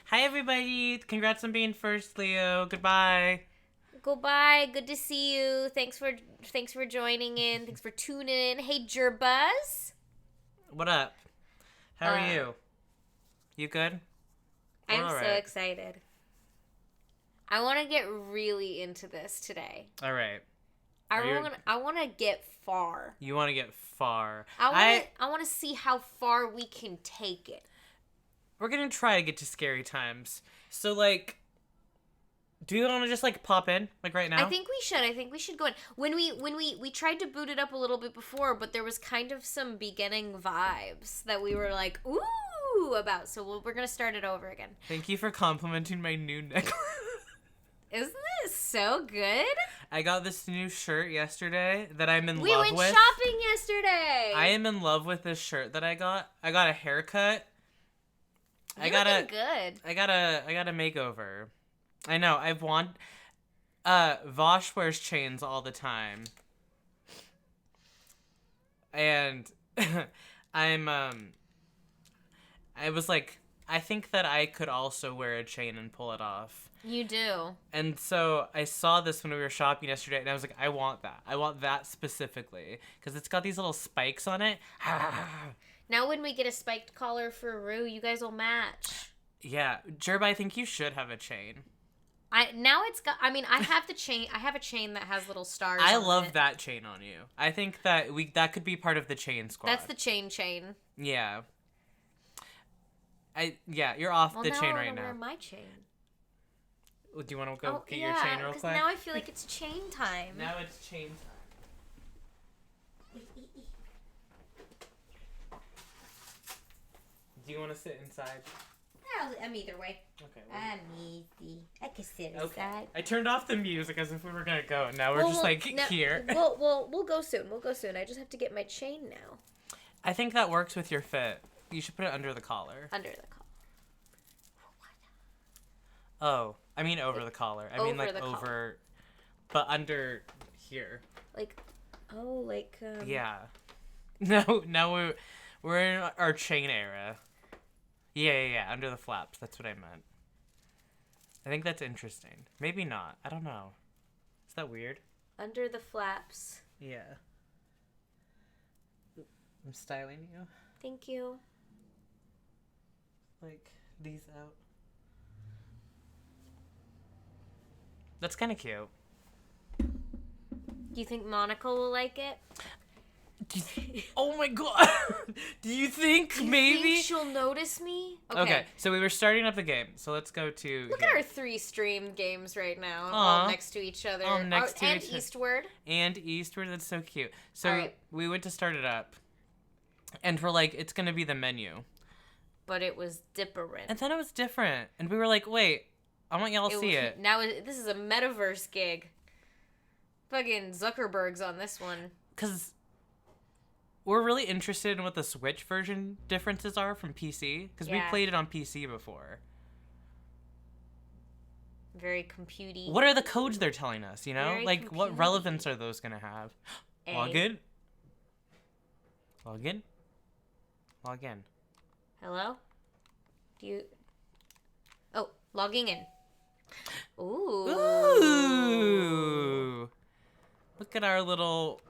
Hi, everybody. Congrats on being first, Leo. Goodbye. Goodbye. Good to see you. Thanks for joining in. Thanks for tuning in. Hey, Jerbuzz. What up? How are you? You good? We're I'm all so right. excited. I want to get really into this today. All right. I want to get far. You want to get far. I want to see how far we can take it. We're going to try to get to scary times. So, like, do you want to just, like, pop in, like, right now? I think we should go in. When we tried to boot it up a little bit before, but there was kind of some beginning vibes that we were like, ooh, about. So we're going to start it over again. Thank you for complimenting my new necklace. Isn't this so good? I got this new shirt yesterday that I'm in love with. We went shopping yesterday. I am in love with this shirt that I got. I got a haircut. You're looking good. I got a makeover. I know. Vosh wears chains all the time. And I was like, I think that I could also wear a chain and pull it off. You do. And so I saw this when we were shopping yesterday, and I was like, I want that. I want that specifically. Because it's got these little spikes on it. Now when we get a spiked collar for Rue, you guys will match. Yeah. Jerb, I think you should have a chain. I have the chain. I have a chain that has little stars. I on love it. that chain on you. I think that that could be part of the chain squad. That's the chain. Yeah. You're off the chain right now. Wear my chain. Do you want to go get your chain real quick? Now I feel like it's chain time. Now it's chain time. Do you want to sit inside? I'm either way. Okay. I'm easy. I can sit Okay. inside. I turned off the music as if we were gonna go. Now we're here. We'll go soon. I just have to get my chain now. I think that works with your fit. You should put it under the collar. Under the collar. Oh, I mean over the collar. I mean like over, collar. But under here. Yeah. No, now we're in our chain era. Yeah, under the flaps. That's what I meant. I think that's interesting. Maybe not. I don't know. Is that weird? Under the flaps. Yeah. I'm styling you. Thank you. Like, these out. That's kind of cute. Do you think Monica will like it? Oh my god! Do you think maybe? Think she'll notice me? Okay, so we were starting up the game. So let's go to. Look at our 3 stream games right now, Aww. all next to each other. All next to and each other. eastward. And eastward, that's so cute. So All right. we went to start it up, and we're like, it's gonna be the menu. But it was different. And then it was different, and we were like, wait, I want y'all to see it. Now this is a metaverse gig. Fucking Zuckerberg's on this one. Because we're really interested in what the Switch version differences are from PC. Because we played it on PC before. Very computey. What are the codes they're telling us, you know? Very like, what computey. relevance are those going to have? Log in. Log in. Log in. Hello? Oh, logging in. Ooh. Ooh. Look at our little...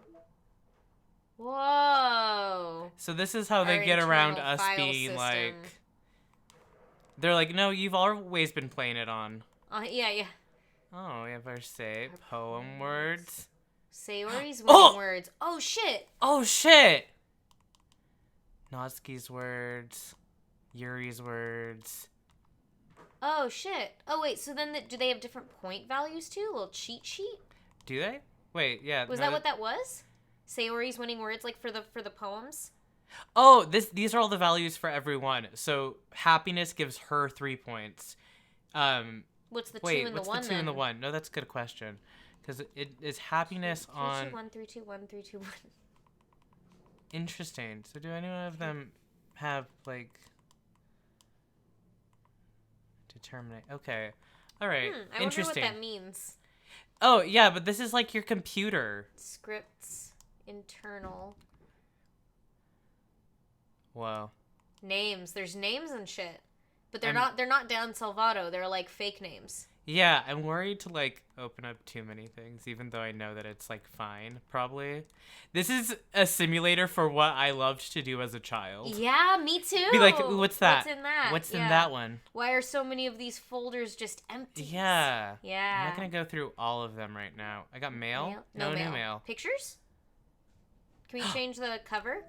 Whoa. So this is how they get around us being system. like... They're like, no, you've always been playing it on. Yeah. Oh, we have our say poem words. Sayori's winning words. Oh, shit. Oh, shit. Natsuki's words. Yuri's words. Oh, shit. Oh, wait, so then do they have different point values too? A little cheat sheet? Do they? Wait, yeah. Was that what that was? Sayori's winning words, like, for the poems? Oh, these are all the values for everyone. So happiness gives her 3 points. What's the 2 and the 1 what's the 2 and the 1? No, that's a good question. Because it is happiness on... 3, 2, 1, 3, 2, 1, 3, 2, 1. Interesting. So do any of them have, like... Determinate. Okay. All right. I wonder what that means. Oh, yeah, but this is like your computer. Scripts. Internal. Wow. Names. There's names and shit. But they're I'm- not Dan Salvato. They're like fake names. Yeah, I'm worried to like open up too many things, even though I know that it's like fine, probably. This is a simulator for what I loved to do as a child. Yeah, me too. Be like, "Ooh, what's that? What's in that? What's in Yeah. that one?" Why are so many of these folders just empty? Yeah. Yeah. I'm not gonna go through all of them right now. I got mail. No new mail. Pictures? Can we change the cover?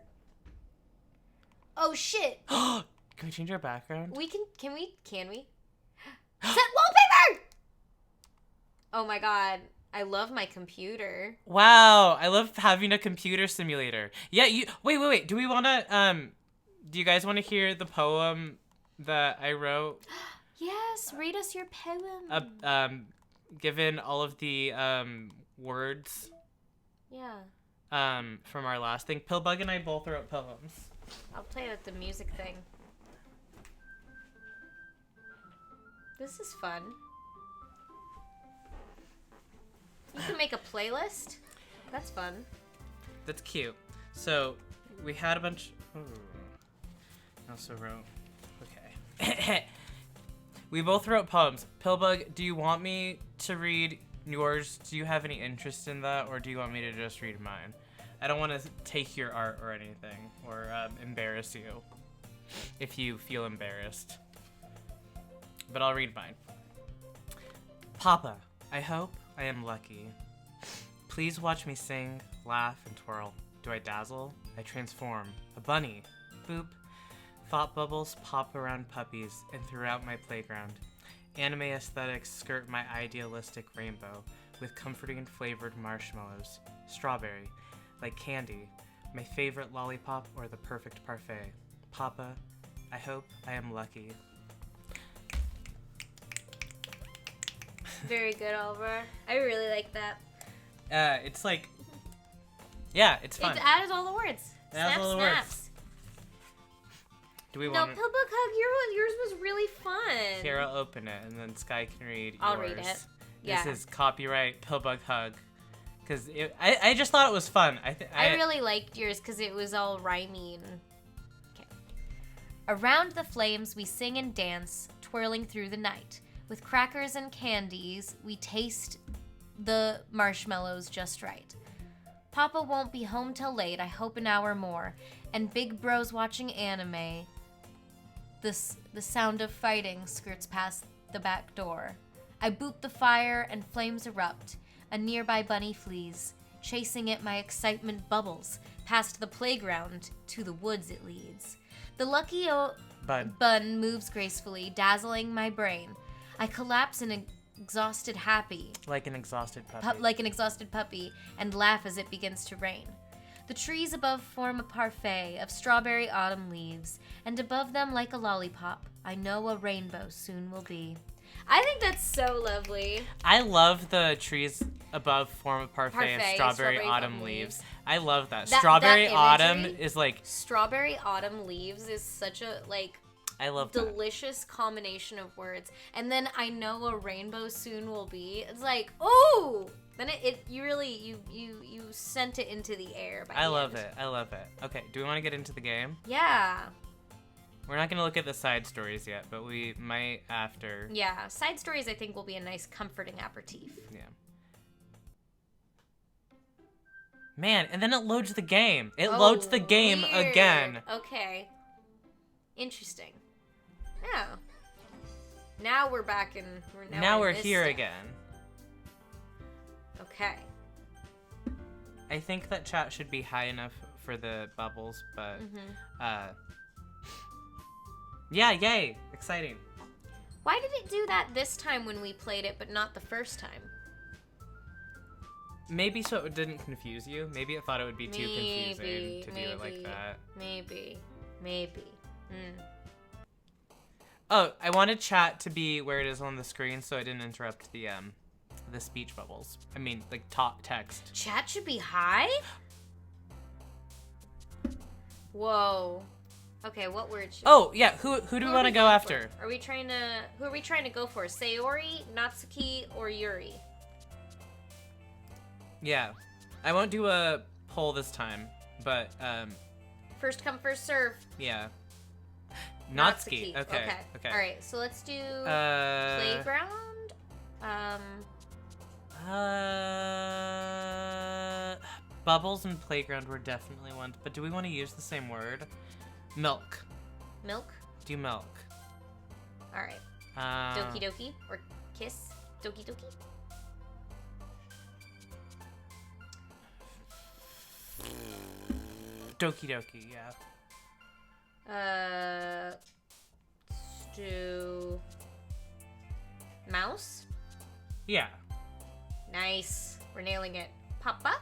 Oh shit! Can we change our background? We can. Can we? Set wallpaper! Oh my god. I love my computer. Wow, I love having a computer simulator. Yeah, you wait. Do we want to do you guys want to hear the poem that I wrote? Yes, read us your poem. Given all of the words Yeah. from our last thing. Pillbug and I both wrote poems. I'll play it at the music thing. This is fun. You can make a playlist. That's fun. That's cute. So, we had a bunch... Ooh. I also wrote... Okay. We both wrote poems. Pillbug, do you want me to read yours? Do you have any interest in that? Or do you want me to just read mine? I don't want to take your art or anything. Or embarrass you. If you feel embarrassed. But I'll read mine. Papa, I hope I am lucky. Please watch me sing, laugh, and twirl. Do I dazzle? I transform. A bunny. Boop. Thought bubbles pop around puppies and throughout my playground. Anime aesthetics skirt my idealistic rainbow with comforting flavored marshmallows. Strawberry. Like candy. My favorite lollipop or the perfect parfait. Papa, I hope I am lucky. Very good, Oliver. I really like that. It's like, yeah, it's fun. It added all the words. It adds all the words. Do we No, want Pillbug Hug, yours was really fun. Here, I'll open it, and then Sky can read yours. I'll read it. Yeah. This is copyright Pillbug Hug. Because I just thought it was fun. I really liked yours because it was all rhyming. Okay. Around the flames we sing and dance, twirling through the night. With crackers and candies, we taste the marshmallows just right. Papa won't be home till late, I hope an hour more. And big bros watching anime. The sound of fighting skirts past the back door. I boop the fire and flames erupt. A nearby bunny flees. Chasing it, my excitement bubbles. Past the playground, to the woods it leads. The lucky bun moves gracefully, dazzling my brain. I collapse in exhausted happy. Like an exhausted puppy. Like an exhausted puppy, and laugh as it begins to rain. The trees above form a parfait of strawberry autumn leaves, and above them, like a lollipop, I know a rainbow soon will be. I think that's so lovely. I love the trees above form a parfait of strawberry autumn leaves. I love that. Strawberry autumn is like... Strawberry autumn leaves is such a, like... I love delicious combination of words. And then I know a rainbow soon will be. It's like, oh! Then you sent it into the air by I love it. Okay, do we want to get into the game? Yeah. We're not going to look at the side stories yet, but we might after. Yeah, side stories I think will be a nice comforting aperitif. Yeah. Man, and then it loads the game. It loads the game weird. again. Okay. Interesting. Yeah. Now we're back in. Now we're here again. Okay. I think that chat should be high enough for the bubbles, but yeah, yay, exciting. Why did it do that this time when we played it, but not the first time? Maybe so it didn't confuse you. Maybe it thought it would be too confusing to do it like that. Maybe. Oh, I wanted chat to be where it is on the screen so I didn't interrupt the speech bubbles. I mean, like top text. Chat should be high? Whoa. Okay, what word should Oh, yeah, who do we want to go after? Who are we trying to go for? Sayori, Natsuki, or Yuri? Yeah. I won't do a poll this time, but first come, first serve. Yeah. Natsuki. Okay. Okay. All right, so let's do playground. Bubbles and playground were definitely ones, but do we want to use the same word? Milk. Milk. Do milk. All right. Doki Doki or kiss. Doki Doki. Doki Doki, yeah. Let's do mouse. Yeah. Nice. We're nailing it. Papa.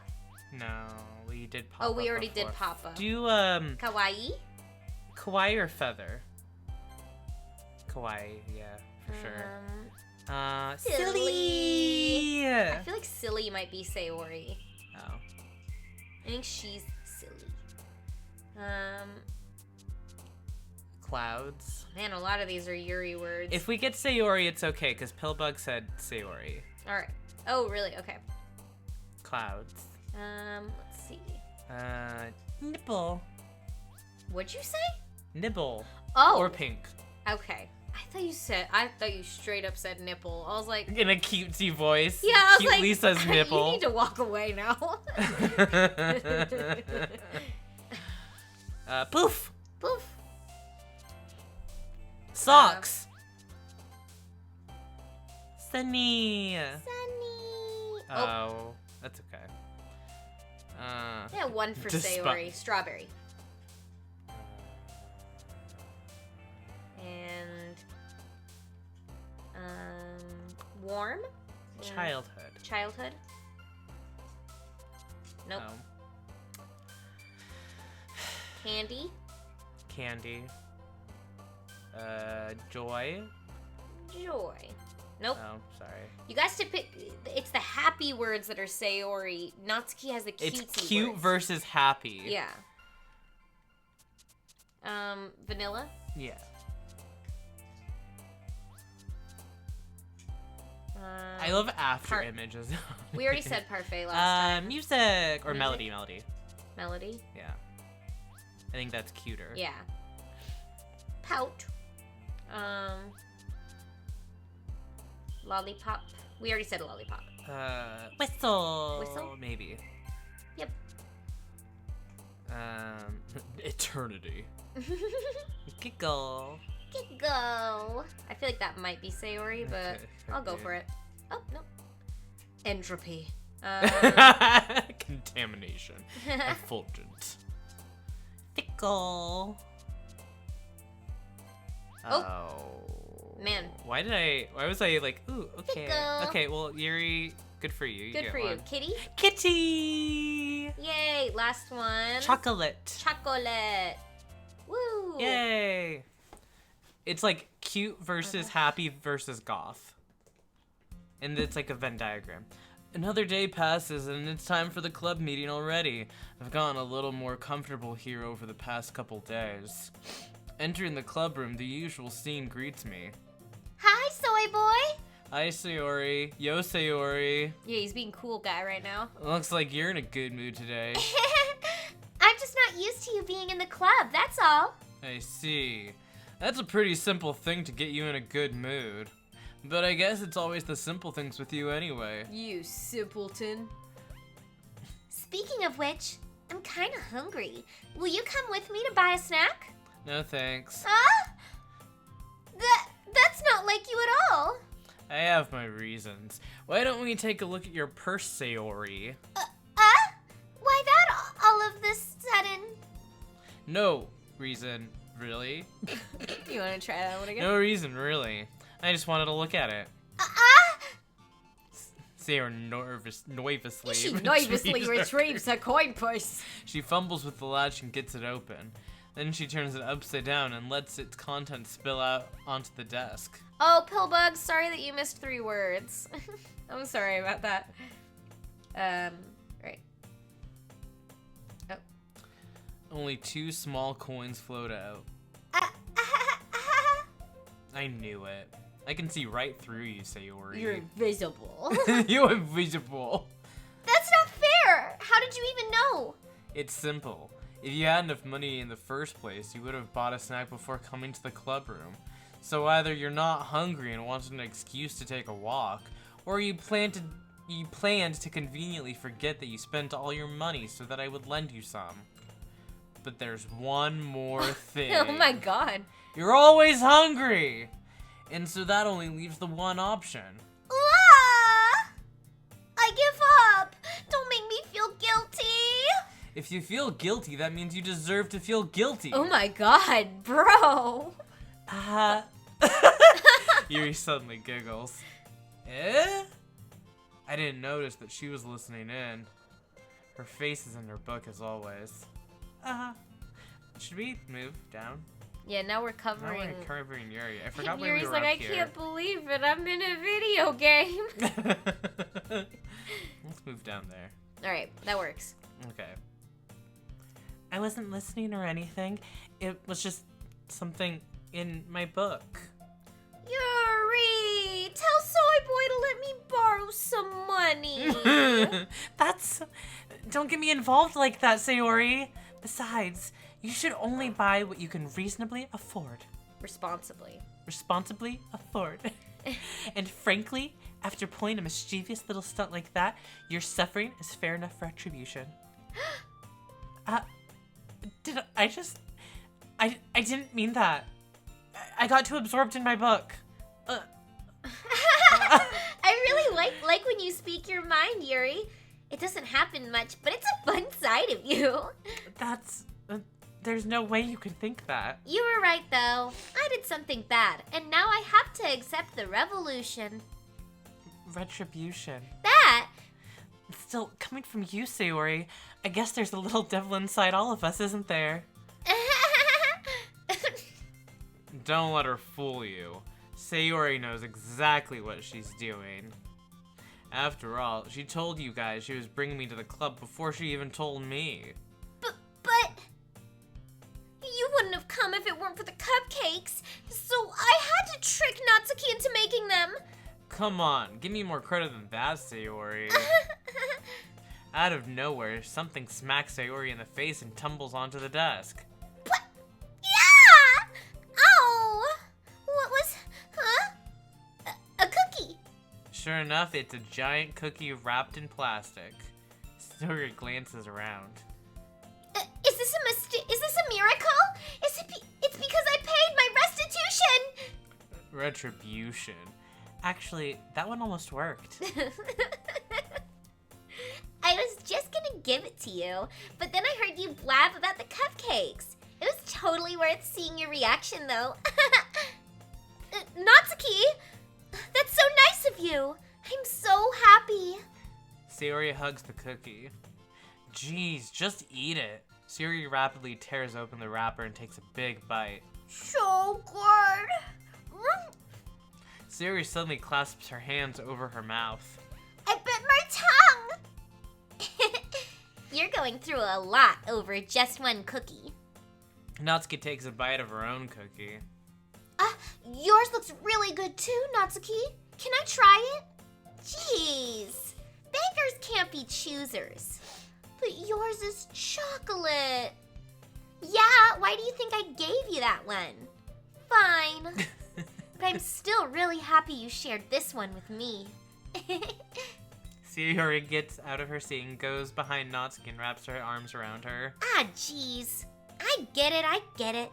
No, we did Papa. Oh, we already before. did Papa. Do Kawaii. Kawaii or feather? Kawaii, yeah, for sure. Silly. I feel like silly might be Sayori. Oh. I think she's silly. Clouds. Man, a lot of these are Yuri words. If we get Sayori, it's okay, because Pillbug said Sayori. All right. Oh, really? Okay. Clouds. Let's see. Nipple. What'd you say? Nibble. Oh. Or pink. Okay. I thought you straight up said nipple. I was like. In a cutesy voice. Yeah, I was Cute like. Lisa's nipple. You need to walk away now. Poof. Poof. Socks. Sunny. Sunny. Oh, that's okay. Yeah, one for Sayori. Strawberry. And warm. Childhood. Childhood. Nope. Oh. Candy. Candy. Joy. Joy. Nope. Oh, sorry. You guys to pick. It's the happy words that are Sayori. Natsuki has the cutesy It's cute words. versus happy. Yeah. Vanilla. Yeah. I love after images. We already said parfait last time. Music or melody. Melody. Yeah. I think that's cuter. Yeah. Pout. Lollipop. We already said lollipop. Whistle. Whistle? Maybe. Yep. Eternity. Giggle. Giggle. I feel like that might be Sayori, but Okay, I'll go okay. for it. Oh, no. Entropy. Contamination. Effulgent. Fickle. Oh. Man. Why was I like, ooh, okay. Fickle. Okay, well, Yuri, good for you. Good get for one. you. Kitty? Kitty! Yay, last one. Chocolate. Chocolate. Woo. Yay! It's like cute versus happy versus goth. And it's like a Venn diagram. Another day passes and it's time for the club meeting already. I've gotten a little more comfortable here over the past couple days. Entering the club room, the usual scene greets me. Hi, soy boy. Hi, Sayori. Yo, Sayori. Yeah, he's being cool guy right now. Looks like you're in a good mood today. I'm just not used to you being in the club, that's all. I see. That's a pretty simple thing to get you in a good mood. But I guess it's always the simple things with you anyway. You simpleton. Speaking of which, I'm kinda hungry. Will you come with me to buy a snack? No thanks. Huh? That's not like you at all. I have my reasons. Why don't we take a look at your purse, Sayori? Why that all of this sudden? No reason, really? You wanna try that one again? No reason, really. I just wanted to look at it. Sayori nervously. She nervously retrieves her coin purse. She fumbles with the latch and gets it open. Then she turns it upside down and lets its contents spill out onto the desk. Oh, Pillbug, sorry that you missed 3 words. I'm sorry about that. Right. Oh. Only 2 small coins float out. I knew it. I can see right through you, Sayori. You're invisible. You're invisible. That's not fair. How did you even know? It's simple. If you had enough money in the first place, you would have bought a snack before coming to the club room. So either you're not hungry and wanted an excuse to take a walk, or you planned to conveniently forget that you spent all your money so that I would lend you some. But there's one more thing. Oh my god. You're always hungry! And so that only leaves the one option. Ah! I give up! Don't make me feel guilty! If you feel guilty, that means you deserve to feel guilty. Oh my god, bro! Yuri suddenly giggles. Eh? I didn't notice that she was listening in. Her face is in her book as always. Should we move down? Yeah, now we're Now covering... we're covering Yuri. I forgot And where we Yuri's were like, up I here. can't believe it. I'm in a video game. Let's move down there. Alright, that works. Okay. I wasn't listening or anything. It was just something in my book. Yuri! Tell Soy Boy to let me borrow some money. Don't get me involved like that, Sayori. Besides, you should only buy what you can reasonably afford. Responsibly. Responsibly afford. And frankly, after pulling a mischievous little stunt like that, your suffering is fair enough retribution. I didn't mean that. I got too absorbed in my book. I really like when you speak your mind, Yuri. It doesn't happen much, but it's a fun side of you. There's no way you could think that. You were right, though. I did something bad, and now I have to accept the revolution. Retribution. That? Still, coming from you, Sayori, I guess there's a little devil inside all of us, isn't there? Don't let her fool you. Sayori knows exactly what she's doing. After all, she told you guys she was bringing me to the club before she even told me. But you wouldn't have come if it weren't for the cupcakes, so I had to trick Natsuki into making them. Come on, give me more credit than that, Sayori. Out of nowhere, something smacks Sayori in the face and tumbles onto the desk. What? Yeah! Oh! What was... Huh? A cookie. Sure enough, it's a giant cookie wrapped in plastic. Sayori glances around. Is this a miracle? It's because I paid my restitution! Retribution. Actually, that one almost worked. I was just gonna give it to you, but then I heard you blab about the cupcakes. It was totally worth seeing your reaction, though. Natsuki! That's so nice of you! I'm so happy! Sayori hugs the cookie. Jeez, just eat it. Sayori rapidly tears open the wrapper and takes a big bite. So good! Sayori suddenly clasps her hands over her mouth. I bit my tongue! You're going through a lot over just one cookie. Natsuki takes a bite of her own cookie. Yours looks really good too, Natsuki. Can I try it? Jeez. Beggars can't be choosers. But yours is chocolate. Yeah, why do you think I gave you that one? Fine. But I'm still really happy you shared this one with me. Sayori gets out of her seat and goes behind Natsuki and wraps her arms around her. Jeez. I get it.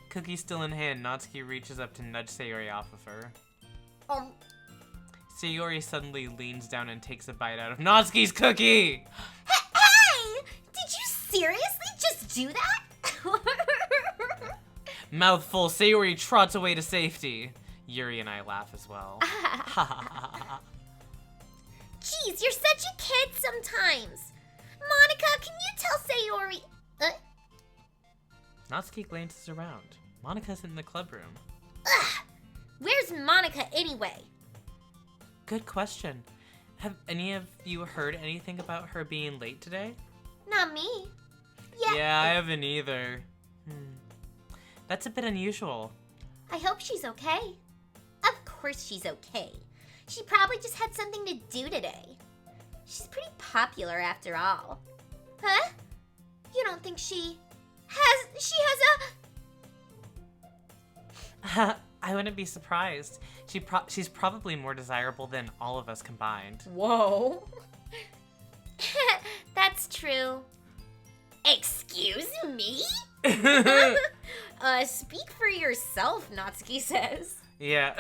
Cookie still in hand, Natsuki reaches up to nudge Sayori off of her. Sayori suddenly leans down and takes a bite out of Natsuki's cookie! Hey! Did you seriously just do that? Mouthful, Sayori trots away to safety. Yuri and I laugh as well. Jeez, you're such a kid sometimes. Monica, can you tell Sayori... Natsuki glances around. Monika's in the club room. Ugh! Where's Monica anyway? Good question. Have any of you heard anything about her being late today? Not me. Yeah, I haven't either. That's a bit unusual. I hope she's okay. Of course she's okay. She probably just had something to do today. She's pretty popular after all. Huh? You don't think she has a... I wouldn't be surprised. She's probably more desirable than all of us combined. Whoa. That's true. Excuse me? Speak for yourself, Natsuki says. Yeah.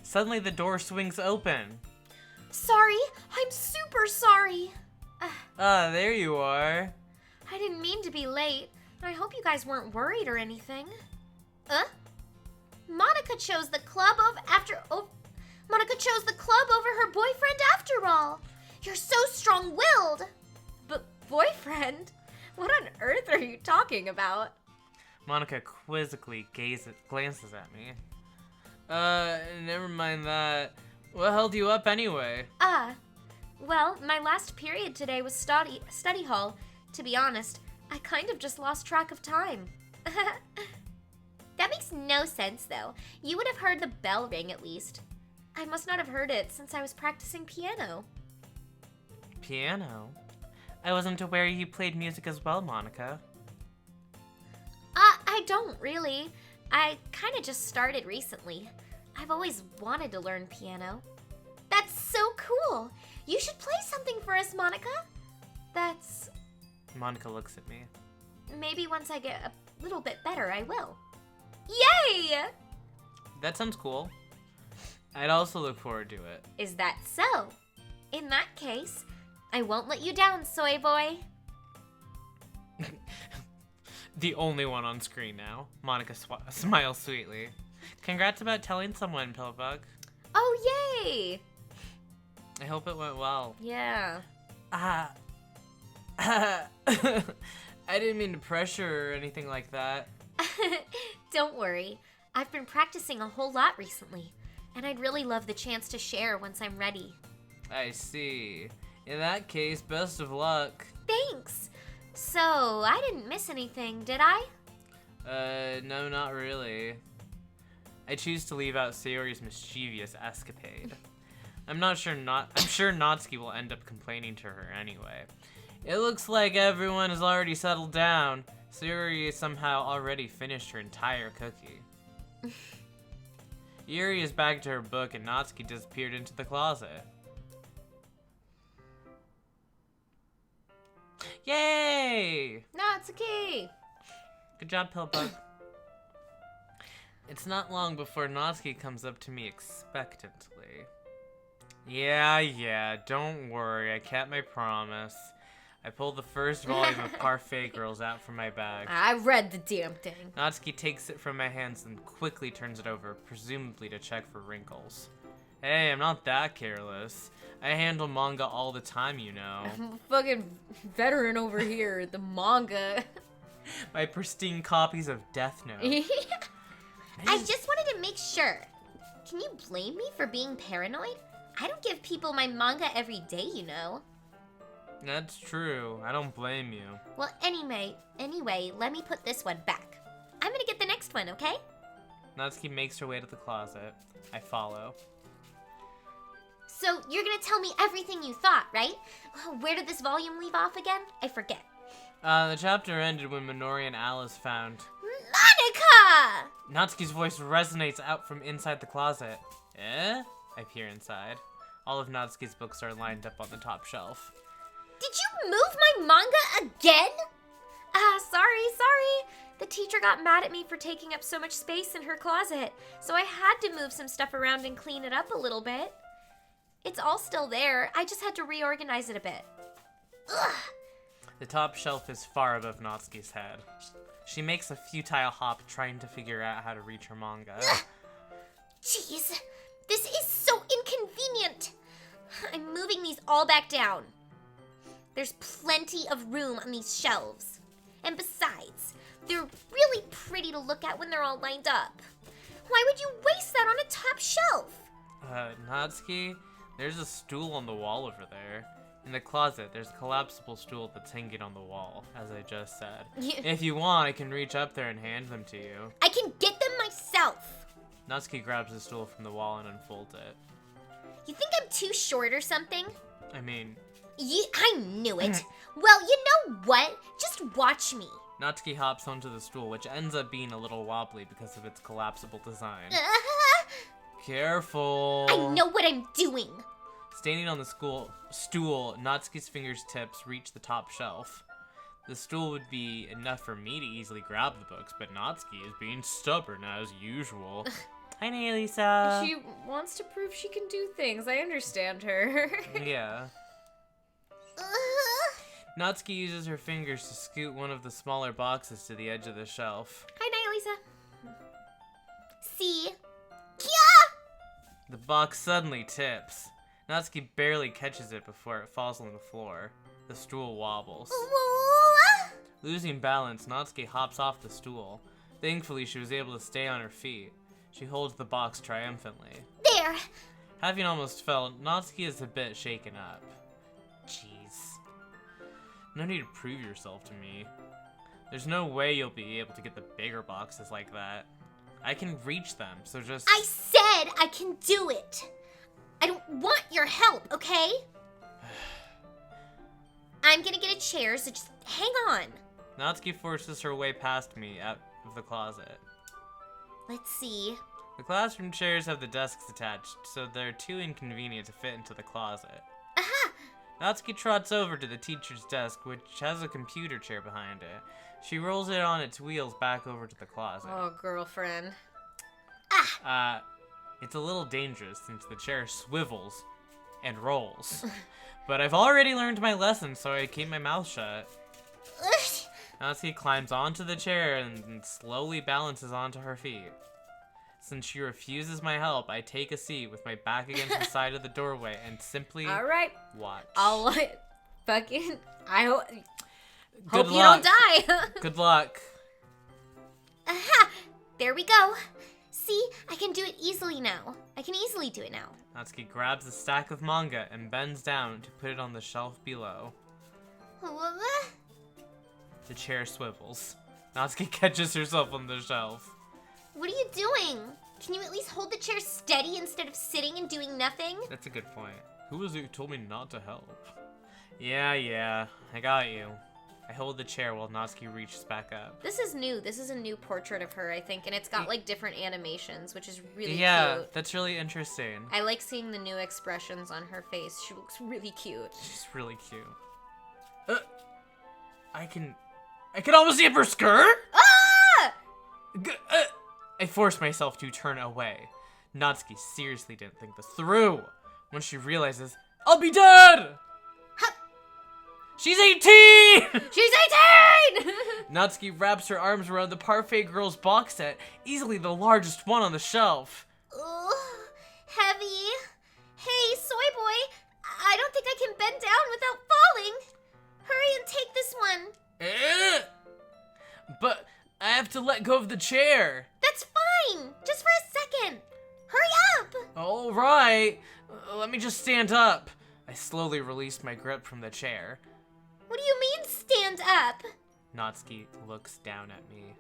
Suddenly the door swings open. Sorry, I'm super sorry. There you are. I didn't mean to be late. I hope you guys weren't worried or anything. Monica chose the club Monica chose the club over her boyfriend after all. You're so strong-willed. But boyfriend? What on earth are you talking about? Monica quizzically glances at me. Never mind that. What held you up anyway? Well, my last period today was study hall. To be honest, I kind of just lost track of time. That makes no sense, though. You would have heard the bell ring at least. I must not have heard it since I was practicing piano. Piano? I wasn't aware you played music as well, Monica. I don't really. I kind of just started recently. I've always wanted to learn piano. That's so cool. You should play something for us, Monica. That's... Monica looks at me. Maybe once I get a little bit better, I will. Yay! That sounds cool. I'd also look forward to it. Is that so? In that case, I won't let you down, soy boy. The only one on screen now. Monica smiles sweetly. Congrats about telling someone, Pillbug. Oh, yay! I hope it went well. Yeah. I didn't mean to pressure or anything like that. Don't worry. I've been practicing a whole lot recently, and I'd really love the chance to share once I'm ready. I see. In that case, best of luck. Thanks! So, I didn't miss anything, did I? No, not really. I choose to leave out Sayori's mischievous escapade. I'm sure Natsuki will end up complaining to her anyway. It looks like everyone has already settled down. Sayori somehow already finished her entire cookie. Yuri is back to her book and Natsuki disappeared into the closet. Yay! Natsuki! Good job, Pillbug. It's not long before Natsuki comes up to me expectantly. Yeah, don't worry, I kept my promise. I pulled the first volume of Parfait Girls out from my bag. I read the damn thing. Natsuki takes it from my hands and quickly turns it over, presumably to check for wrinkles. Hey, I'm not that careless. I handle manga all the time, you know. I'm a fucking veteran over here, the manga. My pristine copies of Death Note. I just wanted to make sure. Can you blame me for being paranoid? I don't give people my manga every day, you know. That's true. I don't blame you. Well, anyway, let me put this one back. I'm gonna get the next one, okay? Natsuki makes her way to the closet. I follow. So, you're gonna tell me everything you thought, right? Where did this volume leave off again? I forget. The chapter ended when Minori and Alice found... Monica! Natsuki's voice resonates out from inside the closet. Eh? I peer inside. All of Natsuki's books are lined up on the top shelf. Did you move my manga again? Sorry. The teacher got mad at me for taking up so much space in her closet, so I had to move some stuff around and clean it up a little bit. It's all still there. I just had to reorganize it a bit. Ugh. The top shelf is far above Natsuki's head. She makes a futile hop trying to figure out how to reach her manga. Jeez, this is so inconvenient. I'm moving these all back down. There's plenty of room on these shelves. And besides, they're really pretty to look at when they're all lined up. Why would you waste that on a top shelf? Natsuki, there's a stool on the wall over there. In the closet, there's a collapsible stool that's hanging on the wall, as I just said. If you want, I can reach up there and hand them to you. I can get them myself. Natsuki grabs the stool from the wall and unfolds it. You think I'm too short or something? I mean... I knew it. Well, you know what? Just Just watch me. Natsuki hops onto the stool, which ends up being a little wobbly because of its collapsible design. Careful. I know what I'm doing. Standing on the stool, Natsuki's fingertips reach the top shelf. The stool would be enough for me to easily grab the books, but Natsuki is being stubborn as usual. Hi, Lisa. She wants to prove she can do things. I understand her. Yeah. Natsuki uses her fingers to scoot one of the smaller boxes to the edge of the shelf. Hi, Lisa. See? Kia! The box suddenly tips. Natsuki barely catches it before it falls on the floor. The stool wobbles. Losing balance, Natsuki hops off the stool. Thankfully, she was able to stay on her feet. She holds the box triumphantly. There! Having almost fell, Natsuki is a bit shaken up. Jeez. No need to prove yourself to me. There's no way you'll be able to get the bigger boxes like that. I can reach them, so just... I said I can do it! I don't want your help, okay? I'm gonna get a chair, so just hang on. Natsuki forces her way past me out of the closet. Let's see. The classroom chairs have the desks attached, so they're too inconvenient to fit into the closet. Aha! Natsuki trots over to the teacher's desk, which has a computer chair behind it. She rolls it on its wheels back over to the closet. Oh, girlfriend. It's a little dangerous since the chair swivels and rolls. But I've already learned my lesson, so I keep my mouth shut. Natsuki climbs onto the chair and slowly balances onto her feet. Since she refuses my help, I take a seat with my back against the side of the doorway and simply watch. I'll fucking... I hope Good you luck. don't die. Good luck. Aha! There we go. See, I can do it easily now. I can easily do it now. Natsuki grabs a stack of manga and bends down to put it on the shelf below. The chair swivels. Natsuki catches herself on the shelf. What are you doing? Can you at least hold the chair steady instead of sitting and doing nothing? That's a good point. Who was it who told me not to help? Yeah, I got you. I hold the chair while Natsuki reaches back up. This is new. This is a new portrait of her, I think, and it's got like different animations, which is really cute. Yeah, that's really interesting. I like seeing the new expressions on her face. She looks really cute. She's really cute. I can almost see up her skirt? Ah! I force myself to turn away. Natsuki seriously didn't think this through. When she realizes, I'll be dead! She's 18! She's 18! Natsuki wraps her arms around the Parfait Girls box set, easily the largest one on the shelf. Ugh, heavy. Hey, soy boy, I don't think I can bend down without falling. Hurry and take this one. But I have to let go of the chair. That's fine. Just for a second. Hurry up. All right. Let me just stand up. I slowly release my grip from the chair. What do you mean, stand up? Natsuki looks down at me.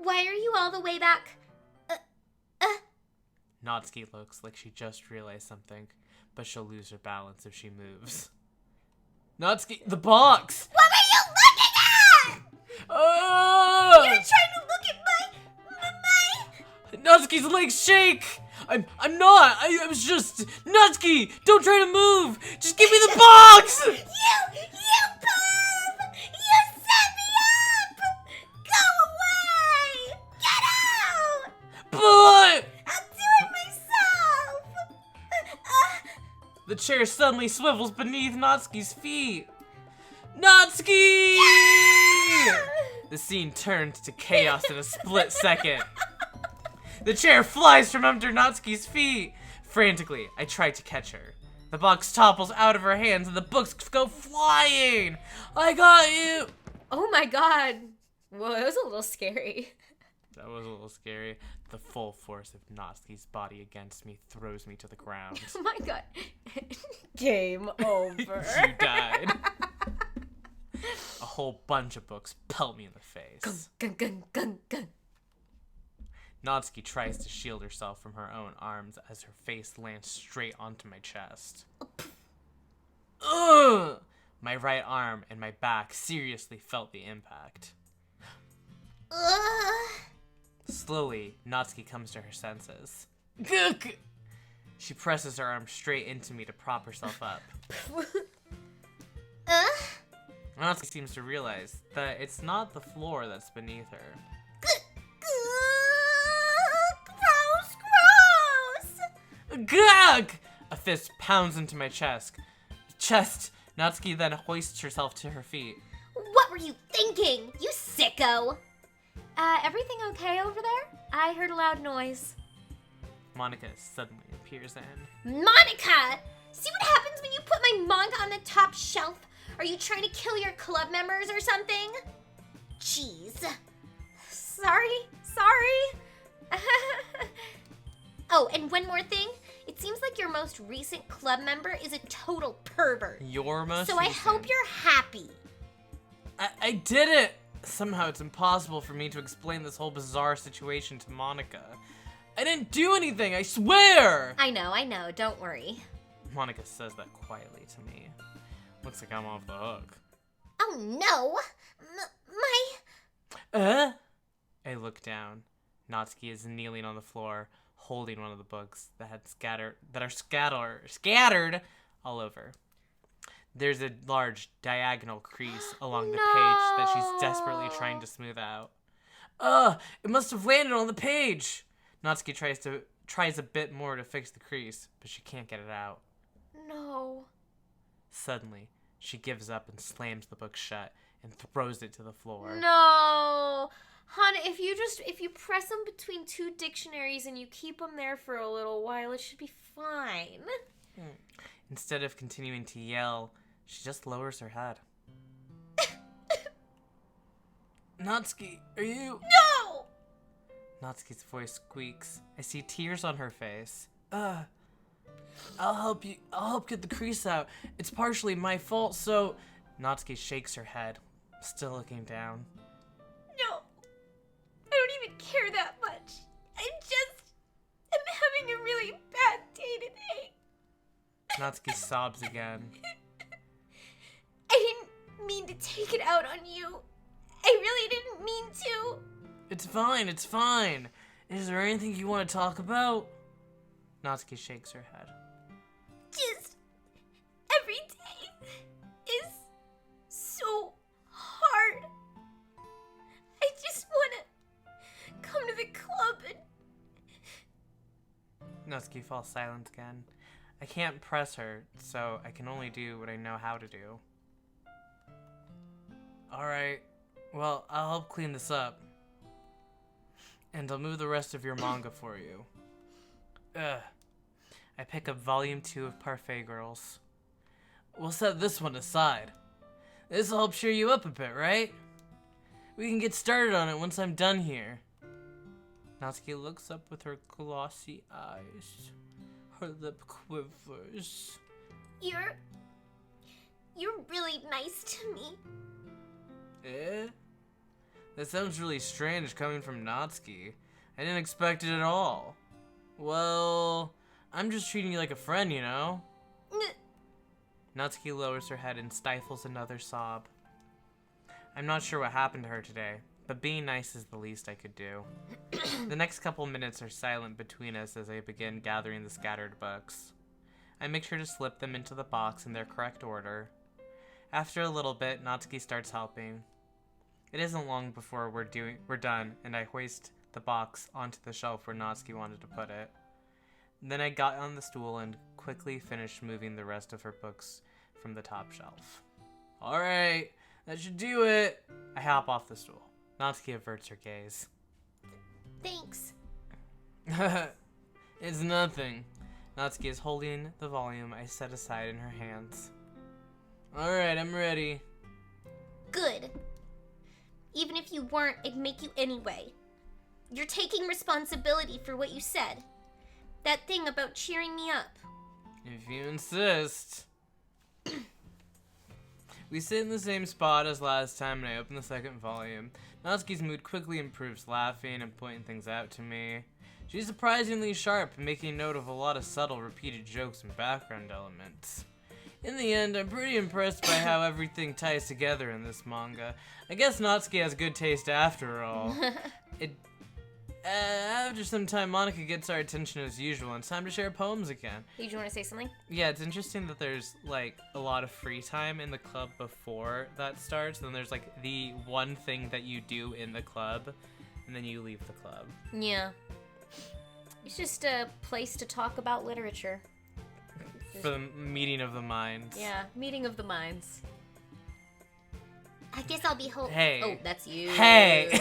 Why are you all the way back? Natsuki looks like she just realized something, but she'll lose her balance if she moves. Natsuki, the box! What are you looking at? Oh! You're trying to look at my... Natsuki's legs shake! I'm not! I was just... Natsuki! Don't try to move! Just give me the box! You perv! You set me up! Go away! Get out! But... I'll do it myself! The chair suddenly swivels beneath Natsuki's feet. Natsuki! The scene turns to chaos in a split second. The chair flies from under Natsuki's feet. Frantically, I try to catch her. The box topples out of her hands and the books go flying. I got you. Oh my god. Whoa, that was a little scary. That was a little scary. The full force of Natsuki's body against me throws me to the ground. Oh my god. Game over. You died. A whole bunch of books pelt me in the face. Gun. Natsuki tries to shield herself from her own arms as her face lands straight onto my chest. Ugh! My right arm and my back seriously felt the impact. Ugh. Slowly, Natsuki comes to her senses. Guk! She presses her arm straight into me to prop herself up. Natsuki seems to realize that it's not the floor that's beneath her. Gross! Gug! A fist pounds into my chest. Natsuki then hoists herself to her feet. What were you thinking, you sicko? Everything okay over there? I heard a loud noise. Monica suddenly appears in. Monica! See what happens when you put my manga on the top shelf? Are you trying to kill your club members or something? Jeez. Sorry. Oh, and one more thing. It seems like your most recent club member is a total pervert. Your most So recent? I hope you're happy. I did it! Somehow it's impossible for me to explain this whole bizarre situation to Monica. I didn't do anything, I swear! I know. Don't worry. Monica says that quietly to me. Looks like I'm off the hook. Oh no! My... I look down. Natsuki is kneeling on the floor, holding one of the books that are scattered all over. There's a large diagonal crease along the page that she's desperately trying to smooth out. It must have landed on the page. Natsuki tries a bit more to fix the crease, but she can't get it out. No. Suddenly, she gives up and slams the book shut and throws it to the floor. No. Hon, if you press them between two dictionaries and you keep them there for a little while, it should be fine. Instead of continuing to yell, she just lowers her head. Natsuki, are you... No! Natsuki's voice squeaks. I see tears on her face. I'll help get the crease out. It's partially my fault, so... Natsuki shakes her head, still looking down. No. I don't even care that much. I'm having a really bad day today. Natsuki sobs again. I didn't mean to take it out on you. I really didn't mean to. It's fine. Is there anything you want to talk about? Natsuki shakes her head. Just every day is so hard. I just want to come to the club and... Natsuki falls silent again. I can't press her, so I can only do what I know how to do. Alright, well, I'll help clean this up. And I'll move the rest of your manga for you. I pick up volume 2 of Parfait Girls. We'll set this one aside. This'll help cheer you up a bit, right? We can get started on it once I'm done here. Natsuki looks up with her glossy eyes. Her lip quivers. You're really nice to me. Eh? That sounds really strange coming from Natsuki. I didn't expect it at all. Well, I'm just treating you like a friend, you know? Natsuki lowers her head and stifles another sob. I'm not sure what happened to her today, but being nice is the least I could do. The next couple minutes are silent between us as I begin gathering the scattered books. I make sure to slip them into the box in their correct order. After a little bit, Natsuki starts helping. It isn't long before we're done, and I hoist the box onto the shelf where Natsuki wanted to put it. Then I got on the stool and quickly finished moving the rest of her books from the top shelf. Alright, that should do it. I hop off the stool. Natsuki averts her gaze. Thanks. It's nothing. Natsuki is holding the volume I set aside in her hands. Alright, I'm ready. Good. Even if you weren't, I'd make you anyway. You're taking responsibility for what you said. That thing about cheering me up. If you insist. We sit in the same spot as last time and I open the second volume. Natsuki's mood quickly improves, laughing and pointing things out to me. She's surprisingly sharp, making note of a lot of subtle, repeated jokes and background elements. In the end, I'm pretty impressed by how everything ties together in this manga. I guess Natsuki has good taste after all. After some time, Monica gets our attention as usual, and it's time to share poems again. Did you want to say something? Yeah, it's interesting that there's, like, a lot of free time in the club before that starts, and then there's, like, the one thing that you do in the club, and then you leave the club. Yeah. It's just a place to talk about literature. For the meeting of the minds. Yeah, meeting of the minds. I guess I'll be Hey. Oh, that's you. Hey.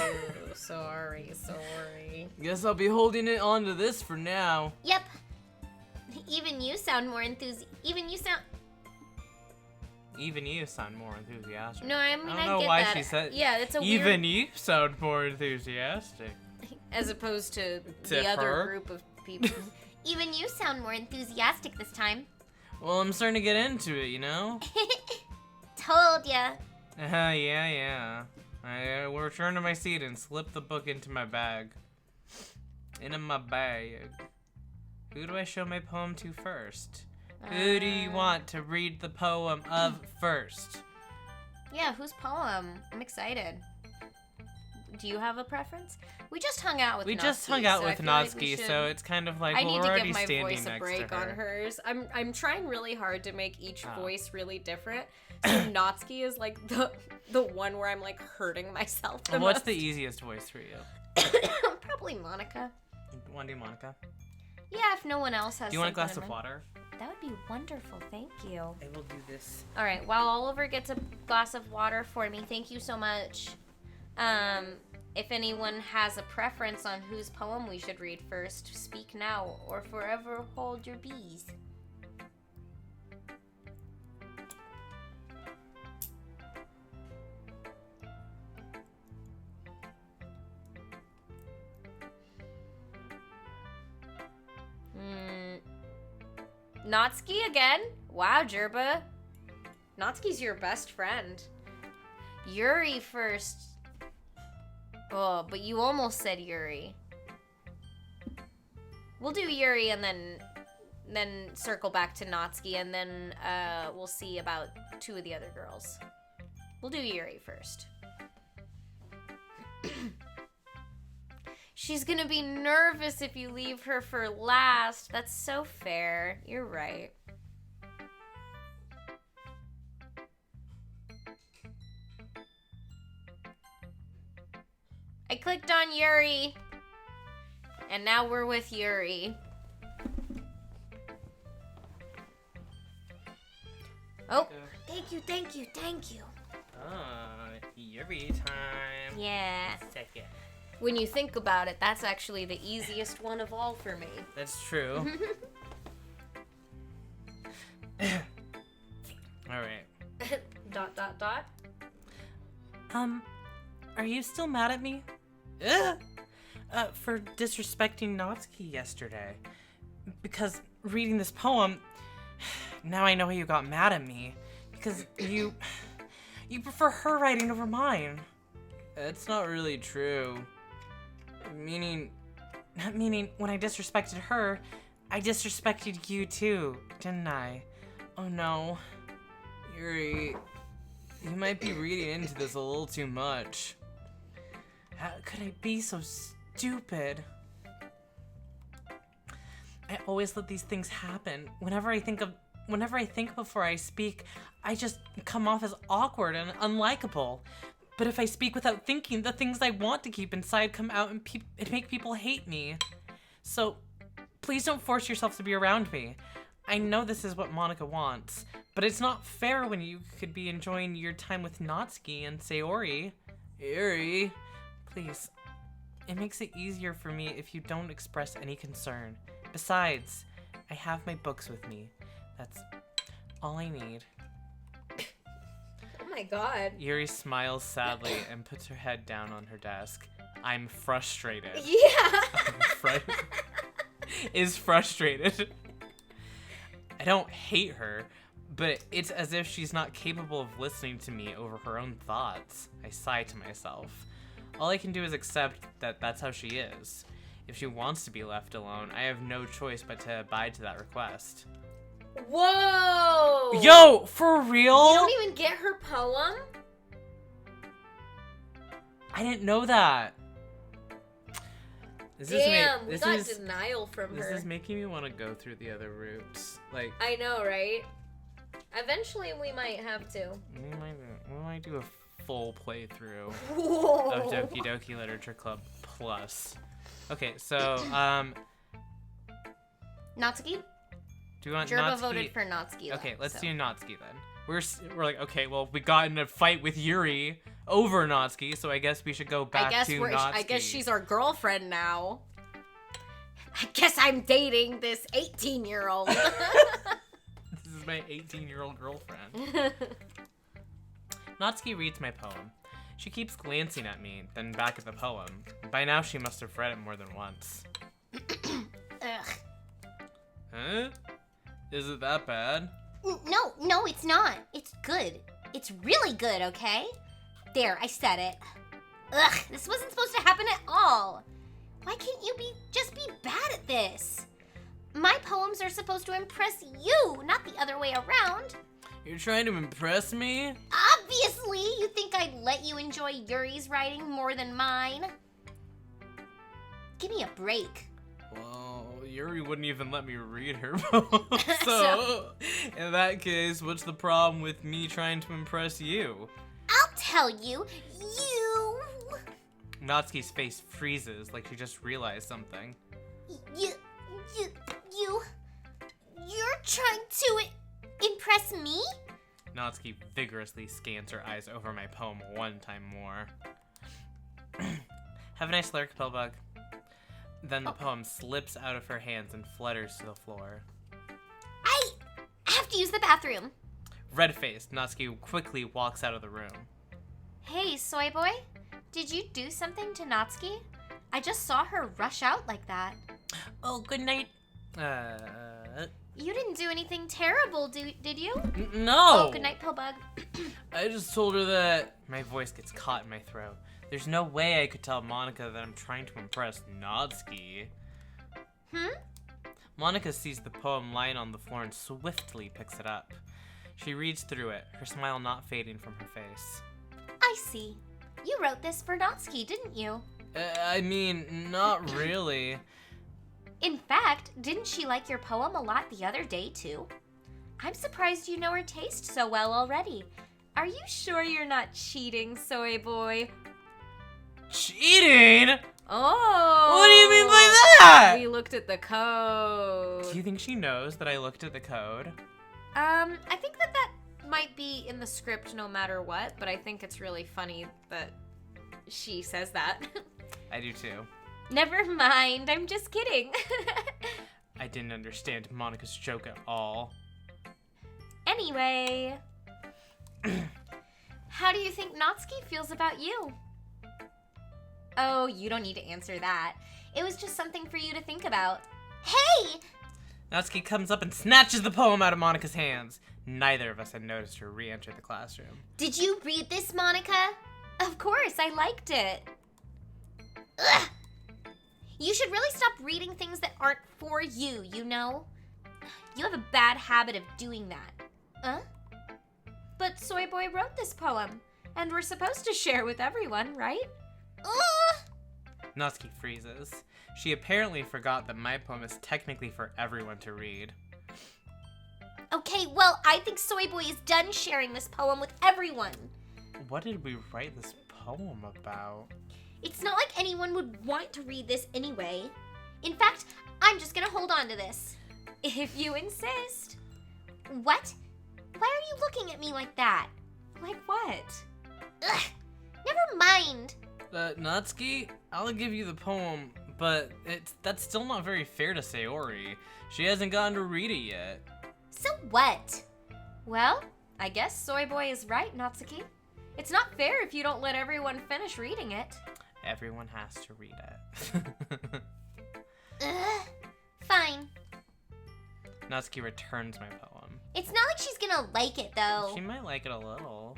Sorry. Guess I'll be holding it on to this for now. Yep. Even you sound more Even you sound more enthusiastic. No, I mean, I don't know why she said. Yeah, it's a Even weird... you sound more enthusiastic. As opposed to To the other her? group of people. Even you sound more enthusiastic this time. Well, I'm starting to get into it, you know? Told ya. Yeah. I will return to my seat and slip the book into my bag. Into my bag. Who do I show my poem to first? Who do you want to read the poem of first? Yeah, whose poem? I'm excited. Do you have a preference? We just hung out with Natsuki. We just hung out so with Natsuki, so it's kind of like, I well, need we're to already give my standing voice a next break to her. on hers. I'm trying really hard to make each voice really different. So Natsuki is like the one where I'm like hurting myself the What's most. the easiest voice for you? Probably Monica. Want to do Monica? Yeah, if no one else has. Do you want a glass something of in mind. water? That would be wonderful. Thank you. I will do this. All right. While Oliver gets a glass of water for me, thank you so much. If anyone has a preference on whose poem we should read first, speak now or forever hold your bees. Natsuki again? Wow, Jerba. Natsuki's your best friend. Yuri first. Oh, but you almost said Yuri. We'll do Yuri and then circle back to Natsuki, and then we'll see about two of the other girls. We'll do Yuri first. She's gonna be nervous if you leave her for last. That's so fair. You're right. I clicked on Yuri. And now we're with Yuri. Oh, thank you. Yuri time. Yeah. Second. When you think about it, that's actually the easiest one of all for me. That's true. Alright. ... Are you still mad at me? For disrespecting Natsuki yesterday. Because reading this poem, now I know you got mad at me. Because you prefer her writing over mine. That's not really true. Meaning when I disrespected her, I disrespected you too, didn't I? Oh no. Yuri, you might be reading into this a little too much. How could I be so stupid? I always let these things happen. Whenever I think before I speak, I just come off as awkward and unlikable. But if I speak without thinking, the things I want to keep inside come out and make people hate me. So, please don't force yourself to be around me. I know this is what Monica wants, but it's not fair when you could be enjoying your time with Natsuki and Sayori. Yuri, please. It makes it easier for me if you don't express any concern. Besides, I have my books with me. That's all I need. Oh my god. Yuri smiles sadly and puts her head down on her desk. I'm frustrated. Yeah. Is frustrated. I don't hate her, but it's as if she's not capable of listening to me over her own thoughts. I sigh to myself. All I can do is accept that that's how she is. If she wants to be left alone, I have no choice but to abide to that request. Whoa! Yo, for real? You don't even get her poem? I didn't know that. Damn, we got denial from her. This is making me want to go through the other routes. Like, I know, right? Eventually, we might have to. We might do a full playthrough Whoa. of Doki Doki Literature Club Plus. Okay, so, Natsuki? do you want Jerba Natsuki? voted for Natsuki. Okay, let's do Natsuki then. We're like, okay, well, we got in a fight with Yuri over Natsuki, so I guess we should go back to Natsuki. I guess she's our girlfriend now. I guess I'm dating this 18-year-old. This is my 18-year-old girlfriend. Natsuki reads my poem. She keeps glancing at me, then back at the poem. By now, she must have read it more than once. Ugh. Huh? Is it that bad? No, it's not. It's good. It's really good, okay? There, I said it. Ugh, this wasn't supposed to happen at all. Why can't you just be bad at this? My poems are supposed to impress you, not the other way around. You're trying to impress me? Obviously, you think I'd let you enjoy Yuri's writing more than mine? Give me a break. Well, Yuri wouldn't even let me read her poem. So, in that case, what's the problem with me trying to impress you? I'll tell you. You... Natsuki's face freezes like she just realized something. You're trying to impress me? Natsuki vigorously scans her eyes over my poem one time more. Have a nice lyric, Pillbug. Then the poem slips out of her hands and flutters to the floor. I have to use the bathroom. Red-faced, Natsuki quickly walks out of the room. Hey, soy boy. Did you do something to Natsuki? I just saw her rush out like that. Oh, good night. You didn't do anything terrible, did you? No! Oh, good night, Pillbug. I just told her that... My voice gets caught in my throat. There's no way I could tell Monika that I'm trying to impress Natsuki. Monika sees the poem lying on the floor and swiftly picks it up. She reads through it, her smile not fading from her face. I see. You wrote this for Natsuki, didn't you? I mean, not really. In fact, didn't she like your poem a lot the other day, too? I'm surprised you know her taste so well already. Are you sure you're not cheating, soy boy? Cheating? Oh! What do you mean by that? We looked at the code. Do you think she knows that I looked at the code? I think that might be in the script no matter what, but I think it's really funny that she says that. I do too. Never mind, I'm just kidding. I didn't understand Monika's joke at all. Anyway, how do you think Natsuki feels about you? Oh, you don't need to answer that. It was just something for you to think about. Hey! Natsuki comes up and snatches the poem out of Monika's hands. Neither of us had noticed her re-enter the classroom. Did you read this, Monika? Of course, I liked it. Ugh! You should really stop reading things that aren't for you, you know? You have a bad habit of doing that. Huh? But Soy Boy wrote this poem, and we're supposed to share with everyone, right? Natsuki freezes. She apparently forgot that my poem is technically for everyone to read. Okay, well, I think Soy Boy is done sharing this poem with everyone. What did we write this poem about? It's not like anyone would want to read this anyway. In fact, I'm just gonna hold on to this. If you insist. What? Why are you looking at me like that? Like what? Ugh, never mind. Natsuki, I'll give you the poem, but that's still not very fair to Sayori. She hasn't gotten to read it yet. So what? Well, I guess Soy Boy is right, Natsuki. It's not fair if you don't let everyone finish reading it. Everyone has to read it. Fine. Natsuki returns my poem. It's not like she's gonna like it, though. She might like it a little.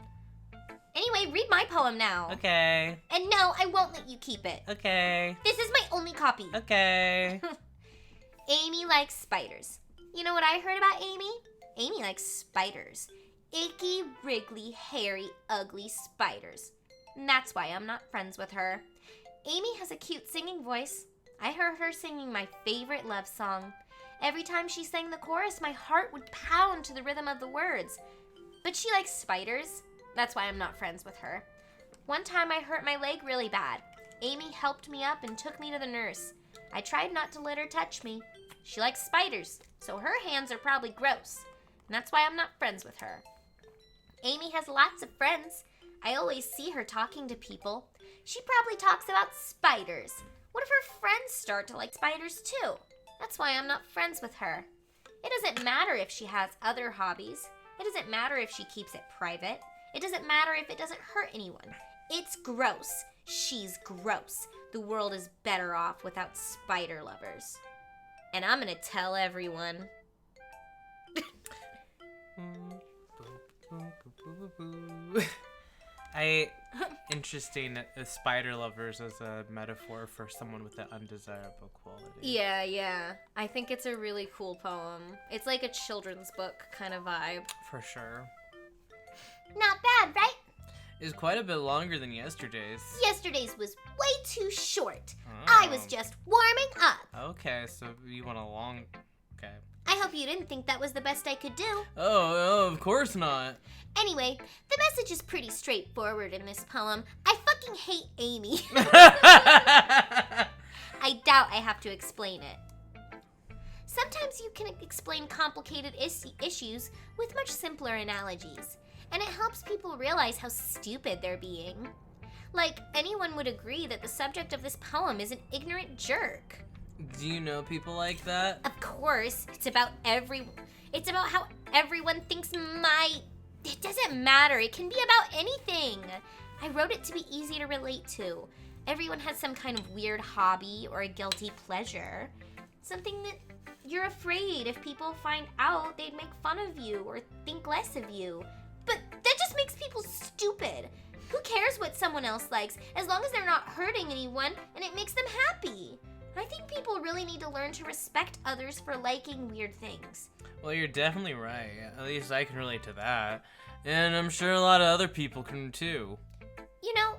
Anyway, read my poem now. Okay. And no, I won't let you keep it. Okay. This is my only copy. Okay. Amy likes spiders. You know what I heard about Amy? Amy likes spiders. Icky, wriggly, hairy, ugly spiders. And that's why I'm not friends with her. Amy has a cute singing voice. I heard her singing my favorite love song. Every time she sang the chorus, my heart would pound to the rhythm of the words. But she likes spiders. That's why I'm not friends with her. One time I hurt my leg really bad. Amy helped me up and took me to the nurse. I tried not to let her touch me. She likes spiders, so her hands are probably gross. And that's why I'm not friends with her. Amy has lots of friends. I always see her talking to people. She probably talks about spiders. What if her friends start to like spiders too? That's why I'm not friends with her. It doesn't matter if she has other hobbies. It doesn't matter if she keeps it private. It doesn't matter if it doesn't hurt anyone. It's gross. She's gross. The world is better off without spider lovers. And I'm gonna tell everyone. Interesting, spider lovers as a metaphor for someone with an undesirable quality. Yeah. I think it's a really cool poem. It's like a children's book kind of vibe. For sure. Not bad, right? It's quite a bit longer than yesterday's. Yesterday's was way too short. Oh. I was just warming up. Okay, so you want a long... Okay. I hope you didn't think that was the best I could do. Oh, of course not. Anyway, the message is pretty straightforward in this poem. I fucking hate Amy. I doubt I have to explain it. Sometimes you can explain complicated issues with much simpler analogies, and it helps people realize how stupid they're being. Like, anyone would agree that the subject of this poem is an ignorant jerk. Do you know people like that? Of course, it's about how everyone thinks it doesn't matter. It can be about anything. I wrote it to be easy to relate to. Everyone has some kind of weird hobby or a guilty pleasure. Something that you're afraid if people find out, they'd make fun of you or think less of you. But that just makes people stupid. Who cares what someone else likes, as long as they're not hurting anyone and it makes them happy? I think people really need to learn to respect others for liking weird things. Well, you're definitely right. At least I can relate to that. And I'm sure a lot of other people can too. You know,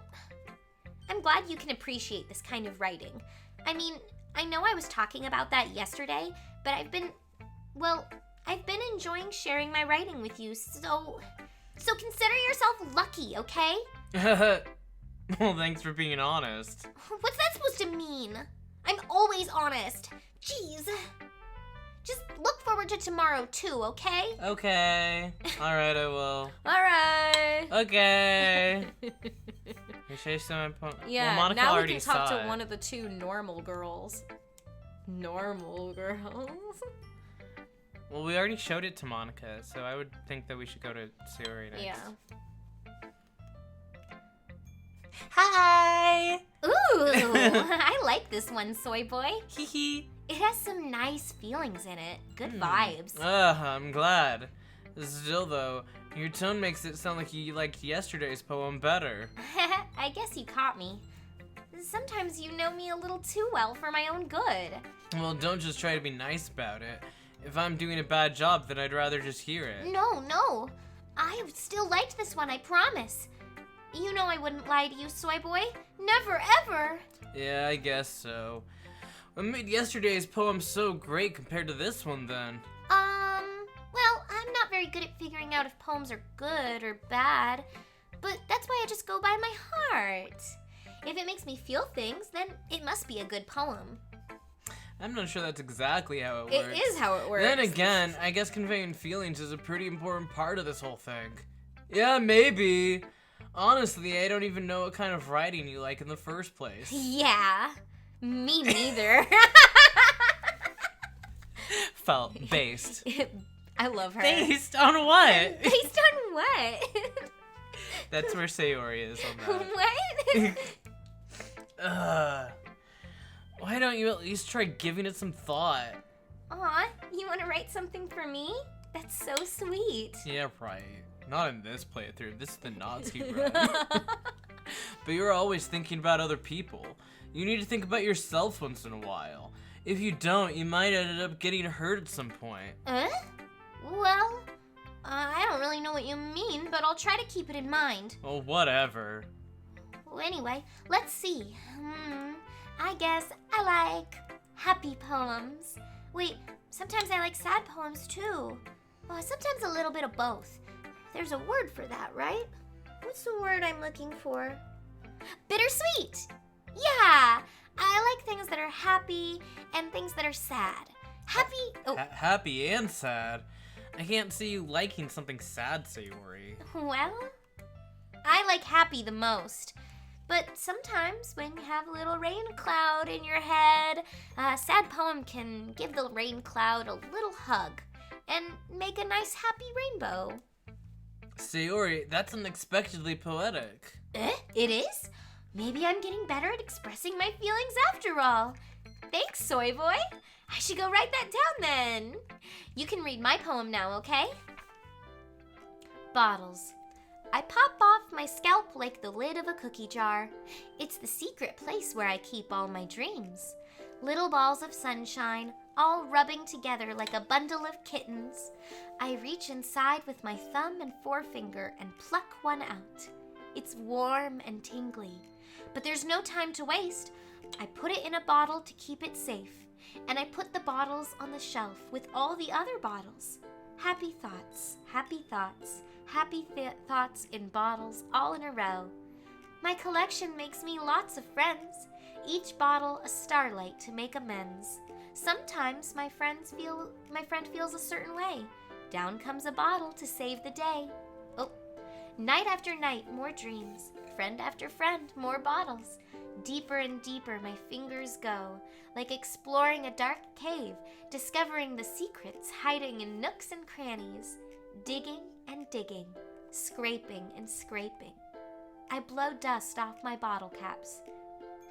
I'm glad you can appreciate this kind of writing. I mean, I know I was talking about that yesterday, but I've been enjoying sharing my writing with you, so consider yourself lucky, okay? Well, thanks for being honest. What's that supposed to mean? I'm always honest. Jeez. Just look forward to tomorrow too, okay? Okay. Alright, I will. Alright. Okay. You say something? Yeah, well, Monica now we already can talk saw to it. one of the two normal girls. Normal girls? Well, we already showed it to Monica, so I would think that we should go to Sayori next. Yeah. Hi! Ooh, I like this one, soy boy. Hee. It has some nice feelings in it. Good vibes. I'm glad. Still, though, your tone makes it sound like you liked yesterday's poem better. I guess you caught me. Sometimes you know me a little too well for my own good. Well, don't just try to be nice about it. If I'm doing a bad job, then I'd rather just hear it. No. I still liked this one, I promise. You know I wouldn't lie to you, soy boy. Never, ever. Yeah, I guess so. What made yesterday's poem so great compared to this one, then? Well, I'm not very good at figuring out if poems are good or bad, but that's why I just go by my heart. If it makes me feel things, then it must be a good poem. I'm not sure that's exactly how it works. It is how it works. Then again, I guess conveying feelings is a pretty important part of this whole thing. Yeah, maybe. Honestly, I don't even know what kind of writing you like in the first place. Yeah, me neither. Felt based. I love her. Based on what? Based on what? That's where Sayori is on What? that. Why don't you at least try giving it some thought? Aw, you want to write something for me? That's so sweet. Yeah, right. Not in this playthrough. This is the Natsuki run. But you're always thinking about other people. You need to think about yourself once in a while. If you don't, you might end up getting hurt at some point. Well, I don't really know what you mean, but I'll try to keep it in mind. Well, whatever. Well, anyway, let's see. I guess I like happy poems. Wait, sometimes I like sad poems too. Oh, sometimes a little bit of both. There's a word for that, right? What's the word I'm looking for? Bittersweet! Yeah! I like things that are happy and things that are sad. Happy... Happy and sad? I can't see you liking something sad, Sayori. Well, I like happy the most. But sometimes when you have a little rain cloud in your head, a sad poem can give the rain cloud a little hug and make a nice happy rainbow. Sayori, that's unexpectedly poetic. It is? Maybe I'm getting better at expressing my feelings after all. Thanks, Soy Boy. I should go write that down then. You can read my poem now, okay? Bottles. I pop off my scalp like the lid of a cookie jar. It's the secret place where I keep all my dreams. Little balls of sunshine, all rubbing together like a bundle of kittens. I reach inside with my thumb and forefinger and pluck one out. It's warm and tingly, but there's no time to waste. I put it in a bottle to keep it safe, and I put the bottles on the shelf with all the other bottles. Happy thoughts, happy thoughts, happy thoughts in bottles all in a row. My collection makes me lots of friends, each bottle a starlight to make amends. Sometimes my friend feels a certain way. Down comes a bottle to save the day. Oh, night after night, more dreams. Friend after friend, more bottles. Deeper and deeper my fingers go, like exploring a dark cave, discovering the secrets hiding in nooks and crannies. Digging and digging, scraping and scraping. I blow dust off my bottle caps.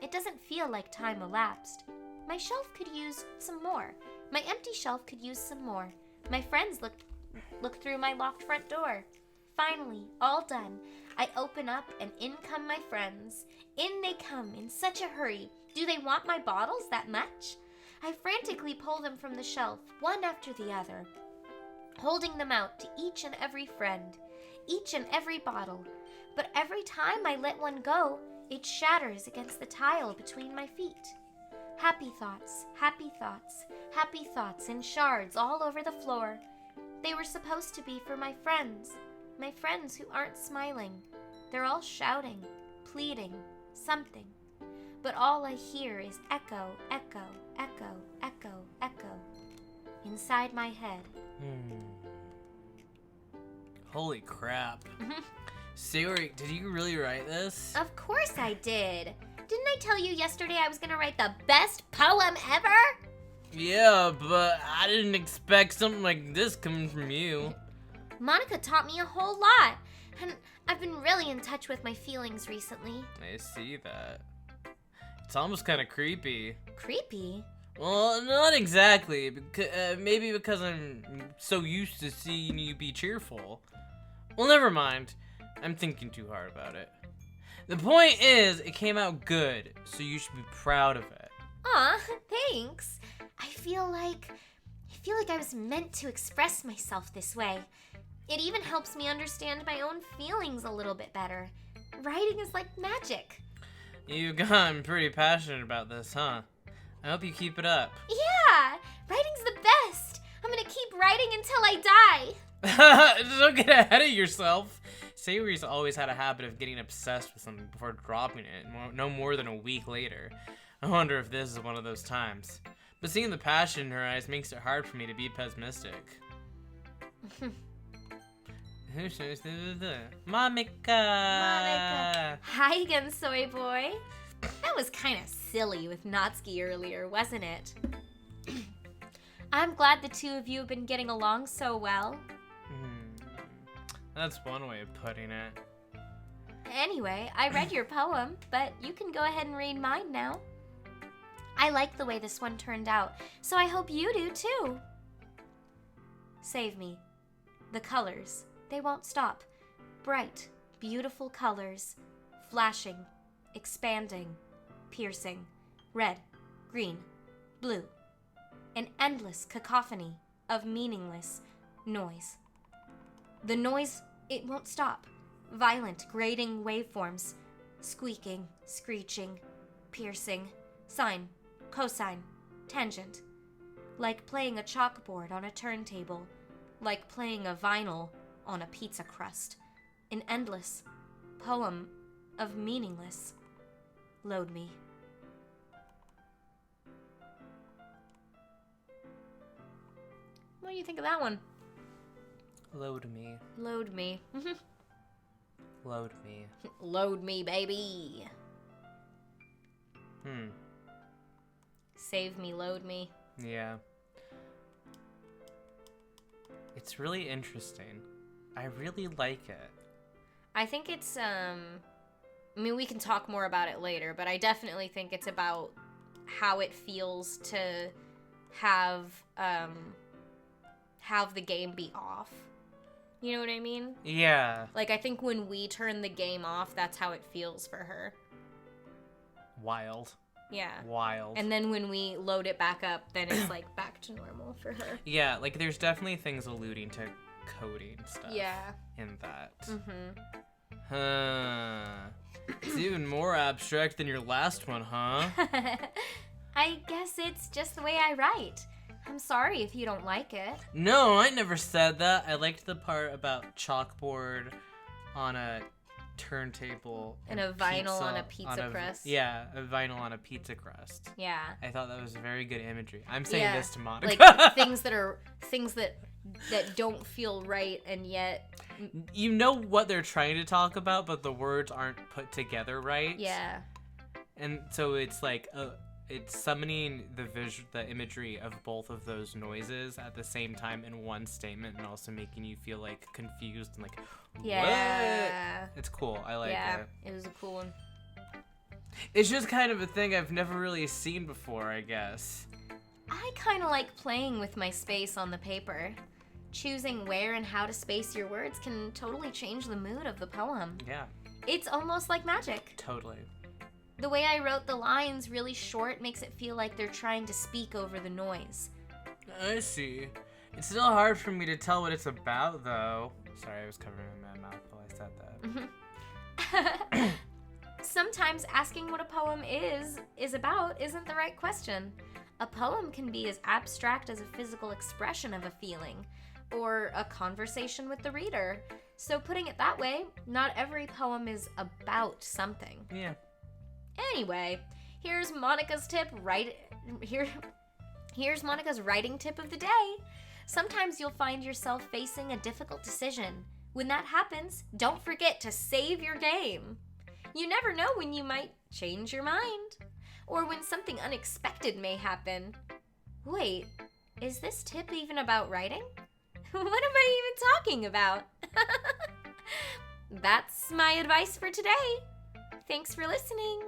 It doesn't feel like time elapsed. My shelf could use some more. My empty shelf could use some more. My friends look through my locked front door. Finally, all done, I open up and in come my friends. In they come in such a hurry. Do they want my bottles that much? I frantically pull them from the shelf, one after the other, holding them out to each and every friend, each and every bottle. But every time I let one go, it shatters against the tile between my feet. Happy thoughts, happy thoughts, happy thoughts in shards all over the floor. They were supposed to be for my friends who aren't smiling. They're all shouting, pleading, something. But all I hear is echo, echo, echo, echo, echo, inside my head. Holy crap. Sayori, did you really write this? Of course I did. Didn't I tell you yesterday I was gonna write the best poem ever? Yeah, but I didn't expect something like this coming from you. Monica taught me a whole lot, and I've been really in touch with my feelings recently. I see that. It's almost kind of creepy. Creepy? Well, not exactly. Maybe because I'm so used to seeing you be cheerful. Well, never mind. I'm thinking too hard about it. The point is, it came out good, so you should be proud of it. Aw, thanks. I feel like I was meant to express myself this way. It even helps me understand my own feelings a little bit better. Writing is like magic. You've gotten pretty passionate about this, huh? I hope you keep it up. Yeah, writing's the best. I'm gonna keep writing until I die. Don't get ahead of yourself. Sayori's always had a habit of getting obsessed with something before dropping it, no more than a week later. I wonder if this is one of those times. But seeing the passion in her eyes makes it hard for me to be pessimistic. Monica! Hi again, Soy Boy. That was kind of silly with Natsuki earlier, wasn't it? I'm glad the two of you have been getting along so well. That's one way of putting it. Anyway, I read your poem, but you can go ahead and read mine now. I like the way this one turned out, so I hope you do too. Save me. The colors, they won't stop. Bright, beautiful colors, flashing, expanding, piercing. Red, green, blue, an endless cacophony of meaningless noise. The noise, it won't stop. Violent, grating waveforms, squeaking, screeching, piercing, sine, cosine, tangent. Like playing a chalkboard on a turntable, like playing a vinyl on a pizza crust. An endless poem of meaningless. Load me. What do you think of that one? Load me. Load me. Load me. Load me, baby. Save me, load me. Yeah. It's really interesting. I really like it. I think it's, I mean, we can talk more about it later, but I definitely think it's about how it feels to have the game be off. You know what I mean? Yeah. Like, I think when we turn the game off, that's how it feels for her. Wild. Yeah. Wild. And then when we load it back up, then it's, like, back to normal for her. Yeah, like, there's definitely things alluding to coding stuff. Yeah. In that. Mm-hmm. Huh. It's even more abstract than your last one, huh? I guess it's just the way I write. I'm sorry if you don't like it. No, I never said that. I liked the part about chalkboard on a turntable And a vinyl on a pizza crust. Yeah, a vinyl on a pizza crust. Yeah. I thought that was very good imagery. I'm saying Yeah. this to Monica. Like things that don't feel right, and yet You know what they're trying to talk about, but the words aren't put together right. yeah. And so it's like it's summoning the imagery of both of those noises at the same time in one statement, and also making you feel like confused and like, Yeah. what? It's cool. I like Yeah, it. it was a cool one. It's just kind of a thing I've never really seen before, I guess. I kind of like playing with my space on the paper. Choosing where and how to space your words can totally change the mood of the poem. Yeah, It's almost like magic. totally. The way I wrote the lines really short makes it feel like they're trying to speak over the noise. I see. It's still hard for me to tell what it's about, though. Sorry, I was covering my mouth while I said that. Sometimes asking what a poem is about isn't the right question. A poem can be as abstract as a physical expression of a feeling, or a conversation with the reader. So putting it that way, not every poem is about something. Yeah. Anyway, here's Monica's tip Here's Monica's writing tip of the day. Sometimes you'll find yourself facing a difficult decision. When that happens, don't forget to save your game. You never know when you might change your mind, or when something unexpected may happen. Wait, is this tip even about writing? What am I even talking about? That's my advice for today. Thanks for listening.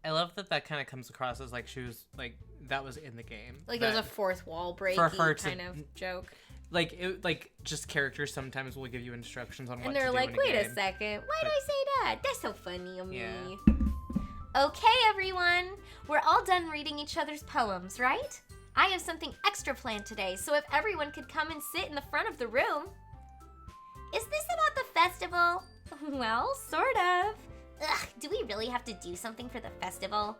I love that kind of comes across as like she was like that was in the game. Like that, it was a fourth wall breaky for her to- kind of joke. Like just characters sometimes will give you instructions on what to do. And they're like, in a wait game. a second, why did I say that? That's so funny of me. Yeah. Okay, everyone, we're all done reading each other's poems, right? I have something extra planned today, so if everyone could come and sit in the front of the room. Is this about the festival? Well, sort of. Ugh, do we really have to do something for the festival?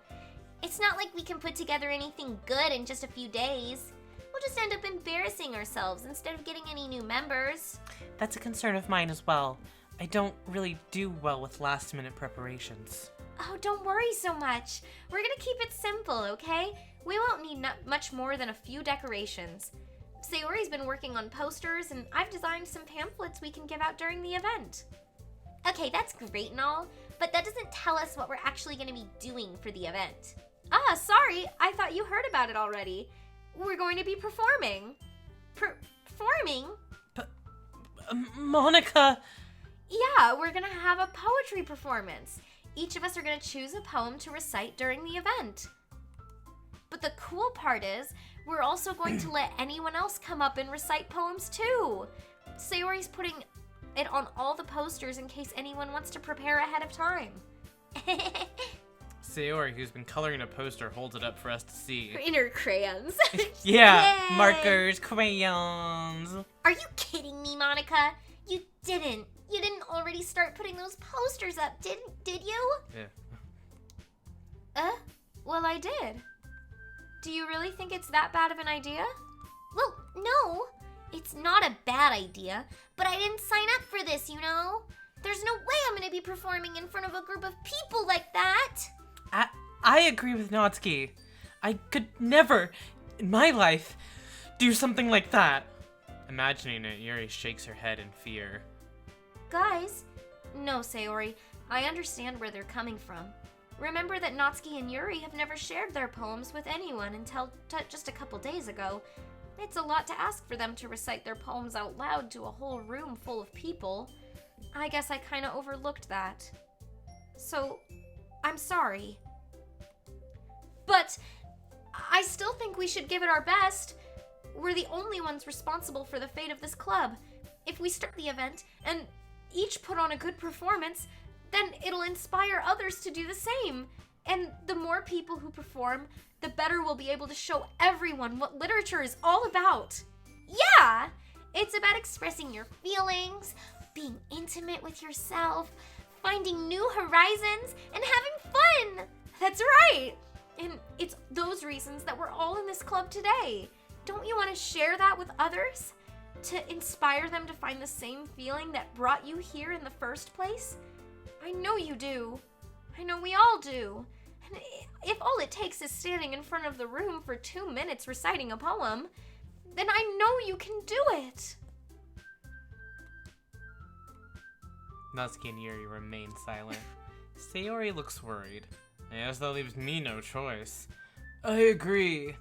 It's not like we can put together anything good in just a few days. We'll just end up embarrassing ourselves instead of getting any new members. That's a concern of mine as well. I don't really do well with last-minute preparations. Oh, don't worry so much. We're gonna keep it simple, okay? We won't need much more than a few decorations. Sayori's been working on posters, and I've designed some pamphlets we can give out during the event. Okay, that's great and all, but that doesn't tell us what we're actually gonna be doing for the event. Ah, sorry, I thought you heard about it already. We're going to be performing. Performing? Monica! Yeah, we're gonna have a poetry performance. Each of us are gonna choose a poem to recite during the event. But the cool part is, we're also going to let anyone else come up and recite poems too. Sayori's putting it on all the posters in case anyone wants to prepare ahead of time. Sayori, who's been coloring a poster, holds it up for us to see. In her crayons. Yeah, Yay! markers, crayons. Are you kidding me, Monica? You didn't. You didn't already start putting those posters up, did you? Yeah. Well, I did. Do you really think it's that bad of an idea? Well, no. It's not a bad idea, but I didn't sign up for this, you know? There's no way I'm gonna be performing in front of a group of people like that. I agree with Natsuki. I could never, in my life, do something like that. Imagining it, Yuri shakes her head in fear. Guys, no, Sayori. I understand where they're coming from. Remember that Natsuki and Yuri have never shared their poems with anyone until just a couple days ago. It's a lot to ask for them to recite their poems out loud to a whole room full of people. I guess I kind of overlooked that. So, I'm sorry. But I still think we should give it our best. We're the only ones responsible for the fate of this club. If we start the event and each put on a good performance, then it'll inspire others to do the same. And the more people who perform, the better we'll be able to show everyone what literature is all about. Yeah! It's about expressing your feelings, being intimate with yourself, finding new horizons, and having fun! That's right! And it's those reasons that we're all in this club today. Don't you want to share that with others? To inspire them to find the same feeling that brought you here in the first place? I know you do. I know we all do. And if all it takes is standing in front of the room for 2 minutes reciting a poem, then I know you can do it. Natsuki and Yuri remain silent. Sayori looks worried, as that leaves me no choice. I agree.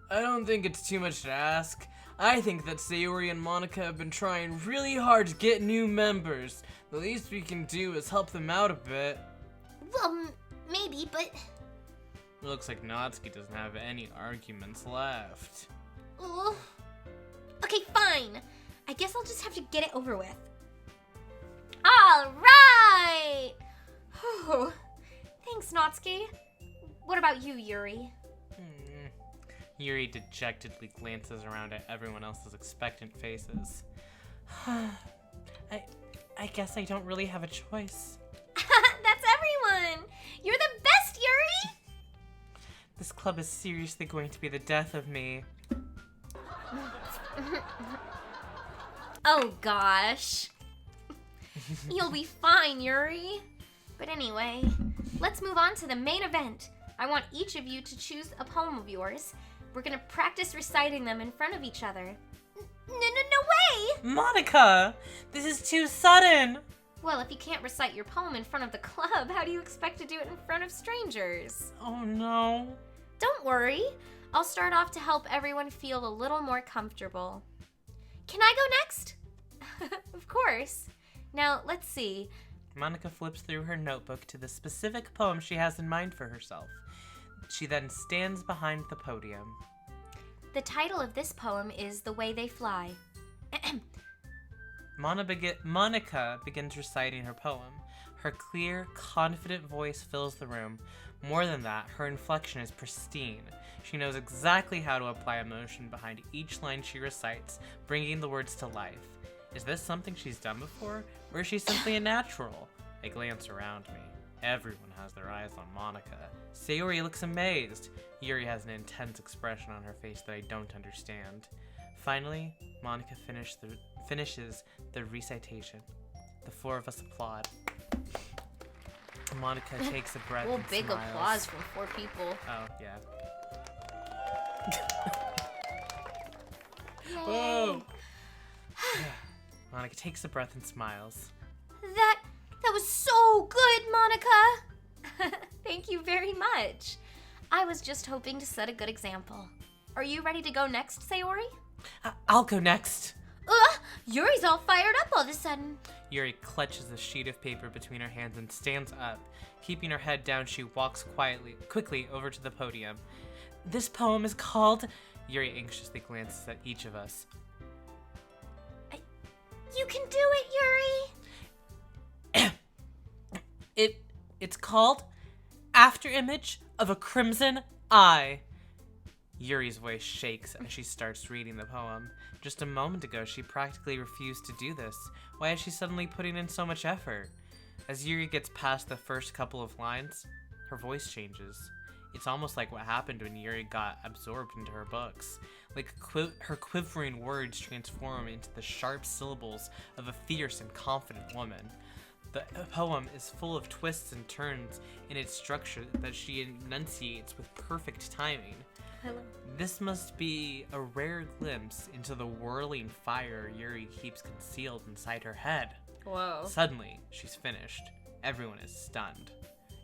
I don't think it's too much to ask. I think that Sayori and Monica have been trying really hard to get new members. The least we can do is help them out a bit. Well, maybe, but... It looks like Natsuki doesn't have any arguments left. Ugh. Okay, fine. I guess I'll just have to get it over with. All right! Whew. Thanks, Natsuki. What about you, Yuri? Yuri dejectedly glances around at everyone else's expectant faces. I guess I don't really have a choice. That's everyone! You're the best, Yuri! This club is seriously going to be the death of me. Oh, gosh. You'll be fine, Yuri. But anyway, let's move on to the main event. I want each of you to choose a poem of yours. We're gonna practice reciting them in front of each other. No way! Monica! This is too sudden! Well, if you can't recite your poem in front of the club, how do you expect to do it in front of strangers? Oh no. Don't worry. I'll start off to help everyone feel a little more comfortable. Can I go next? Of course. Now, let's see. Monica flips through her notebook to the specific poem she has in mind for herself. She then stands behind the podium. The title of this poem is The Way They Fly. Monica begins reciting her poem. Her clear, confident voice fills the room. More than that, her inflection is pristine. She knows exactly how to apply emotion behind each line she recites, bringing the words to life. Is this something she's done before, or is she simply a natural? I glance around me. Everyone has their eyes on Monica. Sayori looks amazed. Yuri has an intense expression on her face that I don't understand. Finally, Monica finishes the recitation. The four of us applaud. Monica takes a breath and big smiles. applause from 4 people. Oh, yeah. Yay. Whoa! Monica takes a breath and smiles. That was so good, Monica! Thank you very much. I was just hoping to set a good example. Are you ready to go next, Sayori? I'll go next. Yuri's all fired up all of a sudden. Yuri clutches a sheet of paper between her hands and stands up. Keeping her head down, she walks quickly over to the podium. This poem is called... Yuri anxiously glances at each of us. You can do it, Yuri! It's called after image of a crimson eye. Yuri's voice shakes as she starts reading the poem. Just a moment ago, she practically refused to do this. Why is she suddenly putting in so much effort? As Yuri gets past the first couple of lines, her voice changes. It's almost like what happened when Yuri got absorbed into her books. Like her quivering words transform into the sharp syllables of a fierce and confident woman. The poem is full of twists and turns in its structure that she enunciates with perfect timing. Hello. This must be a rare glimpse into the whirling fire Yuri keeps concealed inside her head. Whoa. Suddenly, she's finished. Everyone is stunned.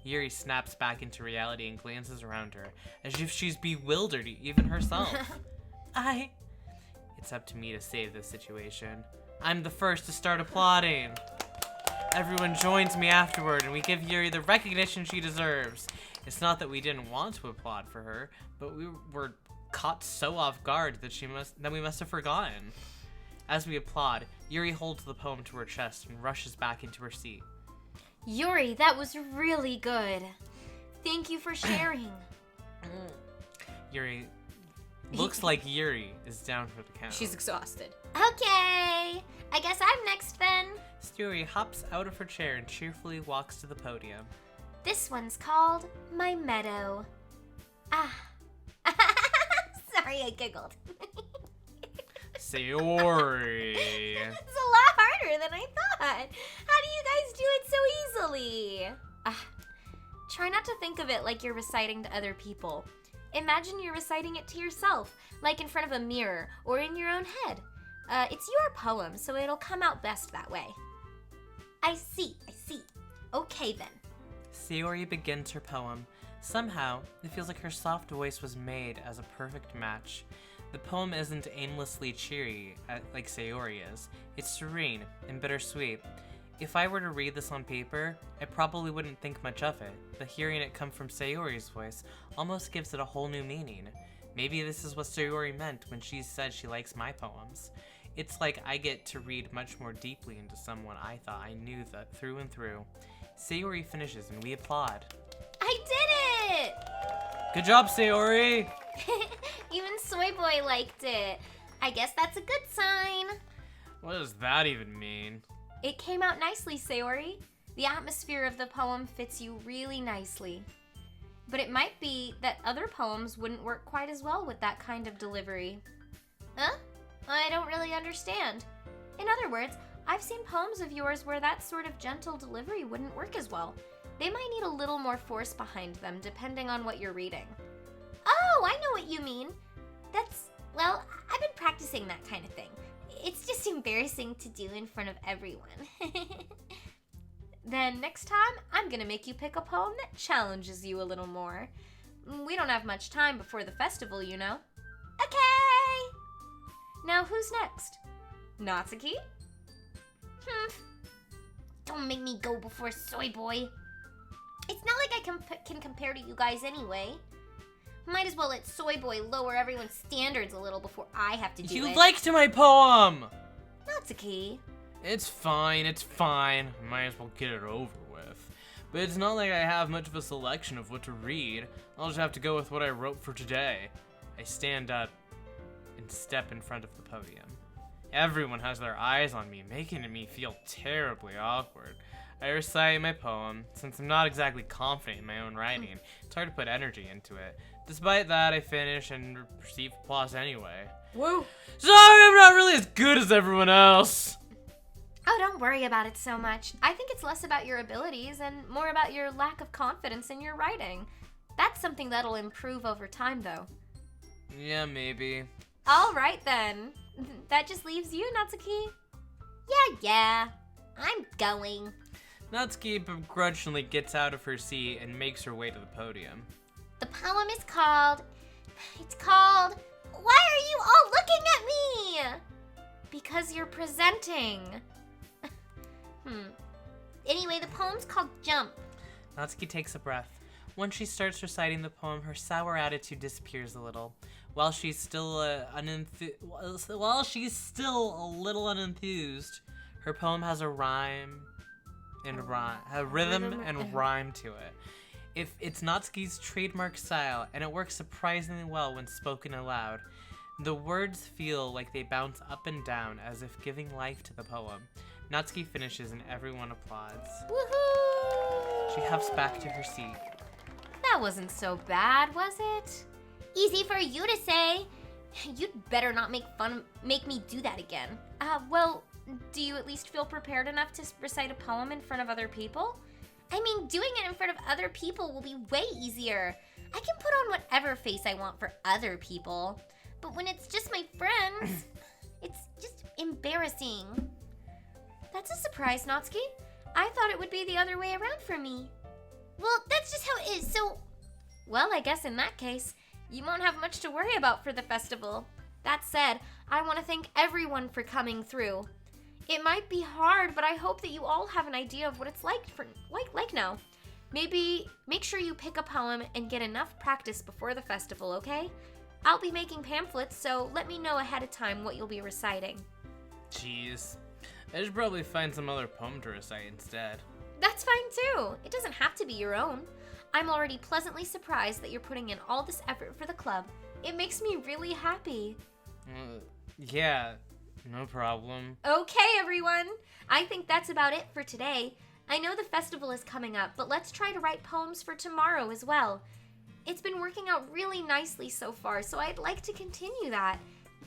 Yuri snaps back into reality and glances around her, as if she's bewildered even herself. It's up to me to save this situation. I'm the first to start applauding. Everyone joins me afterward, and we give Yuri the recognition she deserves. It's not that we didn't want to applaud for her, but we were caught so off guard that we must have forgotten. As we applaud, Yuri holds the poem to her chest and rushes back into her seat. Yuri, that was really good. Thank you for sharing. Yuri looks like Yuri is down for the count. She's exhausted. Okay, I guess I'm next then. Yuri hops out of her chair and cheerfully walks to the podium. This one's called My Meadow. Sorry, I giggled. Sayori. It's a lot harder than I thought. How do you guys do it so easily? Try not to think of it like you're reciting to other people. Imagine you're reciting it to yourself, like in front of a mirror or in your own head. It's your poem, so it'll come out best that way. I see. Okay then. Sayori begins her poem. Somehow, it feels like her soft voice was made as a perfect match. The poem isn't aimlessly cheery, like Sayori is. It's serene and bittersweet. If I were to read this on paper, I probably wouldn't think much of it, but hearing it come from Sayori's voice almost gives it a whole new meaning. Maybe this is what Sayori meant when she said she likes my poems. It's like I get to read much more deeply into someone I thought I knew that through and through. Sayori finishes and we applaud. I did it! Good job, Sayori! Even Soy Boy liked it. I guess that's a good sign. What does that even mean? It came out nicely, Sayori. The atmosphere of the poem fits you really nicely. But it might be that other poems wouldn't work quite as well with that kind of delivery. Huh? I don't really understand. In other words, I've seen poems of yours where that sort of gentle delivery wouldn't work as well. They might need a little more force behind them, depending on what you're reading. Oh, I know what you mean. Well, I've been practicing that kind of thing. It's just embarrassing to do in front of everyone. Then next time, I'm gonna make you pick a poem that challenges you a little more. We don't have much time before the festival, you know. Okay! Now who's next? Natsuki? Don't make me go before Soy Boy. It's not like I can compare to you guys anyway. Might as well let Soy Boy lower everyone's standards a little before I have to do it. You liked my poem! Natsuki. It's fine. Might as well get it over with. But it's not like I have much of a selection of what to read. I'll just have to go with what I wrote for today. I stand up and step in front of the podium. Everyone has their eyes on me, making me feel terribly awkward. I recite my poem. Since I'm not exactly confident in my own writing, it's hard to put energy into it. Despite that, I finish and receive applause anyway. Woo! Sorry, I'm not really as good as everyone else. Oh, don't worry about it so much. I think it's less about your abilities and more about your lack of confidence in your writing. That's something that'll improve over time, though. Yeah, maybe. All right, then. That just leaves you, Natsuki. Yeah. I'm going. Natsuki begrudgingly gets out of her seat and makes her way to the podium. The poem is called... Why are you all looking at me? Because you're presenting. Anyway, the poem's called Jump. Natsuki takes a breath. Once she starts reciting the poem, her sour attitude disappears a little. While she's still a little unenthused, her poem has a rhythm and rhyme to it. It's Natsuki's trademark style, and it works surprisingly well when spoken aloud. The words feel like they bounce up and down as if giving life to the poem. Natsuki finishes and everyone applauds. Woohoo! She huffs back to her seat. That wasn't so bad, was it? Easy for you to say. You'd better not make me do that again. Well, do you at least feel prepared enough to recite a poem in front of other people? I mean, doing it in front of other people will be way easier. I can put on whatever face I want for other people. But when it's just my friends, it's just embarrassing. That's a surprise, Natsuki. I thought it would be the other way around for me. Well, that's just how it is, so... Well, I guess in that case, you won't have much to worry about for the festival. That said, I want to thank everyone for coming through. It might be hard, but I hope that you all have an idea of what it's like now. Maybe make sure you pick a poem and get enough practice before the festival, okay? I'll be making pamphlets, so let me know ahead of time what you'll be reciting. Jeez. I should probably find some other poem to recite instead. That's fine too. It doesn't have to be your own. I'm already pleasantly surprised that you're putting in all this effort for the club. It makes me really happy. Yeah, no problem. Okay, everyone. I think that's about it for today. I know the festival is coming up, but let's try to write poems for tomorrow as well. It's been working out really nicely so far, so I'd like to continue that.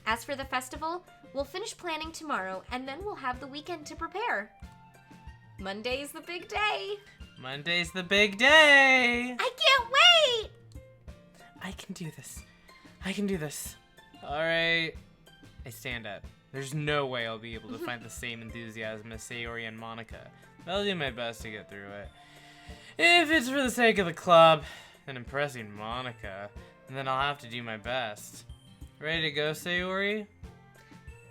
As for the festival, we'll finish planning tomorrow, and then we'll have the weekend to prepare. Monday's the big day. Monday's the big day! I can't wait! I can do this. I can do this. Alright. I stand up. There's no way I'll be able to find the same enthusiasm as Sayori and Monica, but I'll do my best to get through it. If it's for the sake of the club and impressing Monica, then I'll have to do my best. Ready to go, Sayori?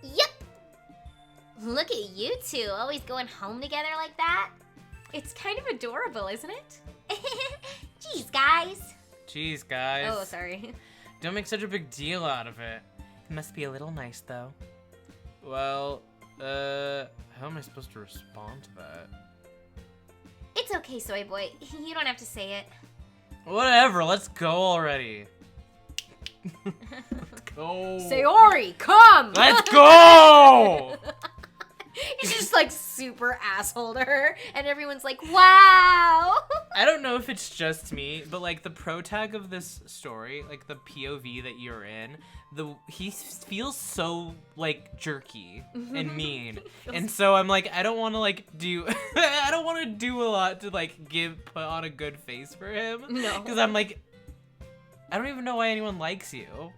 Yep! Look at you two, always going home together like that. It's kind of adorable, isn't it? Jeez, guys. Jeez, guys. Oh, sorry. Don't make such a big deal out of it. It must be a little nice, though. Well, how am I supposed to respond to that? It's okay, soy boy. You don't have to say it. Whatever, let's go already. Let's go. Sayori, come! Let's go! He's just like super asshole to her, and everyone's like, wow! I don't know if it's just me, but like the pro tag of this story, like the POV that you're in, he feels so like jerky and mean. And so I'm like, I don't want to like do, I don't want to do a lot to like put on a good face for him. No. Because I'm like, I don't even know why anyone likes you.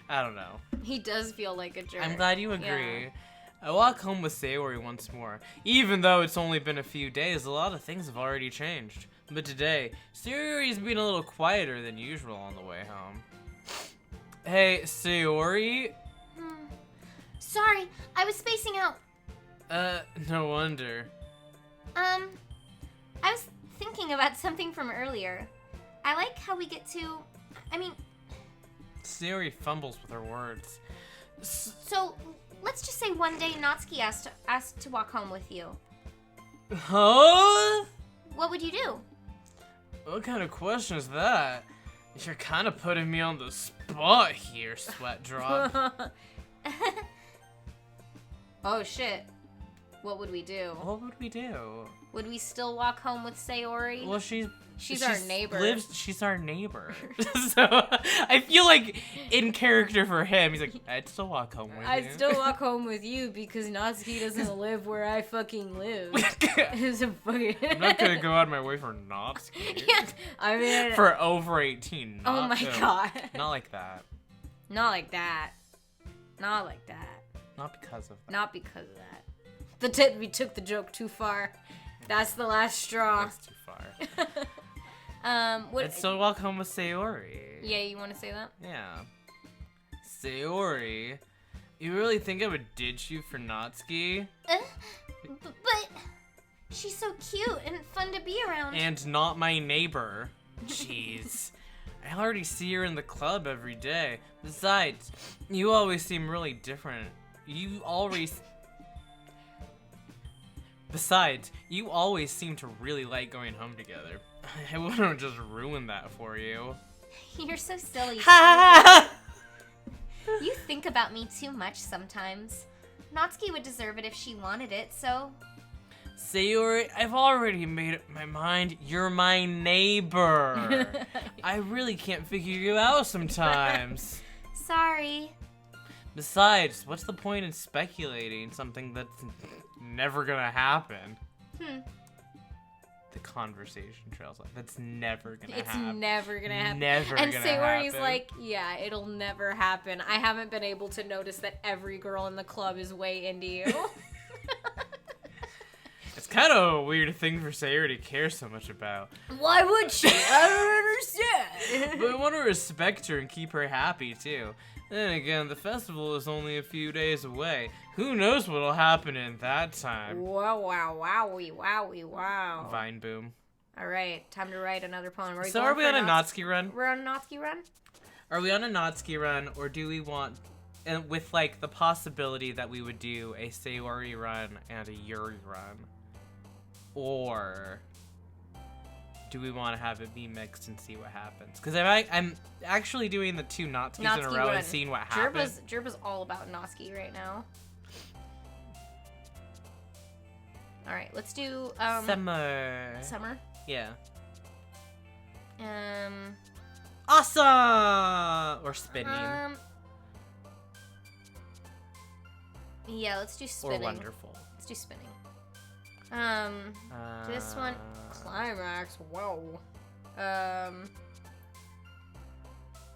I don't know. He does feel like a jerk. I'm glad you agree. Yeah. I walk home with Sayori once more. Even though it's only been a few days, a lot of things have already changed. But today, Sayori's been a little quieter than usual on the way home. Hey, Sayori? Sorry, I was spacing out. No wonder. I was thinking about something from earlier. I like how we get to... Sayori fumbles with her words. So, let's just say one day Natsuki asked to walk home with you. Huh? What would you do? What kind of question is that? You're kind of putting me on the spot here, Sweat Drop. Oh shit. What would we do? What would we do? Would we still walk home with Sayori? Well, She's our neighbor. She's our neighbor. So I feel like in character for him, he's like, I'd still walk home with you. I'd still walk home with you because Natsuki doesn't live where I fucking live. I'm not gonna go out of my way for Natsuki. Yeah, I mean... For over 18. Oh my god. Not like that. Not like that. Not like that. Not because of that. Not because of that. We took the joke too far. That's the last straw. That's too far. What? I'd still walk home with Sayori. Yeah, you want to say that? Yeah. Sayori, you really think I would ditch you for Natsuki? But she's so cute and fun to be around. And not my neighbor. Jeez. I already see her in the club every day. Besides, you always seem really different. Besides, you always seem to really like going home together. I wouldn't just ruin that for you. You're so silly. You think about me too much sometimes. Natsuki would deserve it if she wanted it, so... Sayori, I've already made up my mind. You're my neighbor. I really can't figure you out sometimes. Sorry. Besides, what's the point in speculating something that's never gonna happen? The conversation trails off. That's never gonna happen. It's never gonna happen. Never and gonna Sayori's happen. like, yeah, it'll never happen. I haven't been able to notice that every girl in the club is way into you. It's kind of a weird thing for Sayori to care so much about. Why would she? I don't understand. But I want to respect her and keep her happy, too. Then again, the festival is only a few days away. Who knows what'll happen in that time? Wow, wow, wowie, wowie, wow. Vine boom. All right, time to write another poem. So are we on a Natsuki run? We're on a Natsuki run? Are we on a Natsuki run, or do we want... And with, like, the possibility that we would do a Sayori run and a Yuri run? Or... do we want to have it be mixed and see what happens? Because I'm actually doing the two Natsukis in a row run. and seeing what happens. Gerba's all about Natsuki right now. All right, let's do Summer. Summer. Yeah. Awesome. Or spinning. Yeah, let's do spinning. Or wonderful. Let's do spinning. This one, climax. Whoa.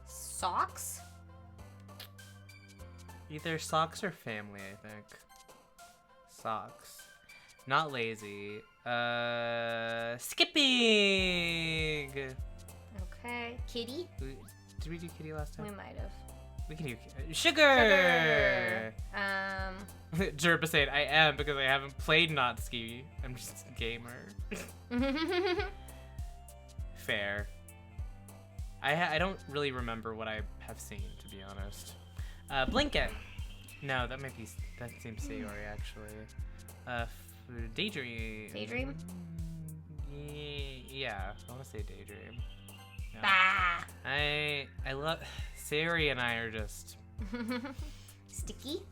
Socks. Either socks or family, I think. Socks. Not lazy. Skipping. Okay. Kitty. Did we do kitty last time? We might have. We can do sugar. Sugar. Jerpa said I am because I haven't played Natsuki. I'm just a gamer. Fair. I don't really remember what I have seen, to be honest. Blanket. No, that seems Sayori actually. Daydream. Daydream? Yeah, I want to say Daydream. No. Bah. I love Sayori and I are just Sticky.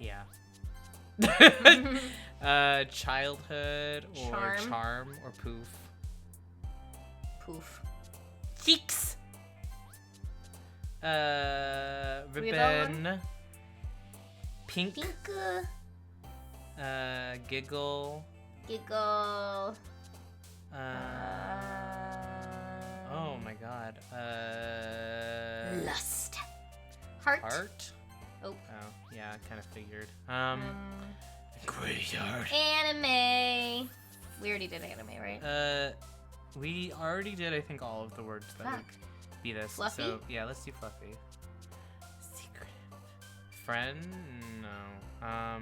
yeah. Childhood or charm or poof. Poof. Cheeks. Ribbon. Pink. Giggle. Giggle. Oh my god. Lust. Heart. Heart? Oh, yeah, I kind of figured. Graveyard. Anime. We already did anime, right? We already did, I think, all of the words that would be this. Fluffy? So, yeah, let's do fluffy. Secretive. Friend? No. I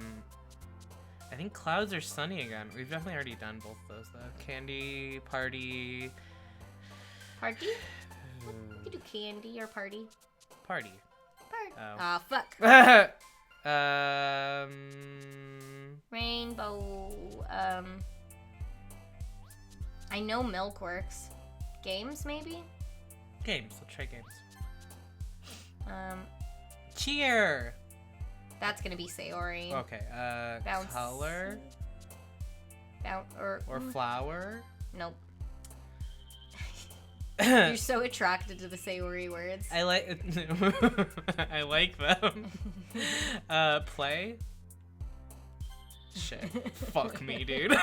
think clouds are sunny again. We've definitely already done both those, though. Candy, party. Party? We could do candy or party. Party. Party. Oh. Ah, fuck. Rainbow. I know Milkworks. Games, maybe? Games. Let's try games. Cheer. That's gonna be Sayori. Okay. Bounce. Color. Or flower. Nope. You're so attracted to the Sayori words. I like them. Play. Shit. Fuck me, dude.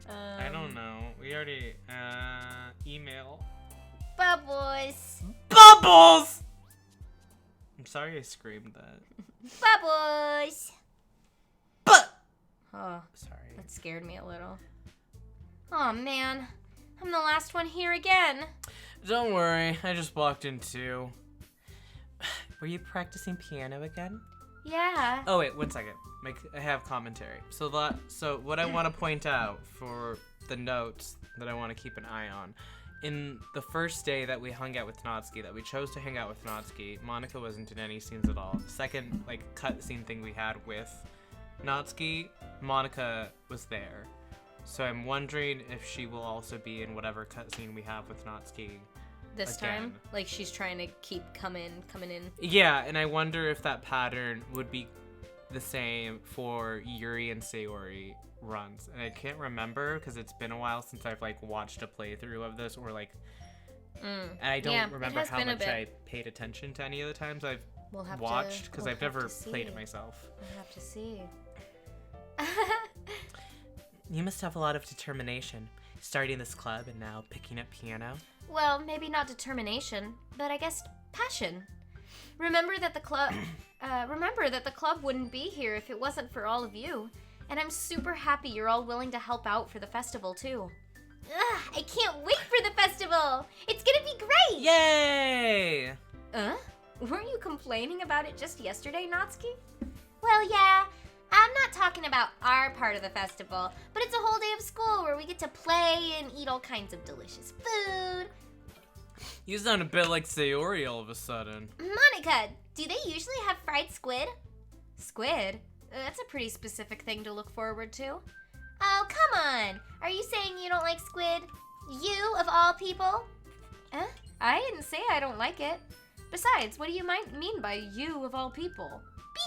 I don't know. We already email. Bubbles. Bubbles. I'm sorry I screamed that. Bubbles. Oh, sorry. That scared me a little. Oh man, I'm the last one here again. Don't worry, I just walked in too. Were you practicing piano again? Yeah. Oh wait, 1 second. I have commentary. So what I want to point out for the notes that I want to keep an eye on in the first day that we hung out with Natsuki, that we chose to hang out with Natsuki, Monica wasn't in any scenes at all. Second, like, cutscene thing we had with Natsuki, Monica was there. So I'm wondering if she will also be in whatever cutscene we have with Natsuki. This again. time? Like, she's trying to keep coming in. Yeah, and I wonder if that pattern would be the same for Yuri and Sayori runs. And I can't remember because it's been a while since I've like watched a playthrough of this, or like and I don't remember how much I paid attention to any of the times I've watched because I've never played it myself. We'll have to see. You must have a lot of determination, starting this club and now picking up piano. Well, maybe not determination, but I guess passion. Remember that the club wouldn't be here if it wasn't for all of you. And I'm super happy you're all willing to help out for the festival too. Ugh, I can't wait for the festival. It's gonna be great. Yay! Weren't you complaining about it just yesterday, Natsuki? Well, yeah. I'm not talking about our part of the festival, but it's a whole day of school where we get to play and eat all kinds of delicious food. You sound a bit like Sayori all of a sudden. Monica, do they usually have fried squid? Squid? That's a pretty specific thing to look forward to. Oh, come on. Are you saying you don't like squid? You, of all people? I didn't say I don't like it. Besides, what do you mean by you, of all people?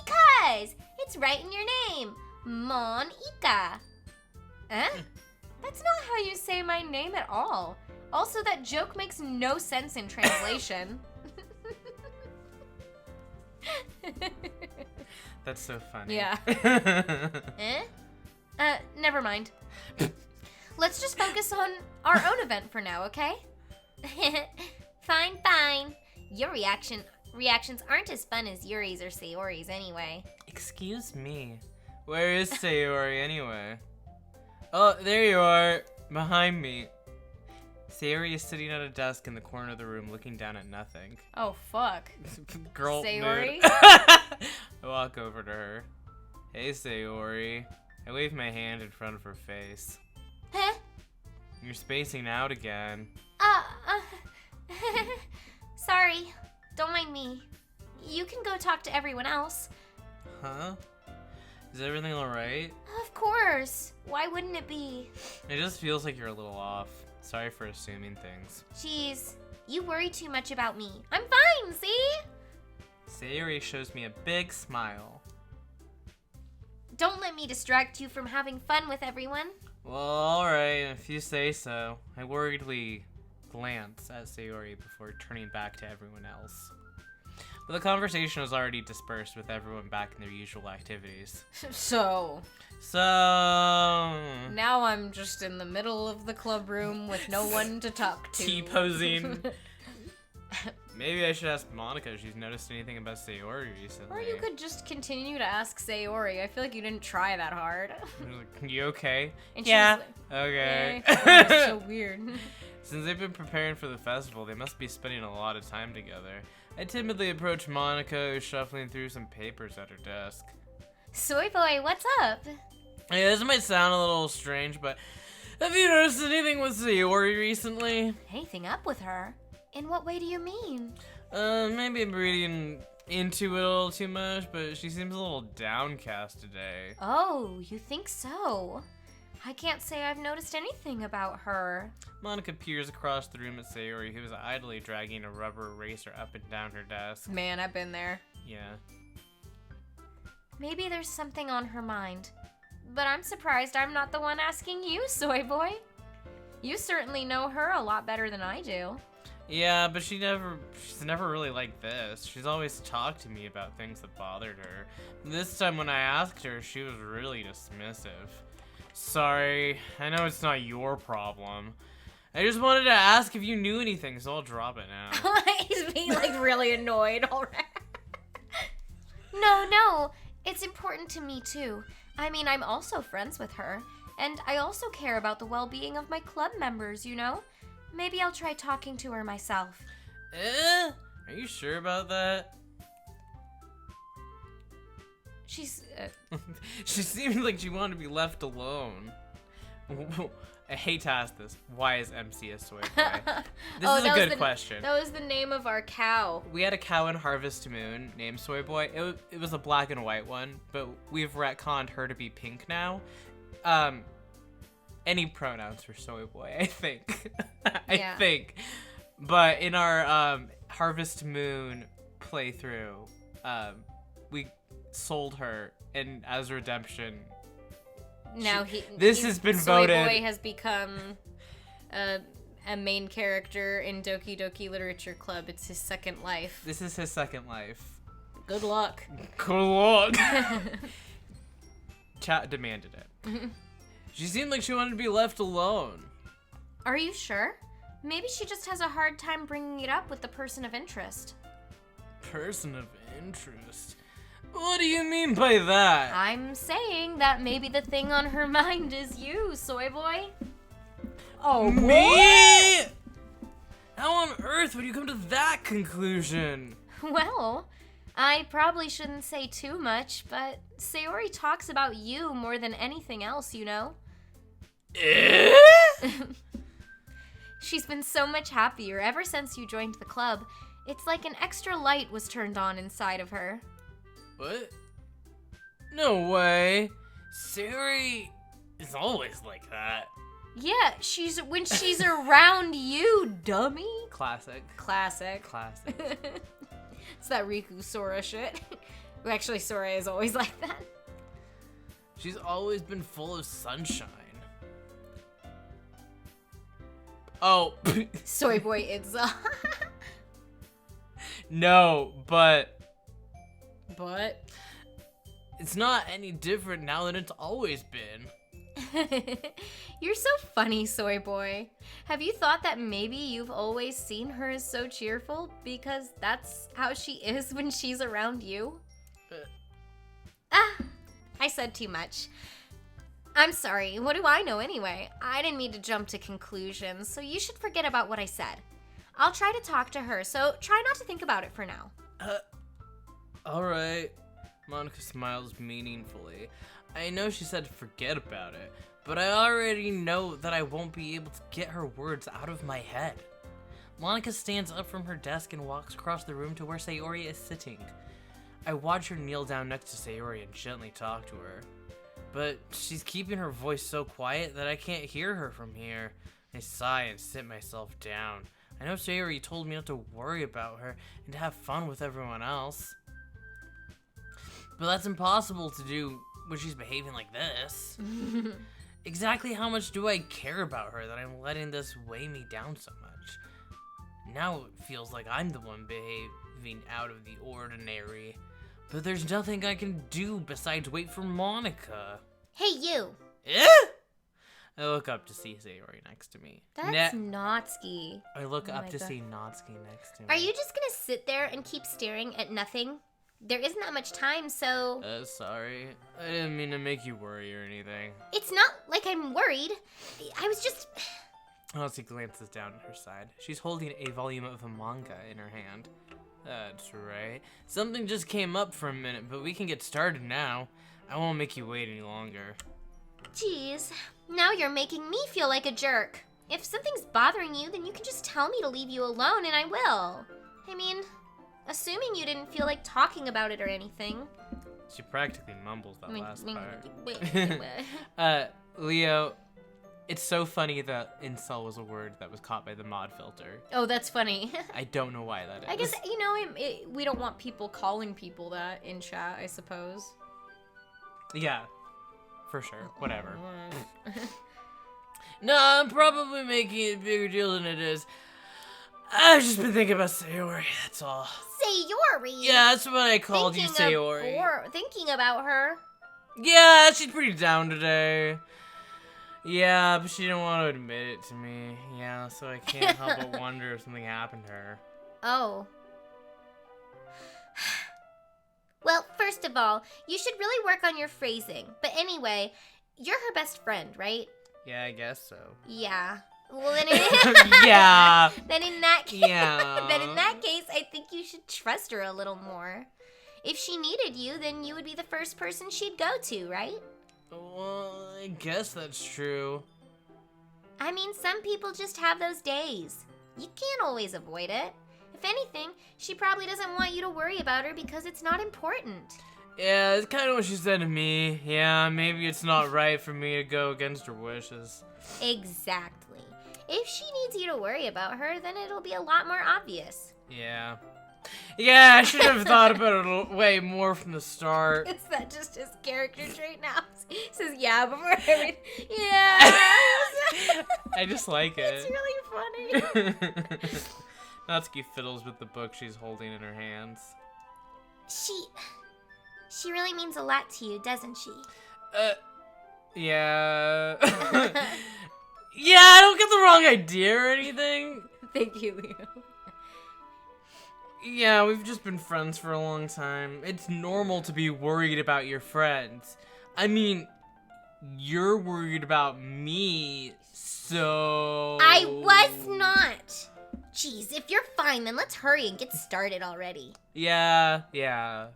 Because it's right in your name, Monica. That's not how you say my name at all. Also, that joke makes no sense in translation. That's so funny. Yeah. Never mind. Let's just focus on our own event for now, okay? Fine. Your reactions aren't as fun as Yuri's or Sayori's anyway. Excuse me. Where is Sayori anyway? Oh, there you are. Behind me. Sayori is sitting at a desk in the corner of the room looking down at nothing. Oh, fuck. Girl Sayori? mood. I walk over to her. Hey, Sayori. I wave my hand in front of her face. Huh? You're spacing out again. Sorry. Don't mind me. You can go talk to everyone else. Huh? Is everything alright? Of course. Why wouldn't it be? It just feels like you're a little off. Sorry for assuming things. Jeez, you worry too much about me. I'm fine, see? Sayori shows me a big smile. Don't let me distract you from having fun with everyone. Well, alright, if you say so. I worriedly glance at Sayori before turning back to everyone else. But the conversation was already dispersed with everyone back in their usual activities. So now I'm just in the middle of the club room with no one to talk to. T-posing. Maybe I should ask Monica if she's noticed anything about Sayori recently. Or you could just continue to ask Sayori. I feel like you didn't try that hard. You okay? And Yeah. Like, okay. That's so weird. Since they've been preparing for the festival, they must be spending a lot of time together. I timidly approach Monica, who's shuffling through some papers at her desk. Soy boy, what's up? Hey, this might sound a little strange, but have you noticed anything with Sayori recently? Anything up with her? In what way do you mean? Maybe I'm reading into it a little too much, but she seems a little downcast today. Oh, you think so? I can't say I've noticed anything about her. Monica peers across the room at Sayori, who is idly dragging a rubber eraser up and down her desk. Man, I've been there. Yeah. Maybe there's something on her mind. But I'm surprised I'm not the one asking you, Soy Boy. You certainly know her a lot better than I do. Yeah, but she's never really like this. She's always talked to me about things that bothered her. This time when I asked her, she was really dismissive. Sorry, I know it's not your problem. I just wanted to ask if you knew anything, so I'll drop it now. He's being like really annoyed already. No, it's important to me too. I mean, I'm also friends with her, and I also care about the well-being of my club members, you know? Maybe I'll try talking to her myself. Are you sure about that? She's, She seemed like she wanted to be left alone. I hate to ask this. Why is MC a soy boy? This Oh, is a that was good question. That was the name of our cow. We had a cow in Harvest Moon named Soy Boy. It was a black and white one, but we've retconned her to be pink now. Any pronouns for Soy Boy, I think. I think. But in our Harvest Moon playthrough, we sold her, and as redemption, now has been Soy voted. Boy has become a main character in Doki Doki Literature Club. It's his second life. This is his second life. Good luck. Good luck. Chat demanded it. She seemed like she wanted to be left alone. Are you sure? Maybe she just has a hard time bringing it up with the person of interest. Person of interest? What do you mean by that? I'm saying that maybe the thing on her mind is you, Soy Boy. Oh, me? What? How on earth would you come to that conclusion? Well, I probably shouldn't say too much, but Sayori talks about you more than anything else, you know? She's been so much happier ever since you joined the club. It's like an extra light was turned on inside of her. What? No way. Sayori is always like that. Yeah, when she's around you, dummy. Classic. It's that Riku Sora shit. Well, actually, Sora is always like that. She's always been full of sunshine. Oh. Soy Boy Itza. No, but But? It's not any different now than it's always been. You're so funny, Soy Boy. Have you thought that maybe you've always seen her as so cheerful because that's how she is when she's around you? I said too much. I'm sorry, what do I know anyway? I didn't mean to jump to conclusions, so you should forget about what I said. I'll try to talk to her, so try not to think about it for now. Alright. Monica smiles meaningfully. I know she said to forget about it, but I already know that I won't be able to get her words out of my head. Monica stands up from her desk and walks across the room to where Sayori is sitting. I watch her kneel down next to Sayori and gently talk to her. But she's keeping her voice so quiet that I can't hear her from here. I sigh and sit myself down. I know Sayori told me not to worry about her and to have fun with everyone else. But that's impossible to do when she's behaving like this. Exactly how much do I care about her that I'm letting this weigh me down so much? Now it feels like I'm the one behaving out of the ordinary. But there's nothing I can do besides wait for Monica. Hey, you! Eh? I look up to see Sayori next to me. That's Natsuki. I look up to God. see Natsuki next to me. Are you just gonna sit there and keep staring at nothing? There isn't that much time, so... Sorry. I didn't mean to make you worry or anything. It's not like I'm worried. I was just... Natsuki glances down at her side. She's holding a volume of a manga in her hand. That's right. Something just came up for a minute, but we can get started now. I won't make you wait any longer. Jeez, now you're making me feel like a jerk. If something's bothering you, then you can just tell me to leave you alone and I will. I mean, assuming you didn't feel like talking about it or anything. She practically mumbles that last part. Wait. Leo, it's so funny that incel was a word that was caught by the mod filter. Oh, that's funny. I don't know why that is. I guess, you know, we don't want people calling people that in chat, I suppose. Yeah, for sure. Whatever. No, I'm probably making it a bigger deal than it is. I've just been thinking about Sayori, that's all. Sayori? Yeah, that's what I called you, Sayori. Thinking about her. Yeah, she's pretty down today. Yeah, but she didn't want to admit it to me. Yeah, so I can't help but wonder if something happened to her. Oh. Well, first of all, you should really work on your phrasing. But anyway, you're her best friend, right? Yeah, I guess so. Yeah. Well, then yeah. Then in that case, Yeah. then in that case, I think you should trust her a little more. If she needed you, then you would be the first person she'd go to, right? Well, I guess that's true. I mean, some people just have those days. You can't always avoid it. If anything, she probably doesn't want you to worry about her because it's not important. Yeah, it's kind of what she said to me. Yeah, maybe it's not right for me to go against her wishes. Exactly. If she needs you to worry about her, then it'll be a lot more obvious. Yeah. Yeah, I should have thought about it way more from the start. Is that just his character trait now? He says yeah before everything. Yeah. I just like it. It's really funny. Natsuki fiddles with the book she's holding in her hands. She really means a lot to you, doesn't she? Yeah. Yeah, I don't get the wrong idea or anything. Thank you, Leo. Yeah, we've just been friends for a long time. It's normal to be worried about your friends. I mean, you're worried about me, so... I was not. Jeez, if you're fine, then let's hurry and get started already. Yeah. Yeah.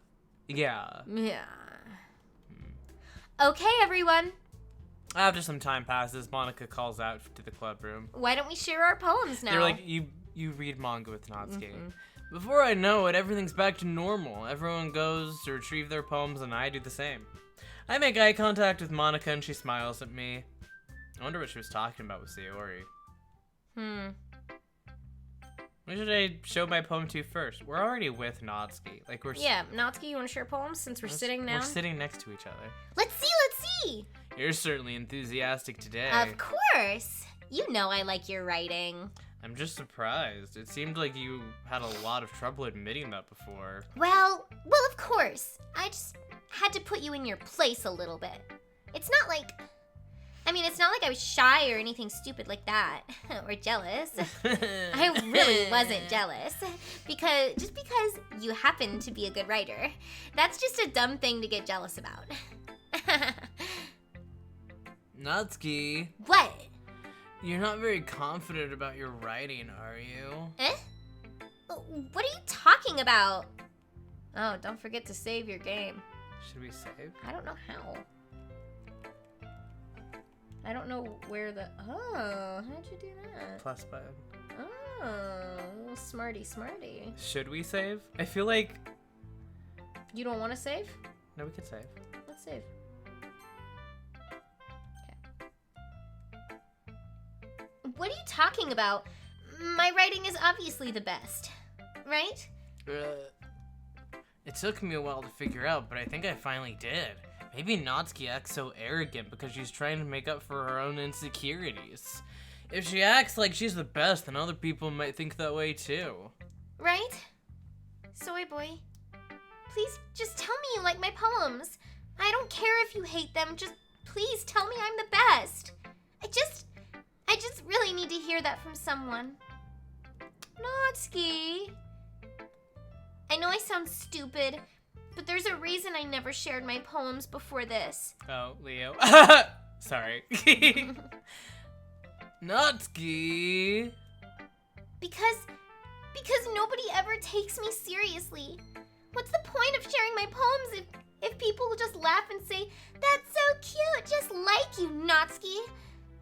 Okay, everyone. After some time passes, Monica calls out to the club room. Why don't we share our poems now? They're like, you read manga with Natsuki. Before I know it, everything's back to normal. Everyone goes to retrieve their poems, and I do the same. I make eye contact with Monica, and she smiles at me. I wonder what she was talking about with Sayori. When should I show my poem to first? We're already with Natsuki. Like Yeah, Natsuki, you want to share poems since we're sitting down? We're sitting next to each other. Let's see! You're certainly enthusiastic today. Of course! You know I like your writing. I'm just surprised. It seemed like you had a lot of trouble admitting that before. Well, of course. I just had to put you in your place a little bit. It's not like I was shy or anything stupid like that. Or jealous. I really wasn't jealous. Because you happen to be a good writer. That's just a dumb thing to get jealous about. Natsuki. What? You're not very confident about your writing, are you? What are you talking about? Oh, don't forget to save your game. Should we save? I don't know how. I don't know where the... Oh, how'd you do that? Plus button. Oh, smarty. Should we save? I feel like... You don't want to save? No, we could save. Let's save. What are you talking about? My writing is obviously the best, right? It took me a while to figure out, but I think I finally did. Maybe Natsuki acts so arrogant because she's trying to make up for her own insecurities. If she acts like she's the best, then other people might think that way too. Right? Soy boy, please just tell me you like my poems. I don't care if you hate them, just please tell me I'm the best. I just really need to hear that from someone. Natsuki. I know I sound stupid, but there's a reason I never shared my poems before this. Oh, Leo. Sorry. Natsuki. Because nobody ever takes me seriously. What's the point of sharing my poems if people will just laugh and say, "That's so cute, just like you, Natsuki."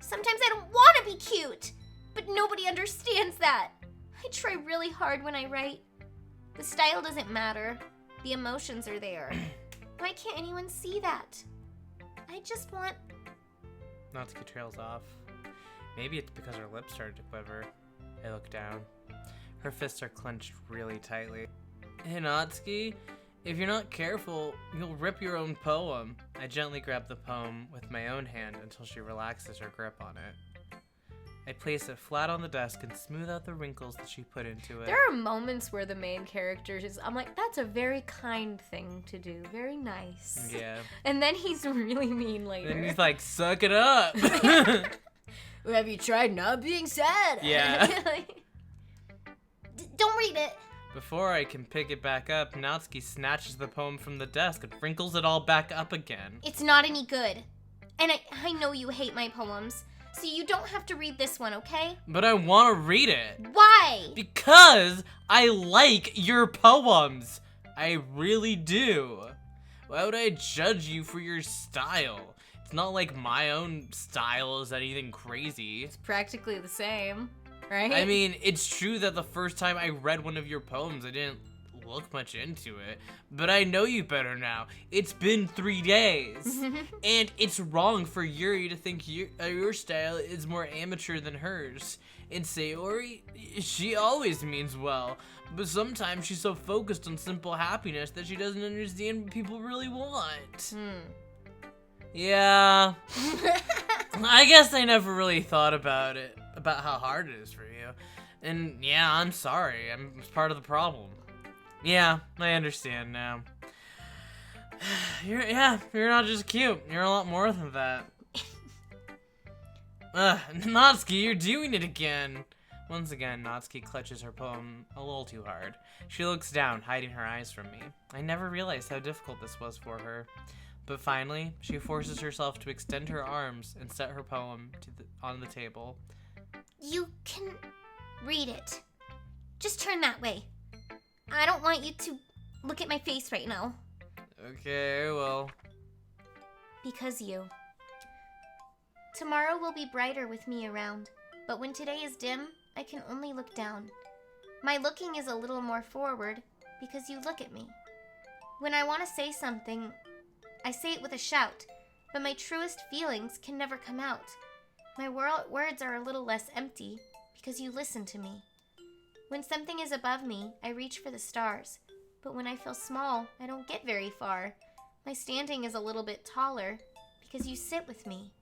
Sometimes I don't want to be cute, but nobody understands that. I try really hard when I write. The style doesn't matter. The emotions are there. Why can't anyone see that? I just want... Natsuki trails off. Maybe it's because her lips started to quiver. I look down. Her fists are clenched really tightly. Hey, Natsuki, if you're not careful, you'll rip your own poem. I gently grab the poem with my own hand until she relaxes her grip on it. I place it flat on the desk and smooth out the wrinkles that she put into it. There are moments where the main character is, I'm like, that's a very kind thing to do. Very nice. Yeah. And then he's really mean later. And he's like, suck it up. Have you tried not being sad? Yeah. Don't read it. Before I can pick it back up, Natsuki snatches the poem from the desk and wrinkles it all back up again. It's not any good. And I know you hate my poems, so you don't have to read this one, okay? But I want to read it. Why? Because I like your poems. I really do. Why would I judge you for your style? It's not like my own style is anything crazy. It's practically the same, right? I mean, it's true that the first time I read one of your poems, I didn't look much into it, but I know you better now. It's been 3 days, and it's wrong for Yuri to think your style is more amateur than hers. And Sayori, she always means well, but sometimes she's so focused on simple happiness that she doesn't understand what people really want. Yeah. I guess I never really thought about how hard it is for you. And yeah, I'm sorry. I'm part of the problem. Yeah, I understand now. You're not just cute. You're a lot more than that. Natsuki, you're doing it again. Once again, Natsuki clutches her poem a little too hard. She looks down, hiding her eyes from me. I never realized how difficult this was for her. But finally, she forces herself to extend her arms and set her poem on the table. You can read it. Just turn that way. I don't want you to look at my face right now. Okay, well. Because you. Tomorrow will be brighter with me around, but when today is dim, I can only look down. My looking is a little more forward because you look at me. When I want to say something, I say it with a shout, but my truest feelings can never come out. My words are a little less empty because you listen to me. When something is above me, I reach for the stars, but when I feel small, I don't get very far. My standing is a little bit taller because you sit with me.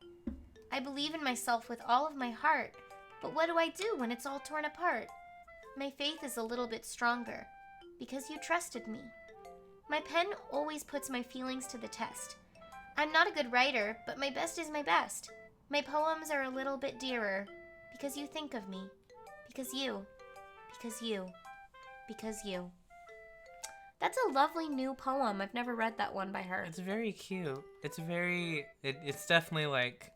I believe in myself with all of my heart, but what do I do when it's all torn apart? My faith is a little bit stronger because you trusted me. My pen always puts my feelings to the test. I'm not a good writer, but my best is my best. My poems are a little bit dearer because you think of me, because you. That's a lovely new poem. I've never read that one by her. It's very cute. It's definitely like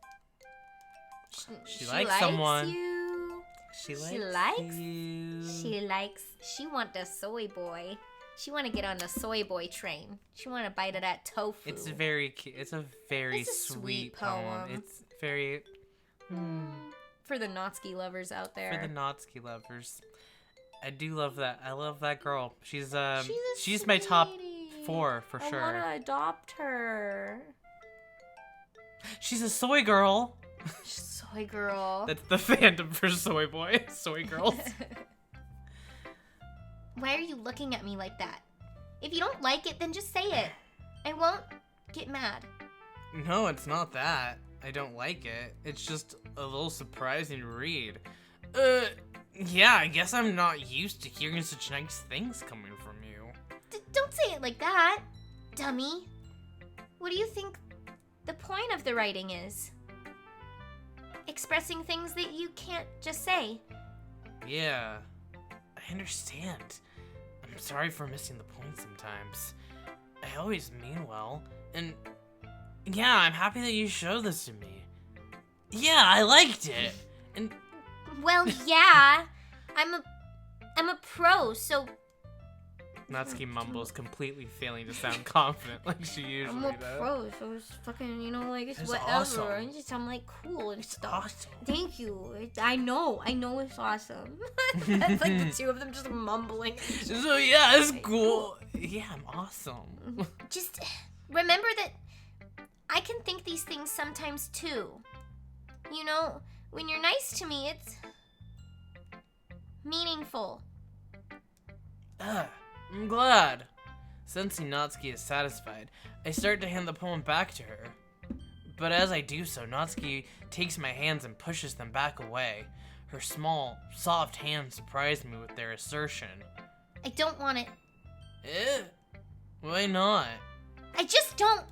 she likes someone. You. She likes you. She want the soy boy. She want to get on the soy boy train. She want to bite of that tofu. It's very cute. It's a very sweet poem. It's very for the Natsuki lovers out there. For the Natsuki lovers. I do love that. I love that girl. She's my top 4 for sure. I want to adopt her. She's a soy girl. Soy girl. That's the fandom for soy boy. Soy girls. Why are you looking at me like that? If you don't like it, then just say it. I won't get mad. No, it's not that. I don't like it. It's just a little surprising to read. Yeah, I guess I'm not used to hearing such nice things coming from you. Don't say it like that, dummy. What do you think the point of the writing is? Expressing things that you can't just say. Yeah, I understand. I'm sorry for missing the point sometimes. I always mean well, and yeah, I'm happy that you showed this to me. Yeah, I liked it, and... Well, yeah, I'm a pro, so... Natsuki mumbles, completely failing to sound confident like she usually does. I'm a pro, so it's fucking, it's whatever. Awesome. I'm like cool and It's stuff. awesome. Thank you. I know it's awesome. That's like the two of them just mumbling. So yeah, it's cool. Yeah, I'm awesome. Just remember that I can think these things sometimes too. When you're nice to me, it's meaningful. I'm glad. Sensing Natsuki is satisfied, I start to hand the poem back to her. But as I do so, Natsuki takes my hands and pushes them back away. Her small, soft hands surprise me with their assertion. I don't want it. Why not? I just don't.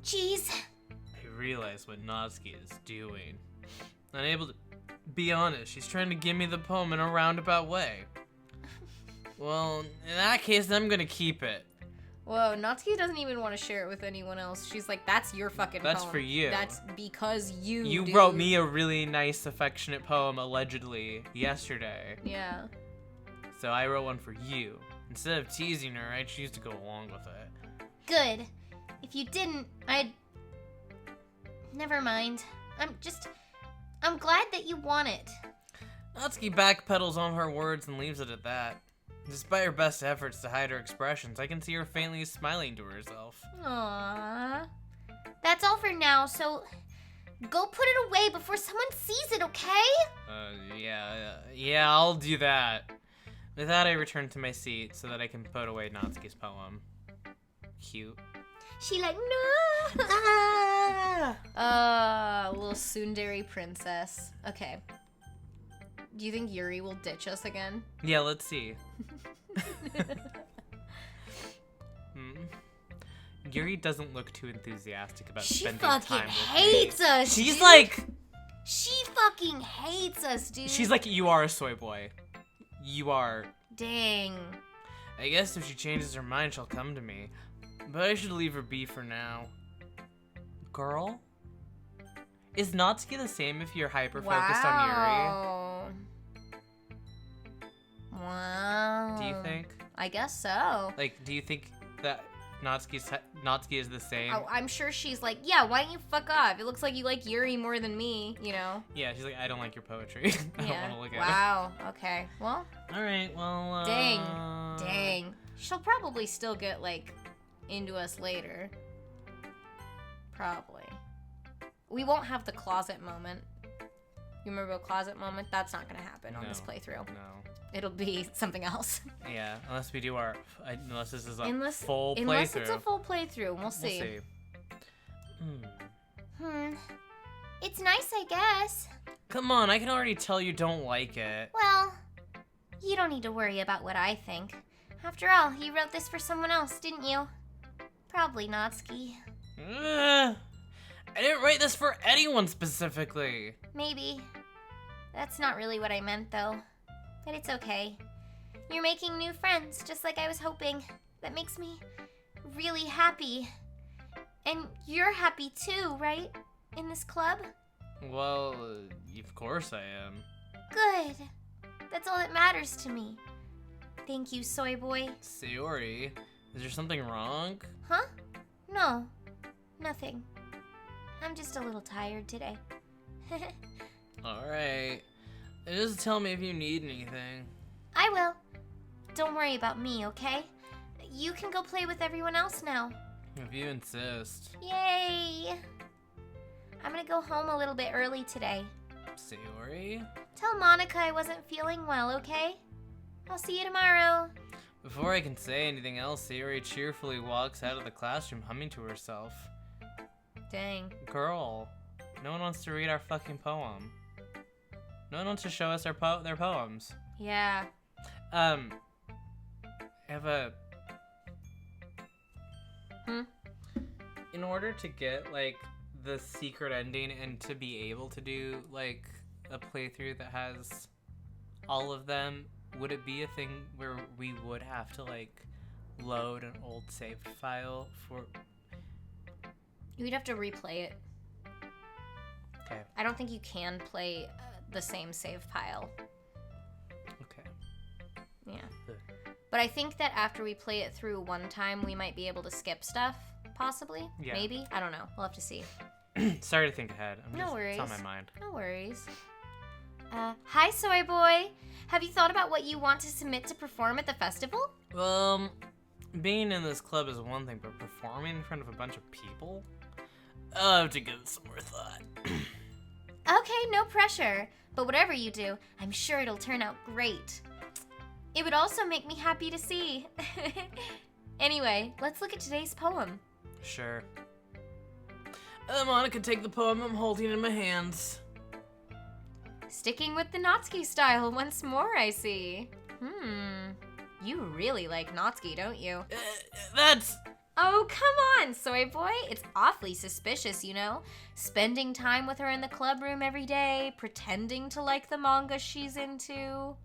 Jeez. I realize what Natsuki is doing. Unable to be honest, she's trying to give me the poem in a roundabout way. Well, in that case, I'm gonna keep it. Whoa, Natsuki doesn't even want to share it with anyone else. She's like, that's your fucking That's poem. for you. That's because you You wrote me a really nice, affectionate poem, allegedly, yesterday. Yeah. So I wrote one for you. Instead of teasing her, I choose to go along with it. Good. If you didn't, I'd Never mind. I'm glad that you want it. Natsuki backpedals on her words and leaves it at that. Despite her best efforts to hide her expressions, I can see her faintly smiling to herself. Aww. That's all for now, so go put it away before someone sees it, okay? Yeah, I'll do that. With that, I return to my seat so that I can put away Natsuki's poem. Cute. She like, no! Little tsundere princess. Okay. Do you think Yuri will ditch us again? Yeah, let's see. Yuri doesn't look too enthusiastic about spending time with me. She fucking hates us, She's dude. like... She fucking hates us, dude. She's like, you are a soy boy. You are. Dang. I guess if she changes her mind, she'll come to me. But I should leave her be for now. Girl? Is Natsuki the same if you're hyper-focused on Yuri? Wow. Do you think? I guess so. Like, do you think that Natsuki is the same? Oh, I'm sure she's like, yeah, why don't you fuck off? It looks like you like Yuri more than me, you know? Yeah, she's like, I don't like your poetry. I don't want to look at it. Wow. Okay. Well. Alright, well, Dang. She'll probably still get, like, into us later. Probably. We won't have the closet moment. You remember a closet moment? That's not gonna happen on this playthrough. No. It'll be something else. Yeah, unless we do unless this is a full playthrough. Unless it's a full playthrough, we'll see. It's nice, I guess. Come on, I can already tell you don't like it. Well, you don't need to worry about what I think. After all, you wrote this for someone else, didn't you? Probably Natsuki. I didn't write this for anyone specifically. Maybe. That's not really what I meant, though. But it's okay. You're making new friends, just like I was hoping. That makes me really happy. And you're happy too, right? In this club? Well, of course I am. Good. That's all that matters to me. Thank you, soy boy. Sayori, is there something wrong? Huh? No. Nothing. I'm just a little tired today. Alright. Just tell me if you need anything. I will. Don't worry about me, okay? You can go play with everyone else now. If you insist. Yay! I'm gonna go home a little bit early today. Sayori? Tell Monica I wasn't feeling well, okay? I'll see you tomorrow. Before I can say anything else, Sayori cheerfully walks out of the classroom humming to herself. Dang. Girl, no one wants to read our fucking poem. No one wants to show us their poems. Yeah. I have a... In order to get, like, the secret ending and to be able to do, like, a playthrough that has all of them, would it be a thing where we would have to, like, load an old saved file for... You'd have to replay it. Okay. I don't think you can play the same save file. Okay. Yeah. But I think that after we play it through one time, we might be able to skip stuff, possibly. Yeah. Maybe. I don't know. We'll have to see. Sorry to think ahead. No worries. It's on my mind. No worries. Hi, soy boy. Have you thought about what you want to submit to perform at the festival? Being in this club is one thing, but performing in front of a bunch of people? I'll have to give it some more thought. Okay, no pressure. But whatever you do, I'm sure it'll turn out great. It would also make me happy to see. Anyway, let's look at today's poem. Sure. Monica, take the poem I'm holding in my hands. Sticking with the Natsuki style once more, I see. You really like Natsuki, don't you? That's... Oh, come on, soy boy. It's awfully suspicious, you know? Spending time with her in the club room every day, pretending to like the manga she's into.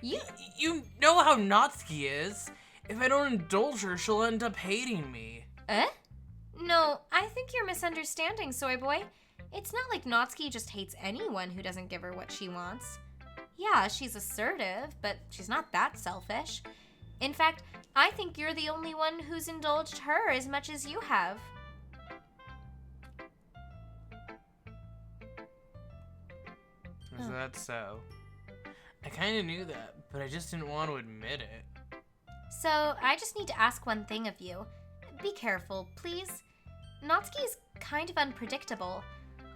You know how Natsuki is. If I don't indulge her, she'll end up hating me. No, I think you're misunderstanding, soy boy. It's not like Natsuki just hates anyone who doesn't give her what she wants. Yeah, she's assertive, but she's not that selfish. In fact, I think you're the only one who's indulged her as much as you have. Is that so? I kind of knew that, but I just didn't want to admit it. So, I just need to ask one thing of you. Be careful, please. Natsuki is kind of unpredictable.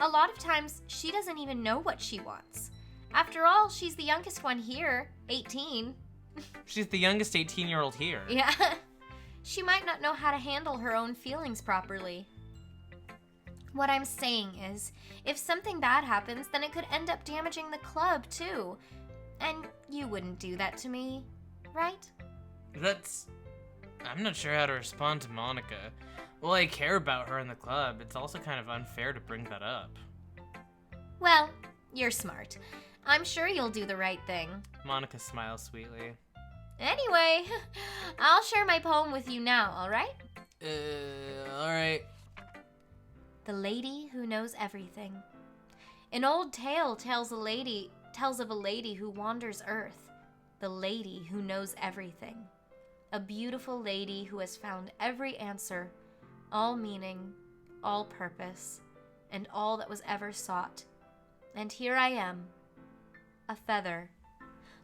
A lot of times, she doesn't even know what she wants. After all, she's the youngest one here, 18. She's the youngest 18-year-old here. Yeah. She might not know how to handle her own feelings properly. What I'm saying is, if something bad happens, then it could end up damaging the club, too. And you wouldn't do that to me, right? I'm not sure how to respond to Monica. Well, I care about her in the club. It's also kind of unfair to bring that up. Well, you're smart. I'm sure you'll do the right thing. Monica smiles sweetly. Anyway, I'll share my poem with you now, alright? Alright. The Lady Who Knows Everything. An old tale tells of a lady who wanders earth. The lady who knows everything. A beautiful lady who has found every answer, all meaning, all purpose, and all that was ever sought. And here I am, a feather,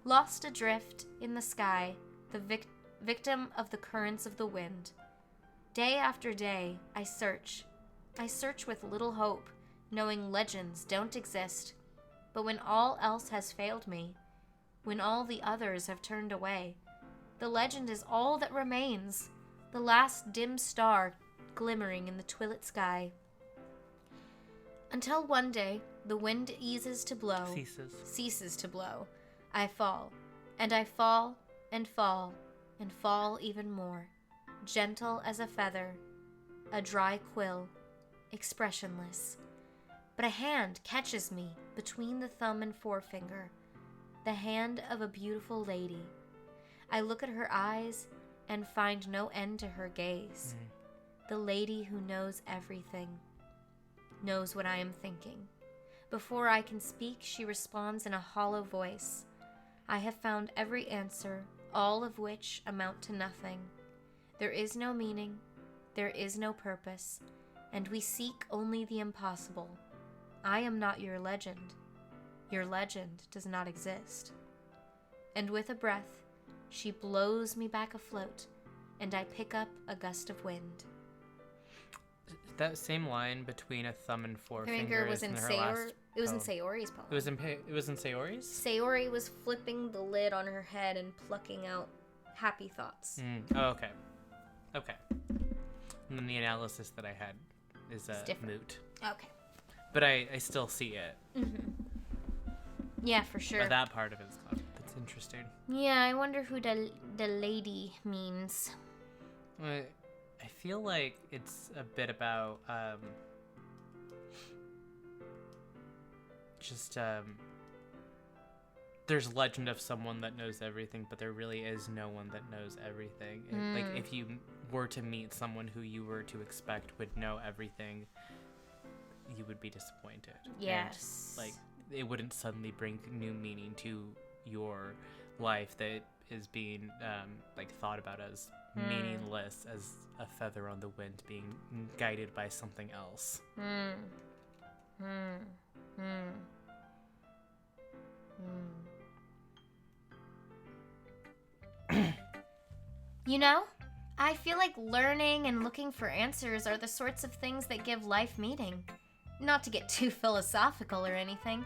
lost adrift in the sky, the victim of the currents of the wind. Day after day, I search with little hope, knowing legends don't exist. But when all else has failed me, when all the others have turned away, the legend is all that remains, the last dim star glimmering in the twilit sky. Until one day, the wind ceases to blow. Ceases to blow. I fall, and I fall, and fall, and fall even more, gentle as a feather, a dry quill, expressionless. But a hand catches me between the thumb and forefinger, the hand of a beautiful lady. I look at her eyes and find no end to her gaze. The lady who knows everything, knows what I am thinking. Before I can speak, she responds in a hollow voice. I have found every answer, all of which amount to nothing. There is no meaning, there is no purpose, and we seek only the impossible. I am not your legend. Your legend does not exist. And with a breath, she blows me back afloat, and I pick up a gust of wind. That same line between a thumb and forefinger Finger was is in her last It was in poem. Sayori's poem. It was in Sayori's? Sayori was flipping the lid on her head and plucking out happy thoughts. Oh, okay. Okay. And then the analysis that I had is moot. Okay. But I still see it. Mm-hmm. Yeah, for sure. But that part of it is clever. That's interesting. Yeah, I wonder who the lady means. I feel like it's a bit about there's legend of someone that knows everything, but there really is no one that knows everything. Like if you were to meet someone who you were to expect would know everything, you would be disappointed. Yes. And, like, it wouldn't suddenly bring new meaning to your life that is being thought about as meaningless as a feather on the wind being guided by something else. You know, I feel like learning and looking for answers are the sorts of things that give life meaning. Not to get too philosophical or anything,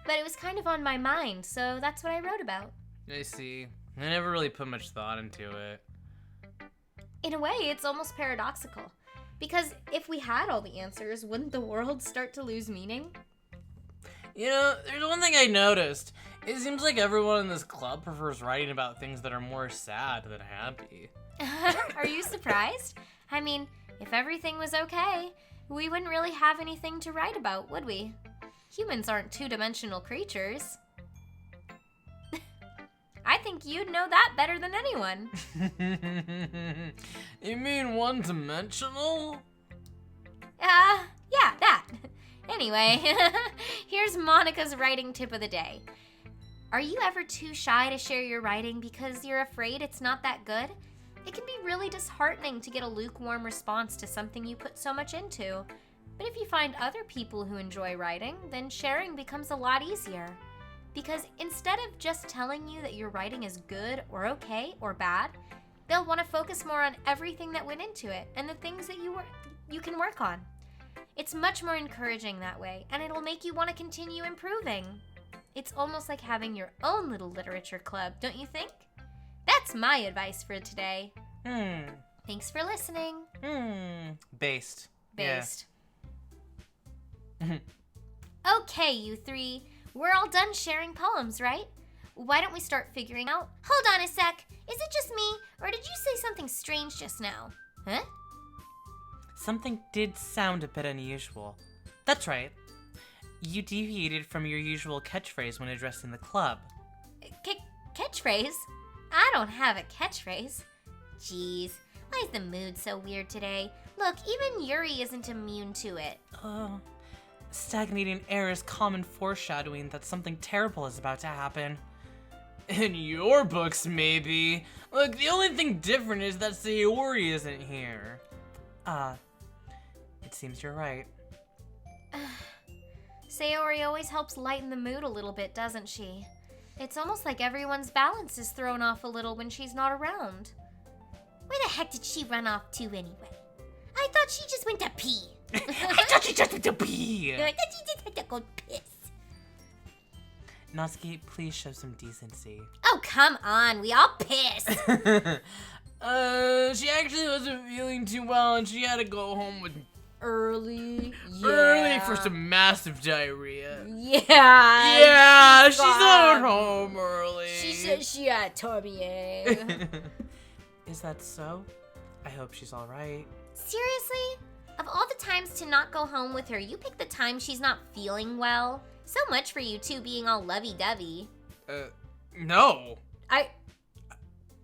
but it was kind of on my mind, so that's what I wrote about. I see. I never really put much thought into it. In a way, it's almost paradoxical. Because if we had all the answers, wouldn't the world start to lose meaning? You know, there's one thing I noticed. It seems like everyone in this club prefers writing about things that are more sad than happy. Are you surprised? I mean, if everything was okay, we wouldn't really have anything to write about, would we? Humans aren't two-dimensional creatures. I think you'd know that better than anyone. You mean one-dimensional? Yeah, that. Anyway, here's Monica's writing tip of the day. Are you ever too shy to share your writing because you're afraid it's not that good? It can be really disheartening to get a lukewarm response to something you put so much into. But if you find other people who enjoy writing, then sharing becomes a lot easier. Because instead of just telling you that your writing is good or okay or bad, they'll want to focus more on everything that went into it and the things that you can work on. It's much more encouraging that way, and it'll make you want to continue improving. It's almost like having your own little literature club, don't you think? That's my advice for today. Thanks for listening. Based. Based. Yeah. Okay, you three. We're all done sharing poems, right? Why don't we start figuring out... Hold on a sec. Is it just me, or did you say something strange just now? Huh? Something did sound a bit unusual. That's right. You deviated from your usual catchphrase when addressing the club. Catchphrase? I don't have a catchphrase. Jeez, why is the mood so weird today? Look, even Yuri isn't immune to it. Stagnating air is common foreshadowing that something terrible is about to happen. In your books, maybe. Look, the only thing different is that Sayori isn't here. It seems you're right. Sayori always helps lighten the mood a little bit, doesn't she? It's almost like everyone's balance is thrown off a little when she's not around. Where the heck did she run off to anyway? I thought she just went to pee. I thought she just went to pee. I thought she just had to go piss. Natsuki, please show some decency. Oh, come on. We all pissed. She actually wasn't feeling too well and she had to go home with Early for some massive diarrhea. Yeah, she's not home early. She said she had tummy ache. Is that so? I hope she's alright. Seriously? Of all the times to not go home with her, you pick the time she's not feeling well? So much for you two being all lovey-dovey. No.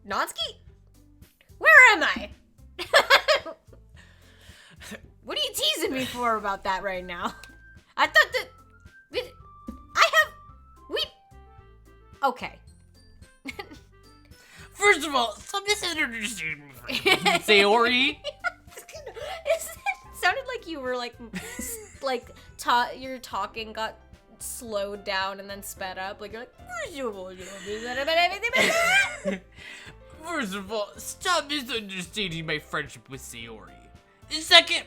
Natsuki? Where am I? What are you teasing me for about that right now? I thought that... Okay. First of all, stop misunderstanding me. Sayori? It sounded like you were your talking got slowed down and then sped up. Like you're like, First of all, stop misunderstanding my friendship with Sayori. And second,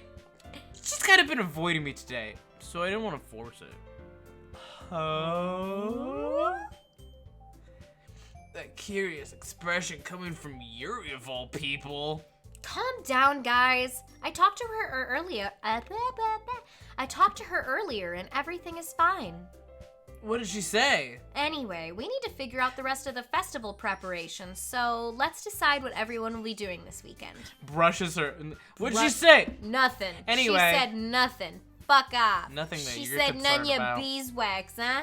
she's kind of been avoiding me today, so I didn't want to force it. That curious expression coming from Yuri of all people. Calm down, guys. I talked to her earlier. And everything is fine. What did she say? Anyway, we need to figure out the rest of the festival preparations, so let's decide what everyone will be doing this weekend. Brushes her. What'd she say? Nothing. Anyway. She said nothing. Fuck off. Nothing that she you're said concerned none your about. beeswax, huh?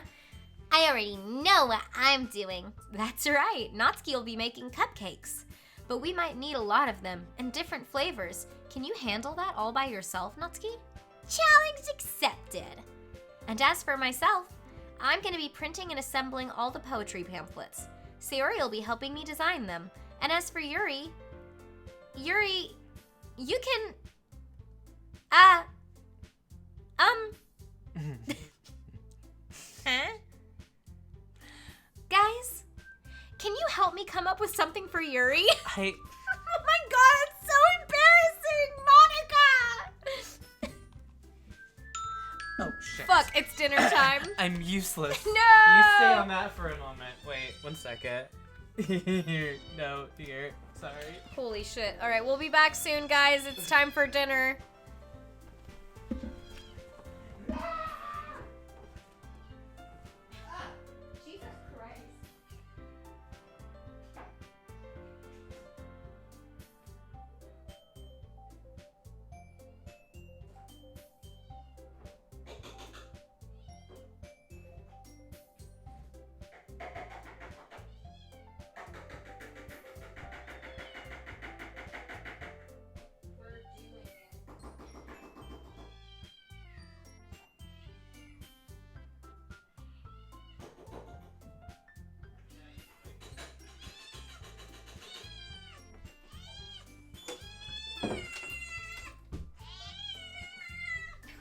I already know what I'm doing. That's right. Natsuki will be making cupcakes. But we might need a lot of them, and different flavors. Can you handle that all by yourself, Natsuki? Challenge accepted. And as for myself, I'm going to be printing and assembling all the poetry pamphlets. Sayori will be helping me design them. And as for Yuri, you can... Huh? Guys, can you help me come up with something for Yuri? Oh my god, it's so embarrassing, Monica! Oh, shit. Fuck, it's dinner time. I'm useless. No! You stay on that for a moment. Wait, 1 second. Here. No, here. Sorry. Holy shit. Alright, we'll be back soon, guys. It's time for dinner. Jesus Christ.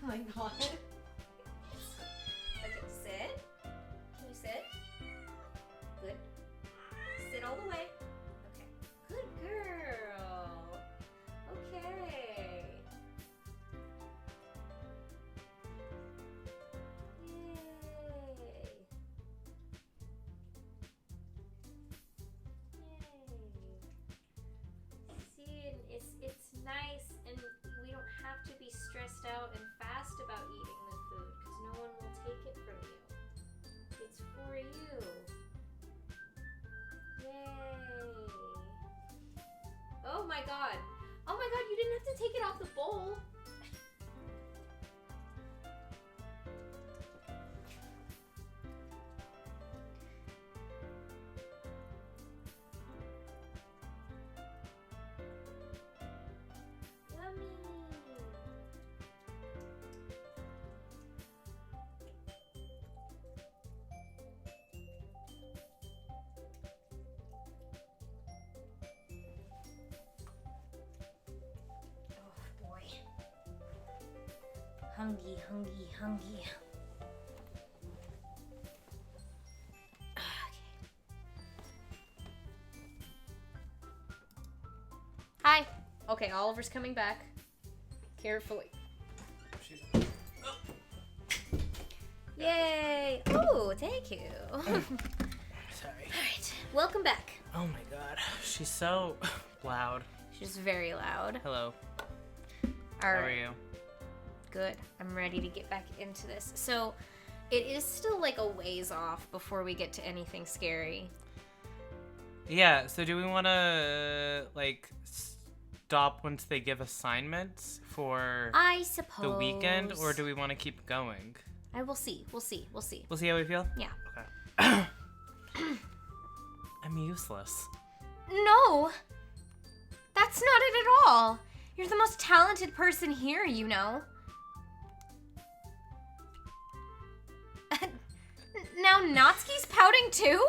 Oh my god. Okay, sit. Can you sit? my god. Oh my god, you didn't have to take it off the bowl. Hungry, hungry, hungry. Okay. Hi. Okay, Oliver's coming back. Carefully. Yay! Oh, thank you. Sorry. Alright, welcome back. Oh my god. She's so loud. She's very loud. Hello. All right. How are you? Good. I'm ready to get back into this. So, it is still like a ways off before we get to anything scary. Yeah, so do we want to, like, stop once they give assignments for I suppose. the weekend, or do we want to keep going? I will see. We'll see. We'll see. We'll see how we feel? Yeah. Okay. I'm useless. No! That's not it at all. You're the most talented person here, you know. Now Natsuki's pouting too?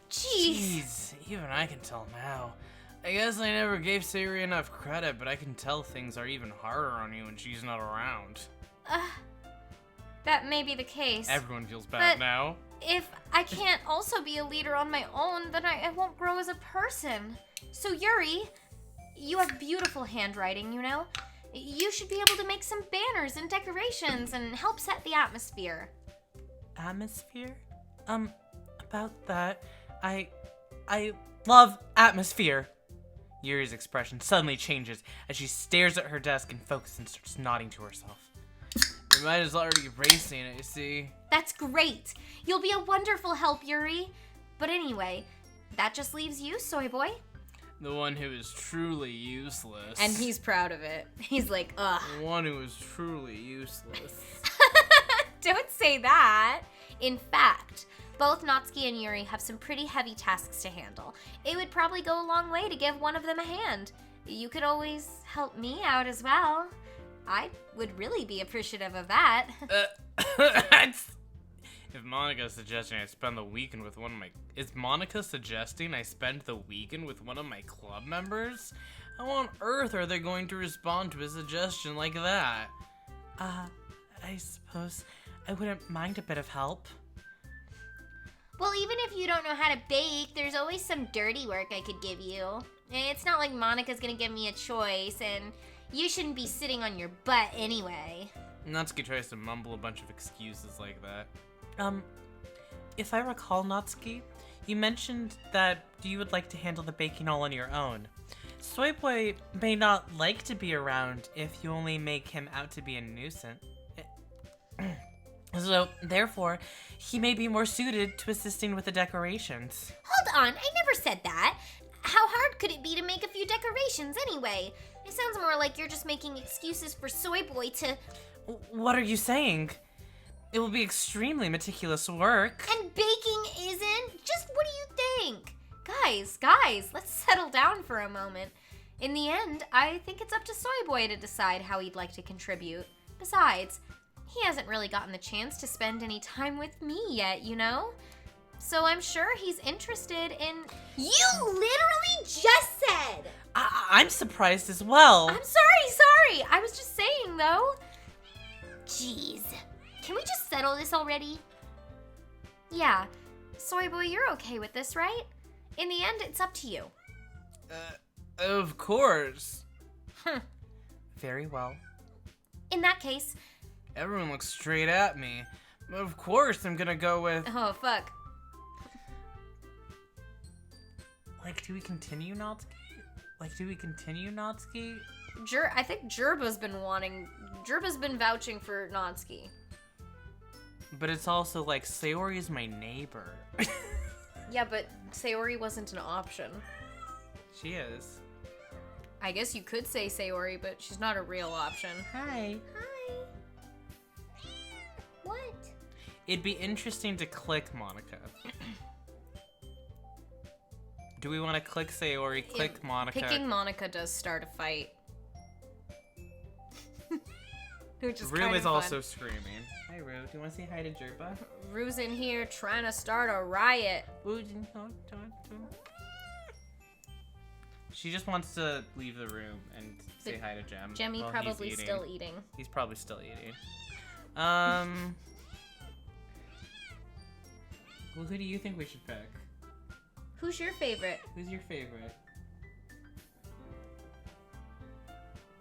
Jeez. Even I can tell now. I guess I never gave Sayori enough credit, but I can tell things are even harder on you when she's not around. That may be the case. Everyone feels bad now. If I can't also be a leader on my own, then I won't grow as a person. So Yuri, you have beautiful handwriting, you know? You should be able to make some banners and decorations and help set the atmosphere. Atmosphere? About that, I love atmosphere. Yuri's expression suddenly changes as she stares at her desk and focuses and starts nodding to herself. Your mind is already racing it, you see. That's great. You'll be a wonderful help, Yuri. But anyway, that just leaves you, Soy Boy. The one who is truly useless. And he's proud of it. He's like, ugh. The one who is truly useless. Don't say that. In fact, both Natsuki and Yuri have some pretty heavy tasks to handle. It would probably go a long way to give one of them a hand. You could always help me out as well. I would really be appreciative of that. If Monica's suggesting I spend the weekend with one of my... Is Monica suggesting I spend the weekend with one of my club members? How on earth are they going to respond to a suggestion like that? I suppose I wouldn't mind a bit of help. Well, even if you don't know how to bake, there's always some dirty work I could give you. It's not like Monica's gonna give me a choice, and you shouldn't be sitting on your butt anyway. Natsuki tries to mumble a bunch of excuses like that. If I recall, Natsuki, you mentioned that you would like to handle the baking all on your own. Soy Boy may not like to be around if you only make him out to be a nuisance. So, therefore, he may be more suited to assisting with the decorations. Hold on, I never said that. How hard could it be to make a few decorations anyway? It sounds more like you're just making excuses for Soy Boy to... What are you saying? It will be extremely meticulous work. And baking isn't? Just what do you think? Guys, let's settle down for a moment. In the end, I think it's up to Soy Boy to decide how he'd like to contribute. Besides, he hasn't really gotten the chance to spend any time with me yet, you know? So I'm sure he's interested in... You literally just said! I'm surprised as well. I'm sorry. I was just saying, though. Jeez. Can we just settle this already? Yeah. Soy Boy, you're okay with this, right? In the end, it's up to you. Of course. Very well. In that case... Everyone looks straight at me. Of course I'm gonna go with... Oh, fuck. Like, do we continue Natsuki? I think Jerba's been vouching for Natsuki. But it's also like, Sayori is my neighbor. Yeah, but Sayori wasn't an option. She is. I guess you could say Sayori, but she's not a real option. Hi. Hi. What? It'd be interesting to click Monica. Do we want to click Sayori, click Monica? Picking Monica does start a fight. Which is Rue kind of is fun. also screaming. Hi, Rue. Do you want to say hi to Jerba? Rue's in here trying to start a riot. She just wants to leave the room and say hi to Jem. Jemmy while probably he's still eating. He's probably still eating. Well, who do you think we should pick? Who's your favorite? Who's your favorite?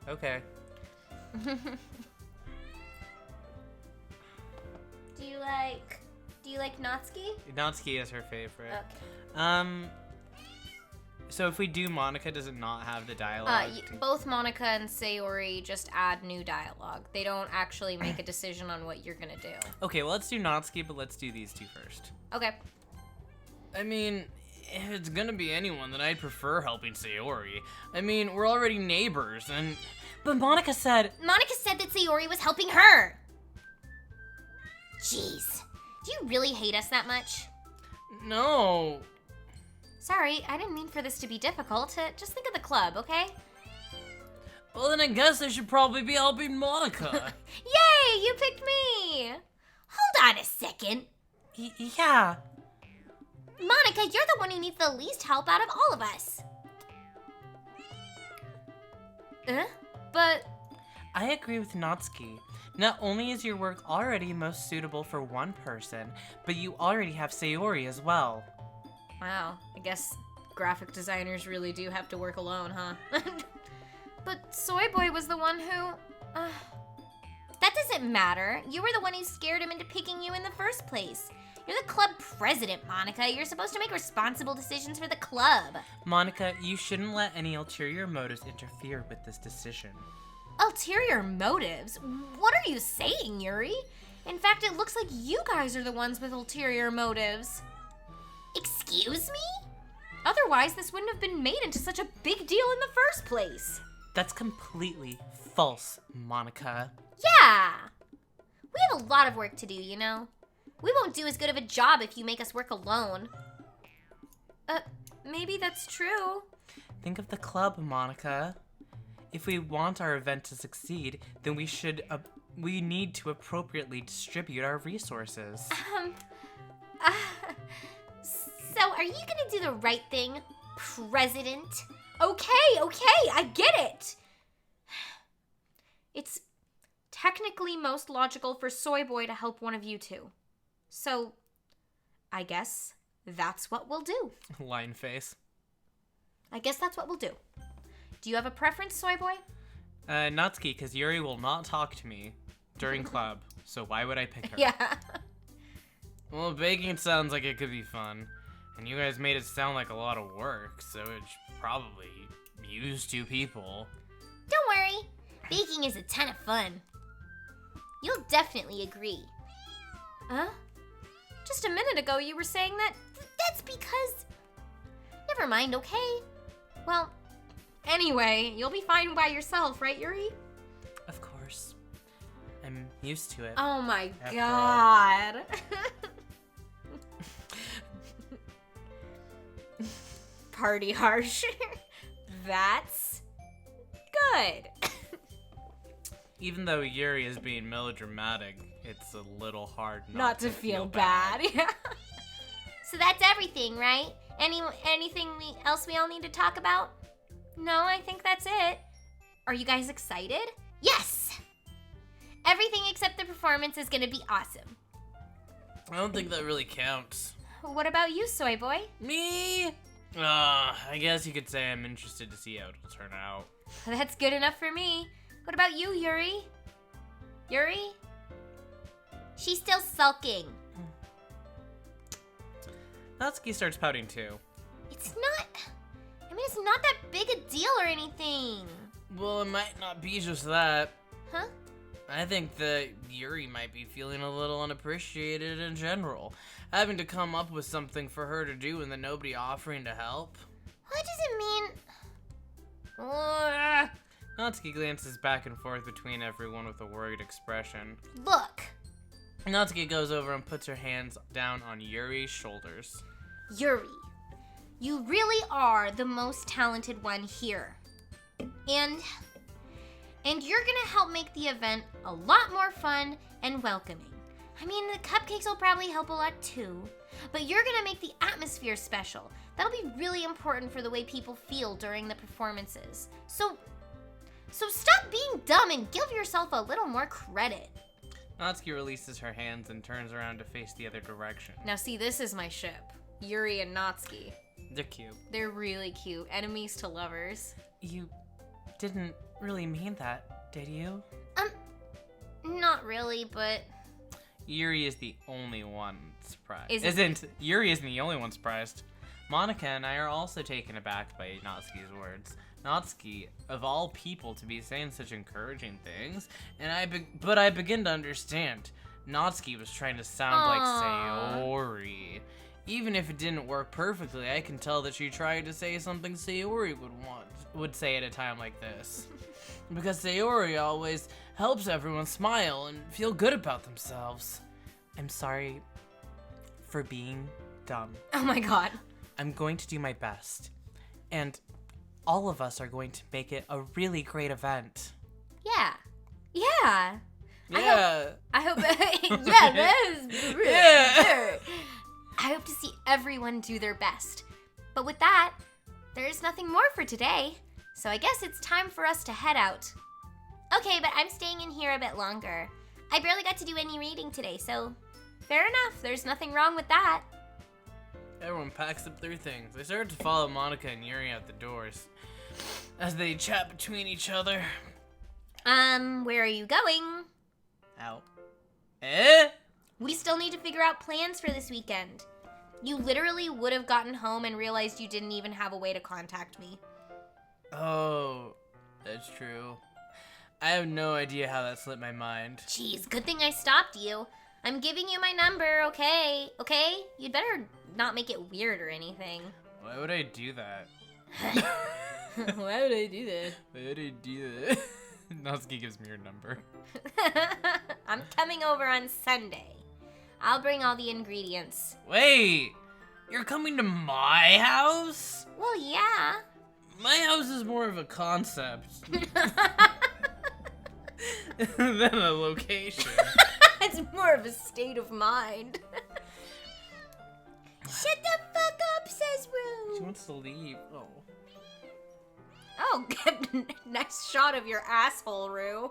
Okay. Do you like Natsuki? Natsuki is her favorite. Okay. So if we do Monica, does it not have the dialogue? Both Monica and Sayori just add new dialogue. They don't actually make a decision on what you're gonna do. Okay, well, let's do Natsuki, but let's do these two first. Okay. I mean, if it's gonna be anyone, then I'd prefer helping Sayori. I mean, we're already neighbors, and... But Monica said that Sayori was helping her! Jeez. Do you really hate us that much? No. Sorry, I didn't mean for this to be difficult. Just think of the club, okay? Well, then I guess I should probably be helping Monica. Yay! You picked me! Hold on a second. Yeah. Monica, you're the one who needs the least help out of all of us. But... I agree with Natsuki. Not only is your work already most suitable for one person, but you already have Sayori as well. Wow, I guess graphic designers really do have to work alone, huh? But Soy Boy was the one who... That doesn't matter. You were the one who scared him into picking you in the first place. You're the club president, Monica. You're supposed to make responsible decisions for the club. Monica, you shouldn't let any ulterior motives interfere with this decision. Ulterior motives? What are you saying, Yuri? In fact, it looks like you guys are the ones with ulterior motives. Excuse me? Otherwise, this wouldn't have been made into such a big deal in the first place. That's completely false, Monica. Yeah. We have a lot of work to do, you know. We won't do as good of a job if you make us work alone. Maybe that's true. Think of the club, Monica. If we want our event to succeed, then we need to appropriately distribute our resources. So are you gonna do the right thing, President? Okay, I get it. It's technically most logical for Soy Boy to help one of you two. So, I guess that's what we'll do. Line face. I guess that's what we'll do. Do you have a preference, Soy Boy? Natsuki, because Yuri will not talk to me during club, so why would I pick her? Yeah. Well, baking sounds like it could be fun, and you guys made it sound like a lot of work, so it should probably use 2 people. Don't worry. Baking is a ton of fun. You'll definitely agree. Huh? Just a minute ago you were saying that... That's because... Never mind, okay? Well, anyway, you'll be fine by yourself, right, Yuri? Of course. I'm used to it. Oh my After god. Party harsh. That's good. Even though Yuri is being melodramatic, it's a little hard not to feel bad. Yeah. So that's everything, right? Anything else we all need to talk about? No, I think that's it. Are you guys excited? Yes! Everything except the performance is gonna be awesome. I don't think that really counts. What about you, Soy Boy? Me? I guess you could say I'm interested to see how it'll turn out. That's good enough for me. What about you, Yuri? Yuri? She's still sulking. Natsuki starts pouting too. It's not that big a deal or anything. Well, it might not be just that. Huh? I think that Yuri might be feeling a little unappreciated in general. Having to come up with something for her to do and then nobody offering to help. What does it mean? Natsuki glances back and forth between everyone with a worried expression. Look! Natsuki goes over and puts her hands down on Yuri's shoulders. Yuri, you really are the most talented one here. And you're gonna help make the event a lot more fun and welcoming. I mean, the cupcakes will probably help a lot too, but you're gonna make the atmosphere special. That'll be really important for the way people feel during the performances. So stop being dumb and give yourself a little more credit. Natsuki releases her hands and turns around to face the other direction. Now see, this is my ship. Yuri and Natsuki. They're cute. They're really cute. Enemies to lovers. You didn't really mean that, did you? Not really, but... Yuri is the only one surprised. Yuri isn't the only one surprised. Monica and I are also taken aback by Natsuki's words. Natsuki, of all people to be saying such encouraging things, but I begin to understand. Natsuki was trying to sound like Sayori. Even if it didn't work perfectly, I can tell that she tried to say something Sayori would say at a time like this. Because Sayori always helps everyone smile and feel good about themselves. I'm sorry for being dumb. Oh my god. I'm going to do my best. And all of us are going to make it a really great event. Yeah. Yeah. Yeah. I hope yeah, that is really good. I hope to see everyone do their best. But with that, there's nothing more for today. So I guess it's time for us to head out. Okay, but I'm staying in here a bit longer. I barely got to do any reading today, so fair enough. There's nothing wrong with that. Everyone packs up their things. They start to follow Monica and Yuri out the doors as they chat between each other. Where are you going? Out. We still need to figure out plans for this weekend. You literally would have gotten home and realized you didn't even have a way to contact me. Oh, that's true. I have no idea how that slipped my mind. Jeez, good thing I stopped you. I'm giving you my number, okay? Okay? You'd better not make it weird or anything. Why would I do that? Why would I do that? Why would I do that? Natsuki gives me your number. I'm coming over on Sunday. I'll bring all the ingredients. Wait! You're coming to my house? Well, yeah. My house is more of a concept than a location. It's more of a state of mind. Shut the fuck up, says Rue. She wants to leave. Oh. Oh, nice shot of your asshole, Rue.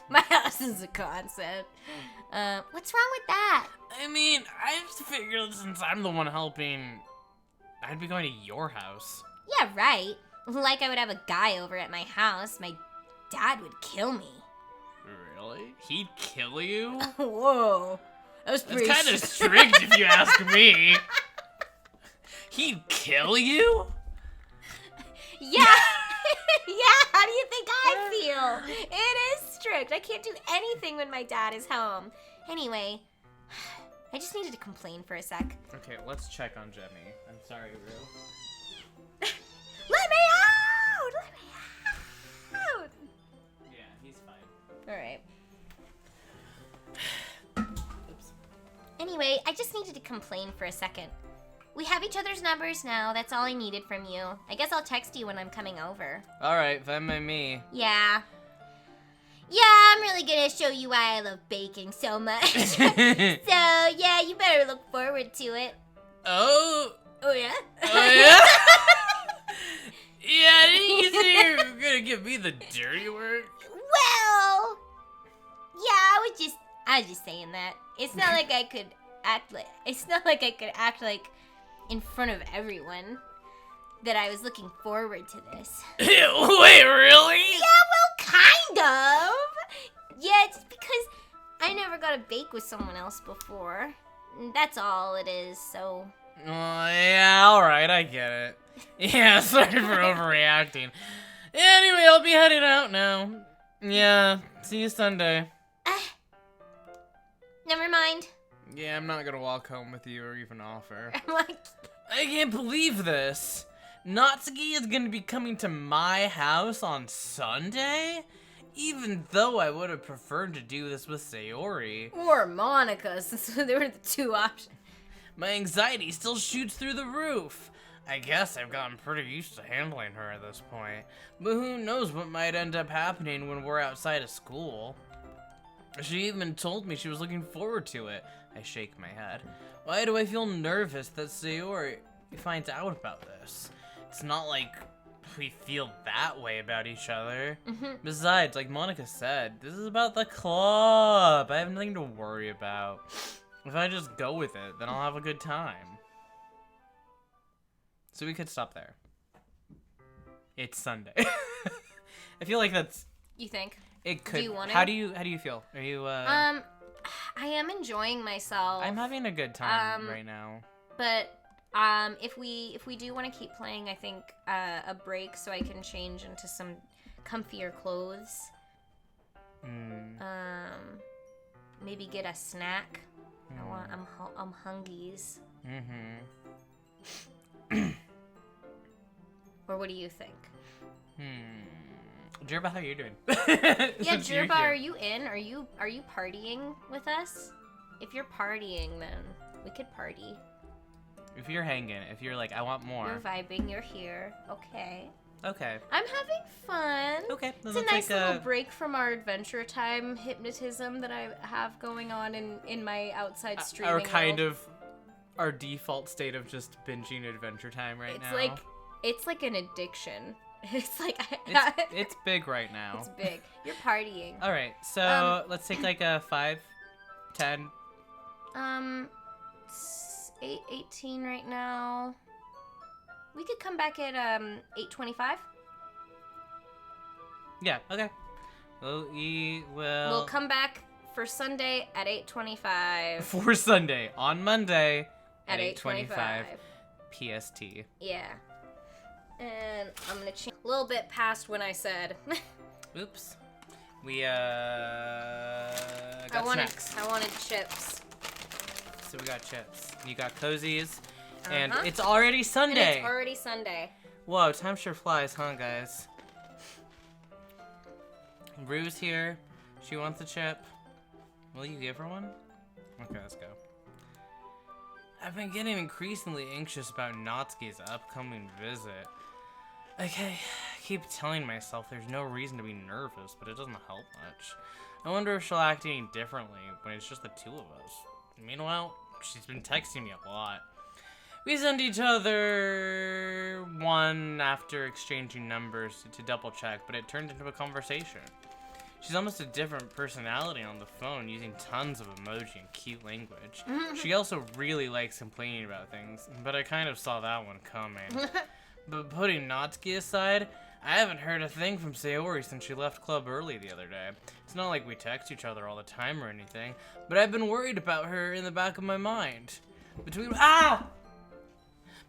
My house is a concept. What's wrong with that? I mean, I just figured since I'm the one helping, I'd be going to your house. Yeah, right. Like I would have a guy over at my house. My dad would kill me. Really? He'd kill you? Whoa. That's kind of strict if you ask me. He'd kill you? Yeah. Yeah, how do you think I feel? It is strict. I can't do anything when my dad is home. Anyway, I just needed to complain for a sec. Okay, let's check on Jemmy. I'm sorry, Rue. Let me out! Let me out! Yeah, he's fine. Alright. Oops. Anyway, I just needed to complain for a second. We have each other's numbers now. That's all I needed from you. I guess I'll text you when I'm coming over. Alright, fine by me. Yeah. Yeah, I'm really gonna show you why I love baking so much. So, yeah, you better look forward to it. Oh? Oh, yeah? Oh, yeah? Yeah, didn't you say you were gonna give me the dirty work? Well, yeah, I was just saying that. It's not like I could act like in front of everyone that I was looking forward to this. Wait, really? Yeah, well, kind of. Yeah, just because I never got to bake with someone else before. That's all it is, so. Oh, yeah, alright, I get it. Yeah, sorry for overreacting. Anyway, I'll be heading out now. Yeah, see you Sunday. Never mind. Yeah, I'm not gonna walk home with you or even offer. I'm like... I can't believe this. Natsuki is gonna be coming to my house on Sunday? Even though I would have preferred to do this with Sayori. Or Monica, since they were the two options. My anxiety still shoots through the roof. I guess I've gotten pretty used to handling her at this point. But who knows what might end up happening when we're outside of school. She even told me she was looking forward to it. I shake my head. Why do I feel nervous that Sayori finds out about this? It's not like we feel that way about each other. Besides, like Monica said, this is about the club. I have nothing to worry about. If I just go with it, then I'll have a good time. So we could stop there. It's Sunday. I feel like that's... You think? It could. Do you want to? How do you feel? Are you I am enjoying myself. I'm having a good time right now. But if we do want to keep playing, I think a break so I can change into some comfier clothes. Maybe get a snack. I'm hungies. Or what do you think? Jerba, how are you doing? Yeah, Jerba, are you in? Are you partying with us? If you're partying, then we could party. If you're hanging, if you're like, I want more. You're vibing, you're here. Okay. Okay. I'm having fun. Okay. It's a nice little break from our Adventure Time hypnotism that I have going on in my outside streaming Our kind world. of, our default state of just binging Adventure Time right now. It's like an addiction. It's like it's big right now. It's big. You're partying. All right, so let's take like a 5, 10. 8:18 right now. We could come back at 8:25. Yeah. Okay. We'll come back for Sunday at 8:25. For Sunday on Monday at 8:25 PST. Yeah. And I'm gonna change a little bit past when I said. Oops. We got snacks. I wanted chips. So we got chips. You got cozies. And it's already Sunday. Whoa, time sure flies, huh, guys? Rue's here. She wants a chip. Will you give her one? Okay, let's go. I've been getting increasingly anxious about Natsuki's upcoming visit. Okay, I keep telling myself there's no reason to be nervous, but it doesn't help much. I wonder if she'll act any differently when it's just the two of us. Meanwhile, she's been texting me a lot. We send each other one after exchanging numbers to double check, but it turned into a conversation. She's almost a different personality on the phone, using tons of emoji and cute language. She also really likes complaining about things, but I kind of saw that one coming. But putting Natsuki aside, I haven't heard a thing from Sayori since she left club early the other day. It's not like we text each other all the time or anything, but I've been worried about her in the back of my mind. Between what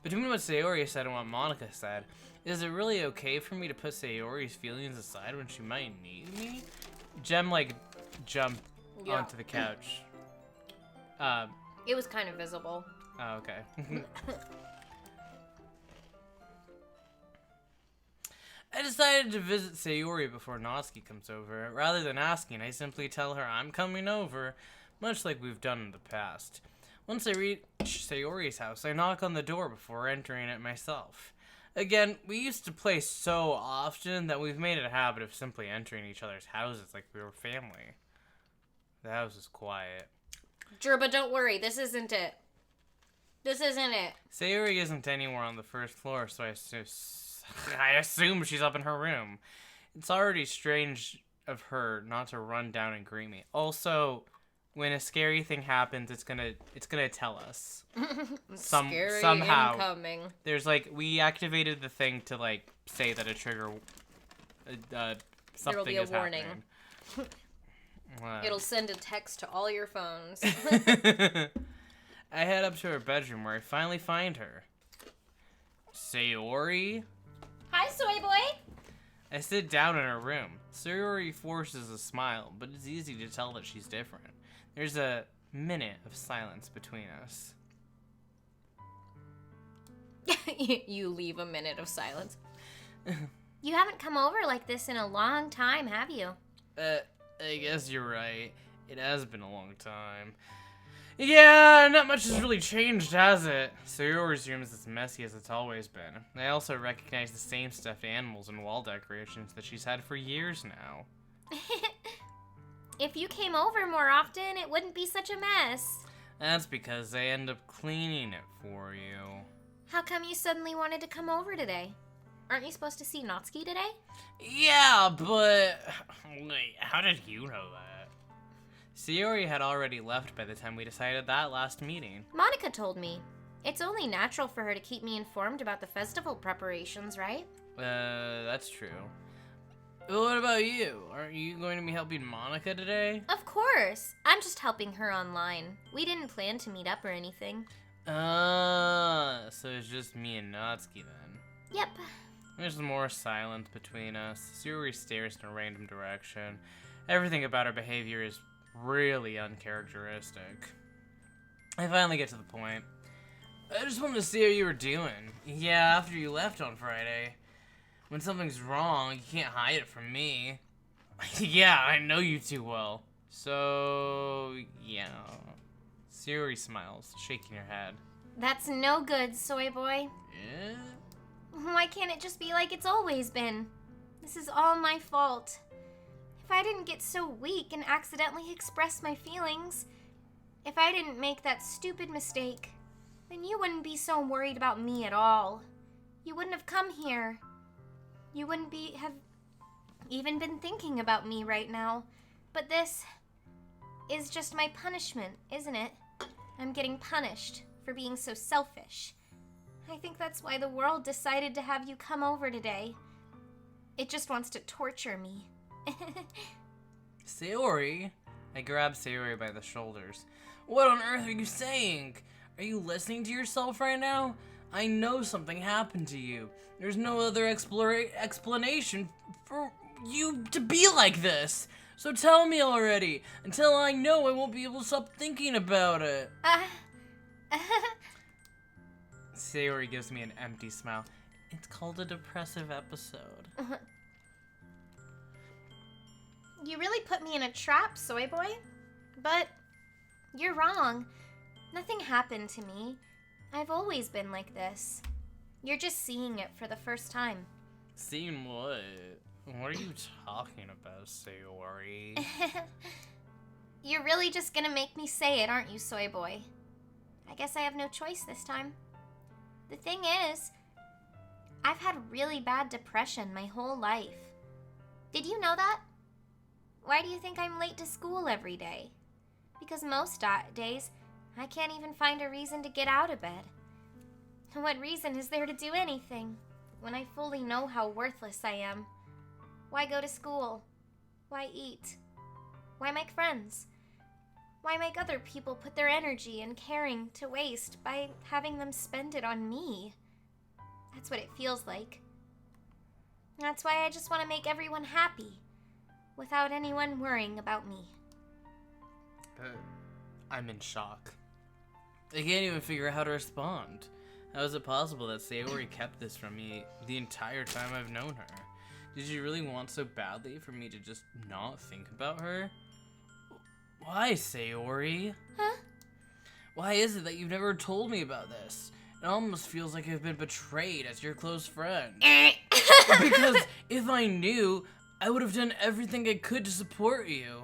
Sayori said and what Monica said, is it really okay for me to put Sayori's feelings aside when she might need me? Jem, jumped onto the couch. It was kind of visible. Oh, okay. I decided to visit Sayori before Natsuki comes over. Rather than asking, I simply tell her I'm coming over, much like we've done in the past. Once I reach Sayori's house, I knock on the door before entering it myself. Again, we used to play so often that we've made it a habit of simply entering each other's houses like we were family. The house is quiet. Jerba, don't worry. This isn't it. This isn't it. Sayori isn't anywhere on the first floor, so I assume she's up in her room. It's already strange of her not to run down and greet me. Also, when a scary thing happens, it's gonna tell us. Scary somehow. Incoming. There's we activated the thing to say that a trigger, something There'll be a warning. It'll send a text to all your phones. I head up to her bedroom where I finally find her. Sayori? Hi, soy boy. I sit down in her room. Sayori forces a smile, but it's easy to tell that she's different. There's a minute of silence between us. You leave a minute of silence. You haven't come over like this in a long time, have you? I guess you're right. It has been a long time. Yeah, not much has really changed, has it? Sayori's room is as messy as it's always been. I also recognize the same stuffed animals and wall decorations that she's had for years now. If you came over more often, it wouldn't be such a mess. That's because I end up cleaning it for you. How come you suddenly wanted to come over today? Aren't you supposed to see Natsuki today? Yeah, but... Wait, how did you know that? Sayori had already left by the time we decided that last meeting. Monica told me. It's only natural for her to keep me informed about the festival preparations, right? That's true. Well, what about you? Aren't you going to be helping Monica today? Of course. I'm just helping her online. We didn't plan to meet up or anything. So it's just me and Natsuki then. Yep. There's more silence between us. Sayori stares in a random direction. Everything about her behavior is really uncharacteristic. I finally get to the point. I just wanted to see how you were doing. Yeah, after you left on Friday. When something's wrong, you can't hide it from me. Yeah, I know you too well. So, yeah. Sayori smiles, shaking her head. That's no good, soy boy. Yeah? Why can't it just be like it's always been? This is all my fault. If I didn't get so weak and accidentally express my feelings, if I didn't make that stupid mistake, then you wouldn't be so worried about me at all. You wouldn't have come here. You wouldn't have even been thinking about me right now. But this is just my punishment, isn't it? I'm getting punished for being so selfish. I think that's why the world decided to have you come over today. It just wants to torture me. Sayori? I grab Sayori by the shoulders. What on earth are you saying? Are you listening to yourself right now? I know something happened to you. There's no other explanation for you to be like this. So tell me already. Until I know, I won't be able to stop thinking about it. Sayori gives me an empty smile. It's called a depressive episode. You really put me in a trap, soy boy. But you're wrong. Nothing happened to me. I've always been like this. You're just seeing it for the first time. Seeing what? What are you talking about, Sayori? You're really just gonna make me say it, aren't you, soy boy? I guess I have no choice this time. The thing is, I've had really bad depression my whole life. Did you know that? Why do you think I'm late to school every day? Because most days, I can't even find a reason to get out of bed. What reason is there to do anything when I fully know how worthless I am? Why go to school? Why eat? Why make friends? Why make other people put their energy and caring to waste by having them spend it on me? That's what it feels like. That's why I just want to make everyone happy, without anyone worrying about me. I'm in shock. I can't even figure out how to respond. How is it possible that Sayori kept this from me the entire time I've known her? Did you really want so badly for me to just not think about her? Why, Sayori? Huh? Why is it that you've never told me about this? It almost feels like I've been betrayed as your close friend. Because if I knew, I would have done everything I could to support you.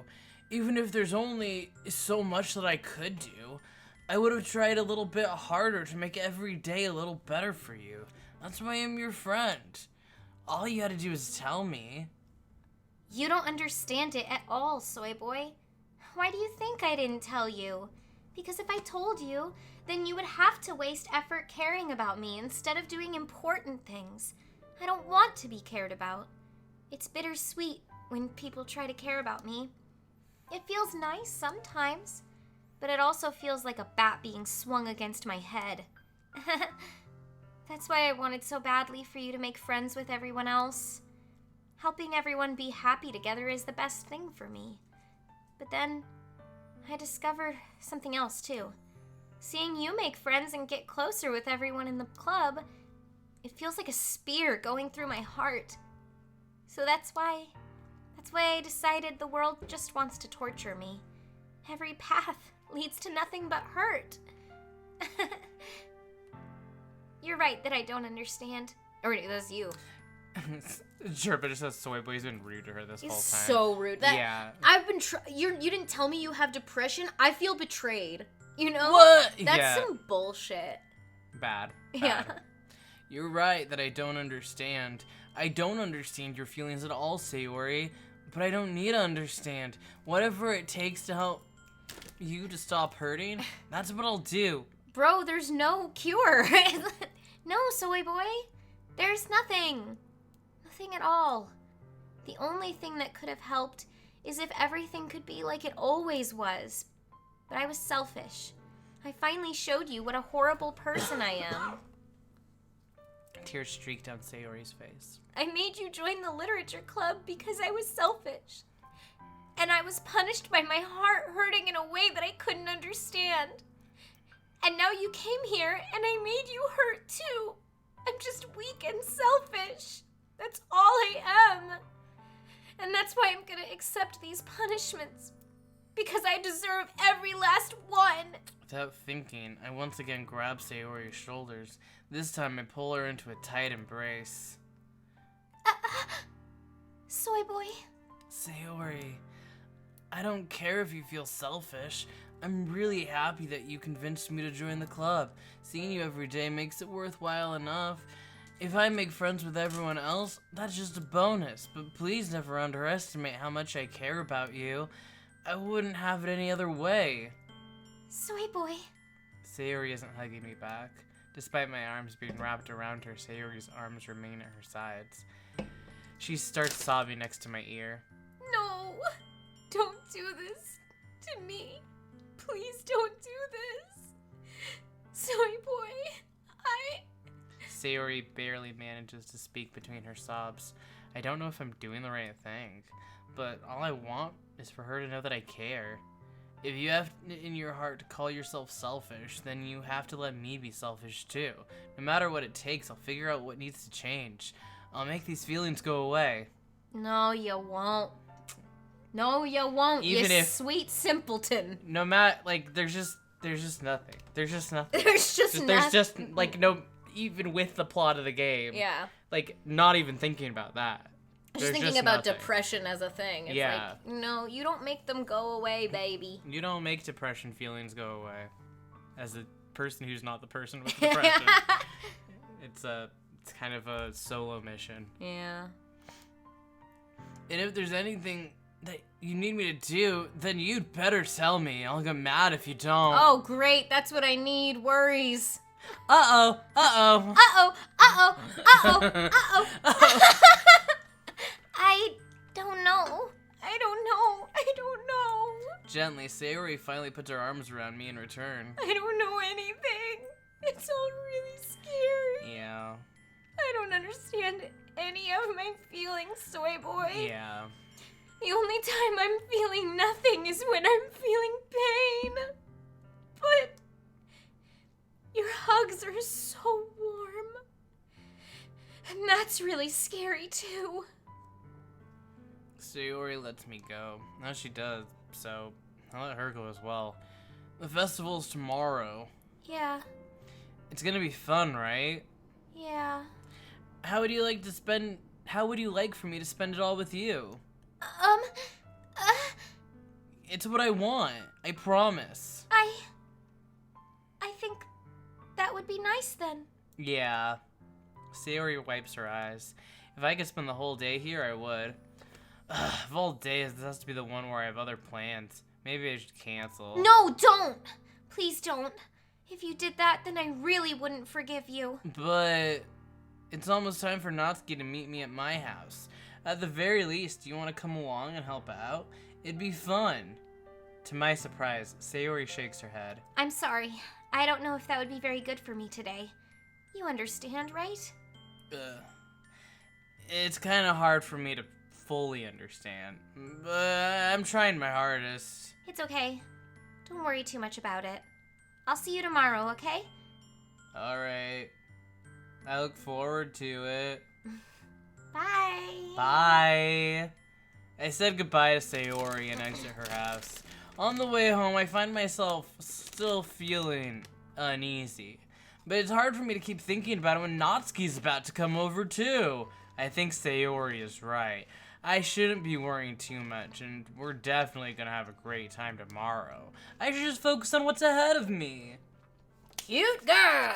Even if there's only so much that I could do, I would have tried a little bit harder to make every day a little better for you. That's why I'm your friend. All you had to do is tell me. You don't understand it at all, soy boy. Why do you think I didn't tell you? Because if I told you, then you would have to waste effort caring about me instead of doing important things. I don't want to be cared about. It's bittersweet when people try to care about me. It feels nice sometimes, but it also feels like a bat being swung against my head. That's why I wanted so badly for you to make friends with everyone else. Helping everyone be happy together is the best thing for me. But then, I discovered something else too. Seeing you make friends and get closer with everyone in the club, it feels like a spear going through my heart. So that's why I decided the world just wants to torture me. Every path leads to nothing but hurt. You're right that I don't understand. Or that's you. Sure, but it says Soy Boy's been rude to her this whole time. So rude. Yeah. I've been. You didn't tell me you have depression. I feel betrayed. You know? What? That's Yeah. some bullshit. Bad. Yeah. You're right that I don't understand. I don't understand your feelings at all, Sayori. But I don't need to understand. Whatever it takes to help you to stop hurting, that's what I'll do. Bro, there's no cure. No, Soy Boy. There's nothing. Nothing at all. The only thing that could have helped is if everything could be like it always was. But I was selfish. I finally showed you what a horrible person I am. Tears streaked down Sayori's face. I made you join the literature club because I was selfish. And I was punished by my heart hurting in a way that I couldn't understand. And now you came here and I made you hurt too. I'm just weak and selfish. That's all I am. And that's why I'm gonna accept these punishments. Because I deserve every last one. Without thinking, I once again grab Sayori's shoulders. This time I pull her into a tight embrace. Soy Boy. Sayori, I don't care if you feel selfish. I'm really happy that you convinced me to join the club. Seeing you every day makes it worthwhile enough. If I make friends with everyone else, that's just a bonus. But please never underestimate how much I care about you. I wouldn't have it any other way. Soy Boy. Sayori isn't hugging me back. Despite my arms being wrapped around her, Sayori's arms remain at her sides. She starts sobbing next to my ear. No. Don't do this to me. Please don't do this. Soy Boy. Sayori barely manages to speak between her sobs. I don't know if I'm doing the right thing, but all I want is for her to know that I care. If you have it in your heart to call yourself selfish, then you have to let me be selfish too. No matter what it takes, I'll figure out what needs to change. I'll make these feelings go away. No, you won't. No, you won't, Even you if- sweet simpleton. No matter, like, there's just nothing. There's just nothing. There's just nothing. There's just, like, no, even with the plot of the game. Yeah. Like, not even thinking about that. Just There's thinking about nothing. depression as a thing. It's Yeah. like, no, you don't make them go away, baby. You don't make depression feelings go away. As a person who's not the person with depression. It's kind of a solo mission. Yeah. And if there's anything that you need me to do, then you'd better tell me. I'll get mad if you don't. Oh, great. That's what I need. Worries. Uh-oh. Uh-oh. Uh-oh. Uh-oh. Uh-oh. Uh-oh. I don't know. I don't know. Gently, Sayori finally puts her arms around me in return. I don't know anything. It's all really scary. Yeah. I don't understand any of my feelings, Soy Boy. Yeah. The only time I'm feeling nothing is when I'm feeling pain. But your hugs are so warm. And that's really scary, too. Sayori lets me go. Now she does, so I'll let her go as well. The festival's tomorrow. Yeah, It's gonna be fun, right? yeah. How would you like for me to spend it all with you? It's what I want. I promise. I think that would be nice then. Yeah. Sayori wipes her eyes. If I could spend the whole day here, I would. Of all days, this has to be the one where I have other plans. Maybe I should cancel. No, don't! Please don't. If you did that, then I really wouldn't forgive you. But it's almost time for Natsuki to meet me at my house. At the very least, do you want to come along and help out? It'd be fun. To my surprise, Sayori shakes her head. I'm sorry. I don't know if that would be very good for me today. You understand, right? It's kind of hard for me to fully understand, but I'm trying my hardest. It's okay. Don't worry too much about it. I'll see you tomorrow, okay? Alright. I look forward to it. Bye. Bye. I said goodbye to Sayori and exit her house. On the way home, I find myself still feeling uneasy. But it's hard for me to keep thinking about it when Natsuki's about to come over too. I think Sayori is right. I shouldn't be worrying too much, and we're definitely gonna have a great time tomorrow. I should just focus on what's ahead of me. Cute girl.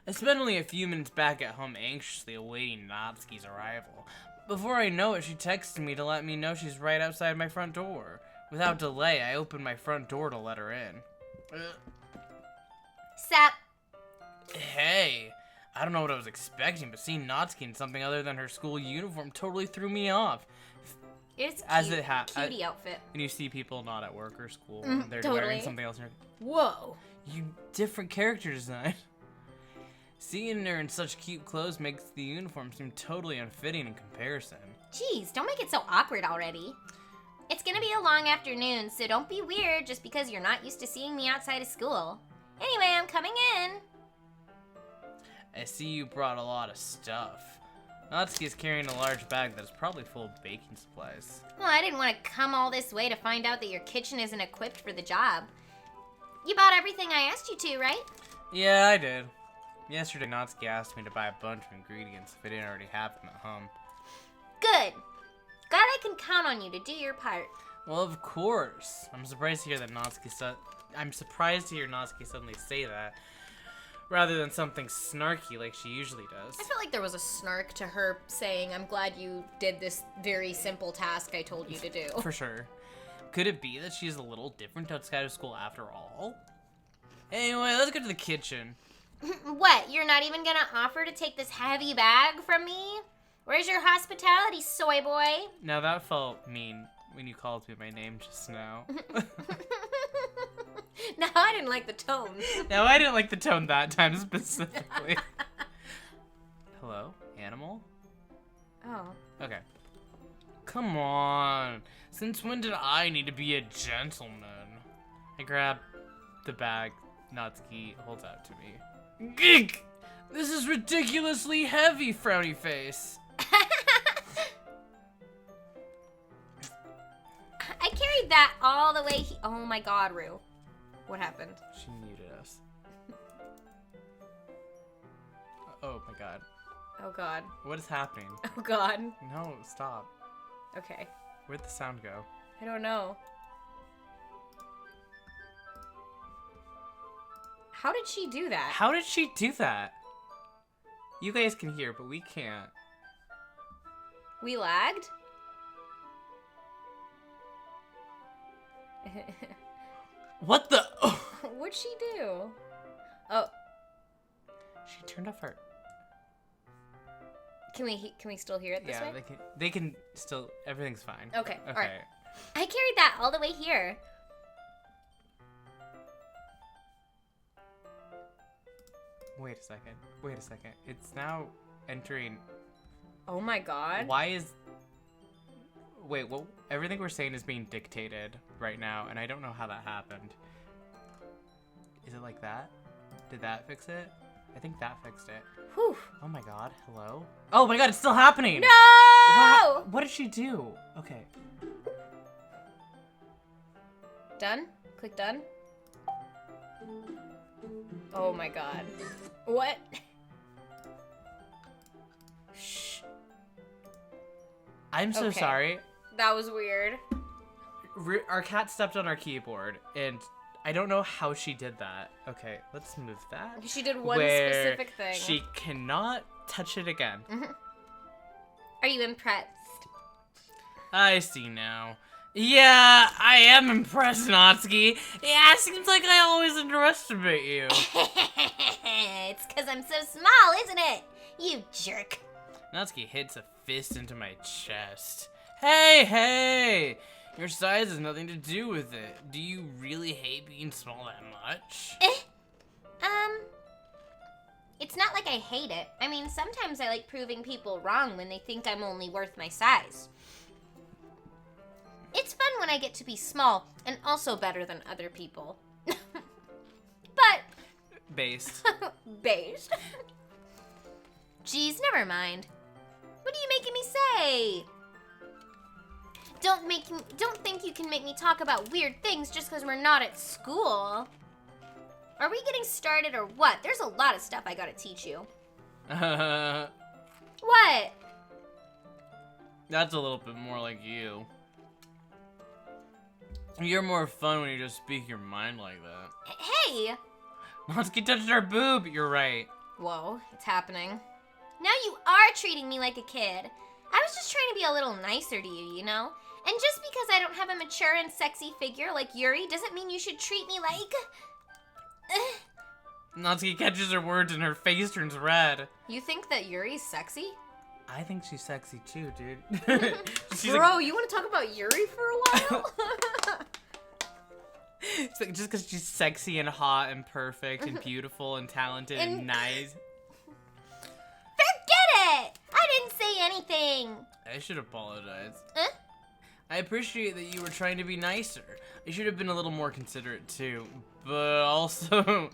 I spent only a few minutes back at home anxiously awaiting Natsuki's arrival. Before I know it, she texted me to let me know she's right outside my front door. Without delay, I opened my front door to let her in. Sap. Hey, I don't know what I was expecting, but seeing Natsuki in something other than her school uniform totally threw me off. It's cute. As Cutie outfit. When you see people not at work or school, and they're totally. wearing something else. Whoa. You different character design. Seeing her in such cute clothes makes the uniform seem totally unfitting in comparison. Jeez, don't make it so awkward already. It's gonna be a long afternoon, so don't be weird just because you're not used to seeing me outside of school. Anyway, I'm coming in. I see you brought a lot of stuff. Natsuki is carrying a large bag that is probably full of baking supplies. Well, I didn't want to come all this way to find out that your kitchen isn't equipped for the job. You bought everything I asked you to, right? Yeah, I did. Yesterday, Natsuki asked me to buy a bunch of ingredients if I didn't already have them at home. Good. Glad I can count on you to do your part. Well, of course. I'm surprised to hear Natsuki suddenly say that, rather than something snarky like she usually does. I felt like there was a snark to her saying, I'm glad you did this very simple task I told you to do. For sure. Could it be that she's a little different outside of school after all? Anyway, let's get to the kitchen. What, you're not even gonna offer to take this heavy bag from me? Where's your hospitality, soy boy? Now that felt mean when you called me by name just now. No, I didn't like the tone. Now I didn't like the tone that time specifically. Hello? Animal? Oh. Okay. Come on. Since when did I need to be a gentleman? I grab the bag Natsuki holds out to me. Geek! This is ridiculously heavy, frowny face. I carried that all the way oh my god, Rue. What happened? She muted us. Oh my god. Oh god. What is happening? Oh god. No, stop. Okay. Where'd the sound go? I don't know. How did she do that? How did she do that? You guys can hear, but we can't. We lagged? What the? Oh. What'd she do? Oh, She turned off her. can we still hear it this Yeah, way? they can still. Everything's fine. Okay, Okay. alright. I carried that all the way here. Wait a second. Wait a second. It's now entering. Oh my god. Why is? Wait. Well, everything we're saying is being dictated right now, and I don't know how that happened. Is it like that? Did that fix it? I think that fixed it. Whew. Oh my god. Hello. Oh my god. It's still happening. No! What did she do? Okay. Done? Click done. Oh my god. What? Shh. I'm so Okay. sorry. That was weird. Our cat stepped on our keyboard, and I don't know how she did that. Okay, let's move that. She did one Where specific thing. She cannot touch it again. Are you impressed? I see now. Yeah, I am impressed, Natsuki. Yeah, seems like I always underestimate you. It's because I'm so small, isn't it? You jerk. Natsuki hits a fist into my chest. Hey! Your size has nothing to do with it. Do you really hate being small that much? It's not like I hate it. I mean, sometimes I like proving people wrong when they think I'm only worth my size. It's fun when I get to be small and also better than other people. Based. Based. Geez, never mind. What are you making me say? Don't think you can make me talk about weird things just because we're not at school. Are we getting started or what? There's a lot of stuff I gotta teach you. What? That's a little bit more like you. You're more fun when you just speak your mind like that. Hey! Natsuki touched our boob. You're right. Whoa, it's happening. Now you are treating me like a kid. I was just trying to be a little nicer to you, you know? And just because I don't have a mature and sexy figure like Yuri doesn't mean you should treat me like... Natsuki catches her words and her face turns red. You think that Yuri's sexy? I think she's sexy too, dude. Bro, you want to talk about Yuri for a while? It's like just because she's sexy and hot and perfect and beautiful and talented and nice. Forget it! I didn't say anything. I should apologize. Huh? I appreciate that you were trying to be nicer. I should have been a little more considerate too. But also,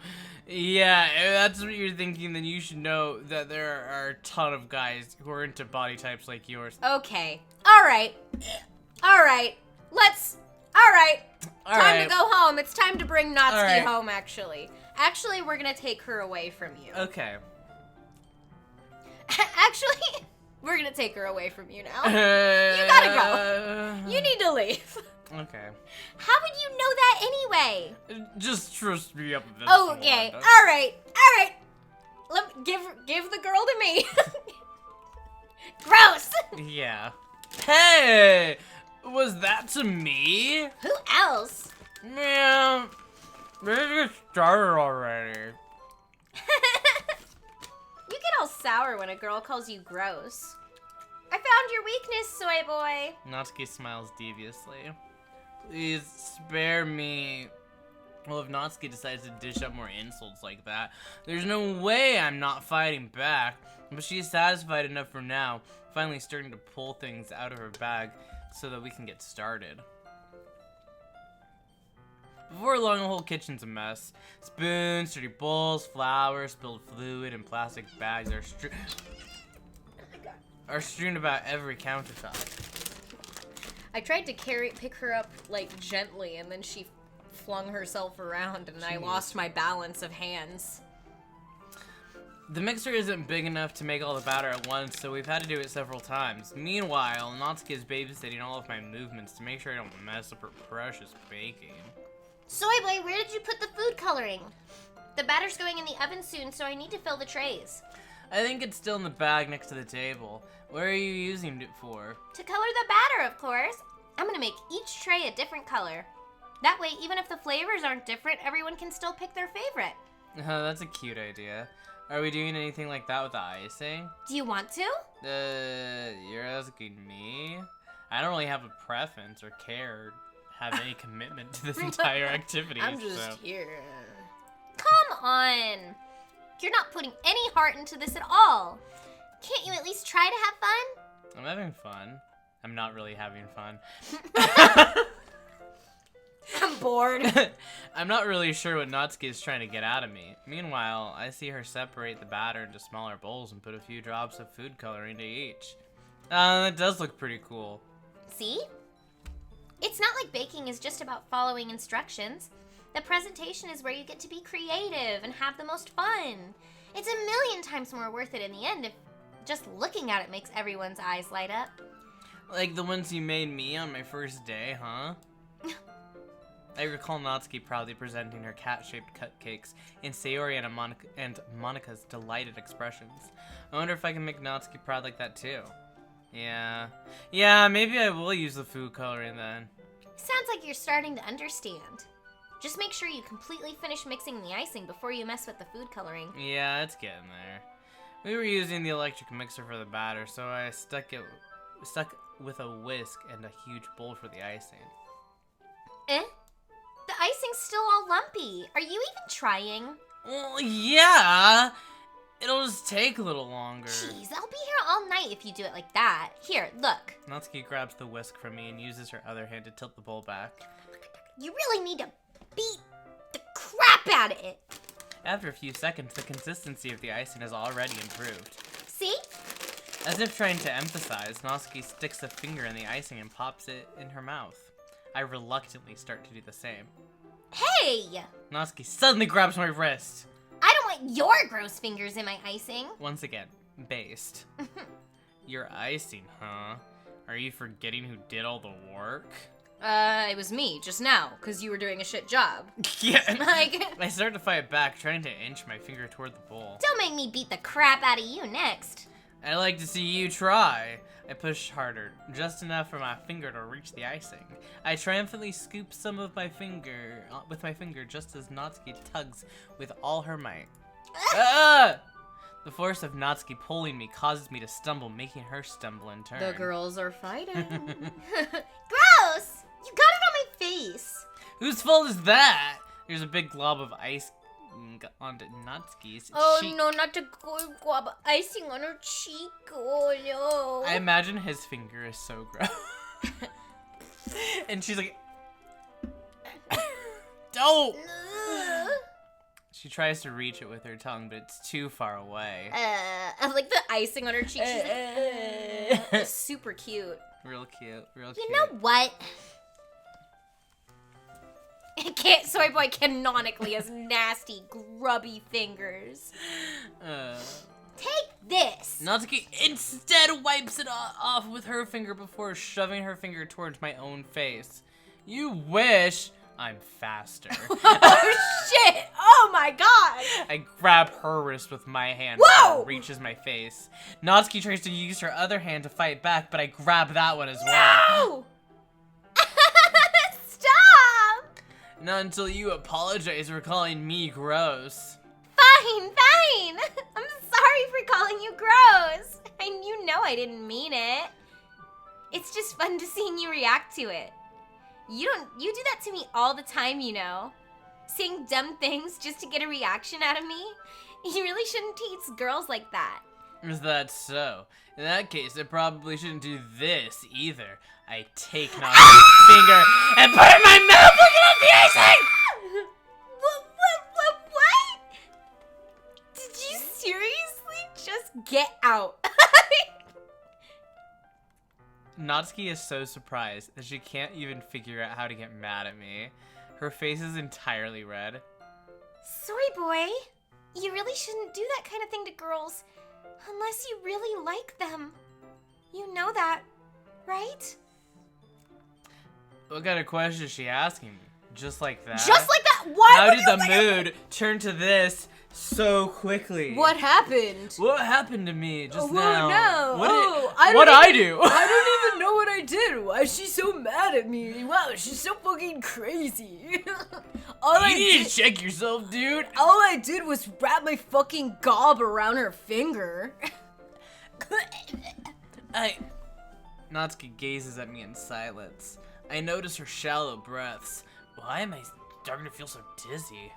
yeah, if that's what you're thinking, then you should know that there are a ton of guys who are into body types like yours. Okay. Alright. Alright. Alright. Time to go home. It's time to bring Natsuki home, actually. Actually, we're gonna take her away from you. Okay. Actually, we're gonna take her away from you now. You gotta go. You need to leave. Okay. How would you know that anyway? Just trust me up this Okay. one. Alright. Give the girl to me. Gross! Yeah. Hey! Was that to me? Who else? Man, let's get started already. You get all sour when a girl calls you gross. I found your weakness, soy boy. Natsuki smiles deviously. Please spare me. Well, if Natsuki decides to dish up more insults like that, there's no way I'm not fighting back. But she's satisfied enough for now, finally starting to pull things out of her bag so that we can get started. Before long, the whole kitchen's a mess. Spoons, dirty bowls, flour, spilled fluid, and plastic bags are strewn about every countertop. I tried to pick her up, like, gently, and then she flung herself around, and I lost my balance of hands. The mixer isn't big enough to make all the batter at once, so we've had to do it several times. Meanwhile, Natsuki is babysitting all of my movements to make sure I don't mess up her precious baking. Soy boy, where did you put the food coloring? The batter's going in the oven soon, so I need to fill the trays. I think it's still in the bag next to the table. What are you using it for? To color the batter, of course. I'm gonna make each tray a different color. That way, even if the flavors aren't different, everyone can still pick their favorite. Oh, that's a cute idea. Are we doing anything like that with the icing? Do you want to? You're asking me? I don't really have a preference or care or have any commitment to this entire activity. I'm just here. Come on. You're not putting any heart into this at all. Can't you at least try to have fun? I'm having fun. I'm not really having fun. I'm bored. I'm not really sure what Natsuki is trying to get out of me. Meanwhile, I see her separate the batter into smaller bowls and put a few drops of food coloring to each. That does look pretty cool. See? It's not like baking is just about following instructions. The presentation is where you get to be creative and have the most fun. It's a million times more worth it in the end if just looking at it makes everyone's eyes light up. Like the ones you made me on my first day, huh? I recall Natsuki proudly presenting her cat-shaped cupcakes in Sayori and Monika's delighted expressions. I wonder if I can make Natsuki proud like that too. Yeah, maybe I will use the food coloring then. Sounds like you're starting to understand. Just make sure you completely finish mixing the icing before you mess with the food coloring. Yeah, it's getting there. We were using the electric mixer for the batter, so I stuck with a whisk and a huge bowl for the icing. The icing's still all lumpy. Are you even trying? Well, yeah. It'll just take a little longer. Jeez, I'll be here all night if you do it like that. Here, look. Natsuki grabs the whisk from me and uses her other hand to tilt the bowl back. You really need to beat the crap out of it. After a few seconds, the consistency of the icing has already improved. See? As if trying to emphasize, Natsuki sticks a finger in the icing and pops it in her mouth. I reluctantly start to do the same. Hey! Natsuki suddenly grabs my wrist. I don't want your gross fingers in my icing. Once again, based. Your icing, huh? Are you forgetting who did all the work? It was me, just now, because you were doing a shit job. Yeah. Like... I start to fight back, trying to inch my finger toward the bowl. Don't make me beat the crap out of you next. I'd like to see you try. I push harder, just enough for my finger to reach the icing. I triumphantly scoop some of my finger, with my finger, just as Natsuki tugs with all her might. Ah! The force of Natsuki pulling me causes me to stumble, making her stumble in turn. The girls are fighting. Gross! You got it on my face. Whose fault is that? There's a big glob of ice onto Natsuki's cheek. No, not to grab icing on her cheek. Oh, no. I imagine his finger is so gross. And she's like, don't! She tries to reach it with her tongue, but it's too far away. I like the icing on her cheek. She's like, it's super cute. Real cute, real cute. You know what? Soy Boy canonically has nasty, grubby fingers. Take this! Natsuki instead wipes it off with her finger before shoving her finger towards my own face. You wish. I'm faster. Oh shit! Oh my god! I grab her wrist with my hand Whoa! before it reaches my face. Natsuki tries to use her other hand to fight back, but I grab that one as well. No! Stop! Not until you apologize for calling me gross. Fine. I'm sorry for calling you gross. You know I didn't mean it. It's just fun to seeing you react to it. You do that to me all the time, you know. Saying dumb things just to get a reaction out of me. You really shouldn't tease girls like that. Is that so? In that case, I probably shouldn't do this either. I take Natsuki's finger and put it in my mouth, looking at the icing! What? Did you seriously just get out? Natsuki is so surprised that she can't even figure out how to get mad at me. Her face is entirely red. Soy Boy, you really shouldn't do that kind of thing to girls unless you really like them. You know that, right? What kind of question is she asking me? Just like that? Just like that? Why How would did you the mood turn to this so quickly? What happened? What happened to me just Well, now? no. What Oh, did I I do? I don't even know what I did. Why is she so mad at me? Wow, she's so fucking crazy. You need to check yourself, dude. All I did was wrap my fucking gob around her finger. Natsuki gazes at me in silence. I notice her shallow breaths. Why am I starting to feel so dizzy?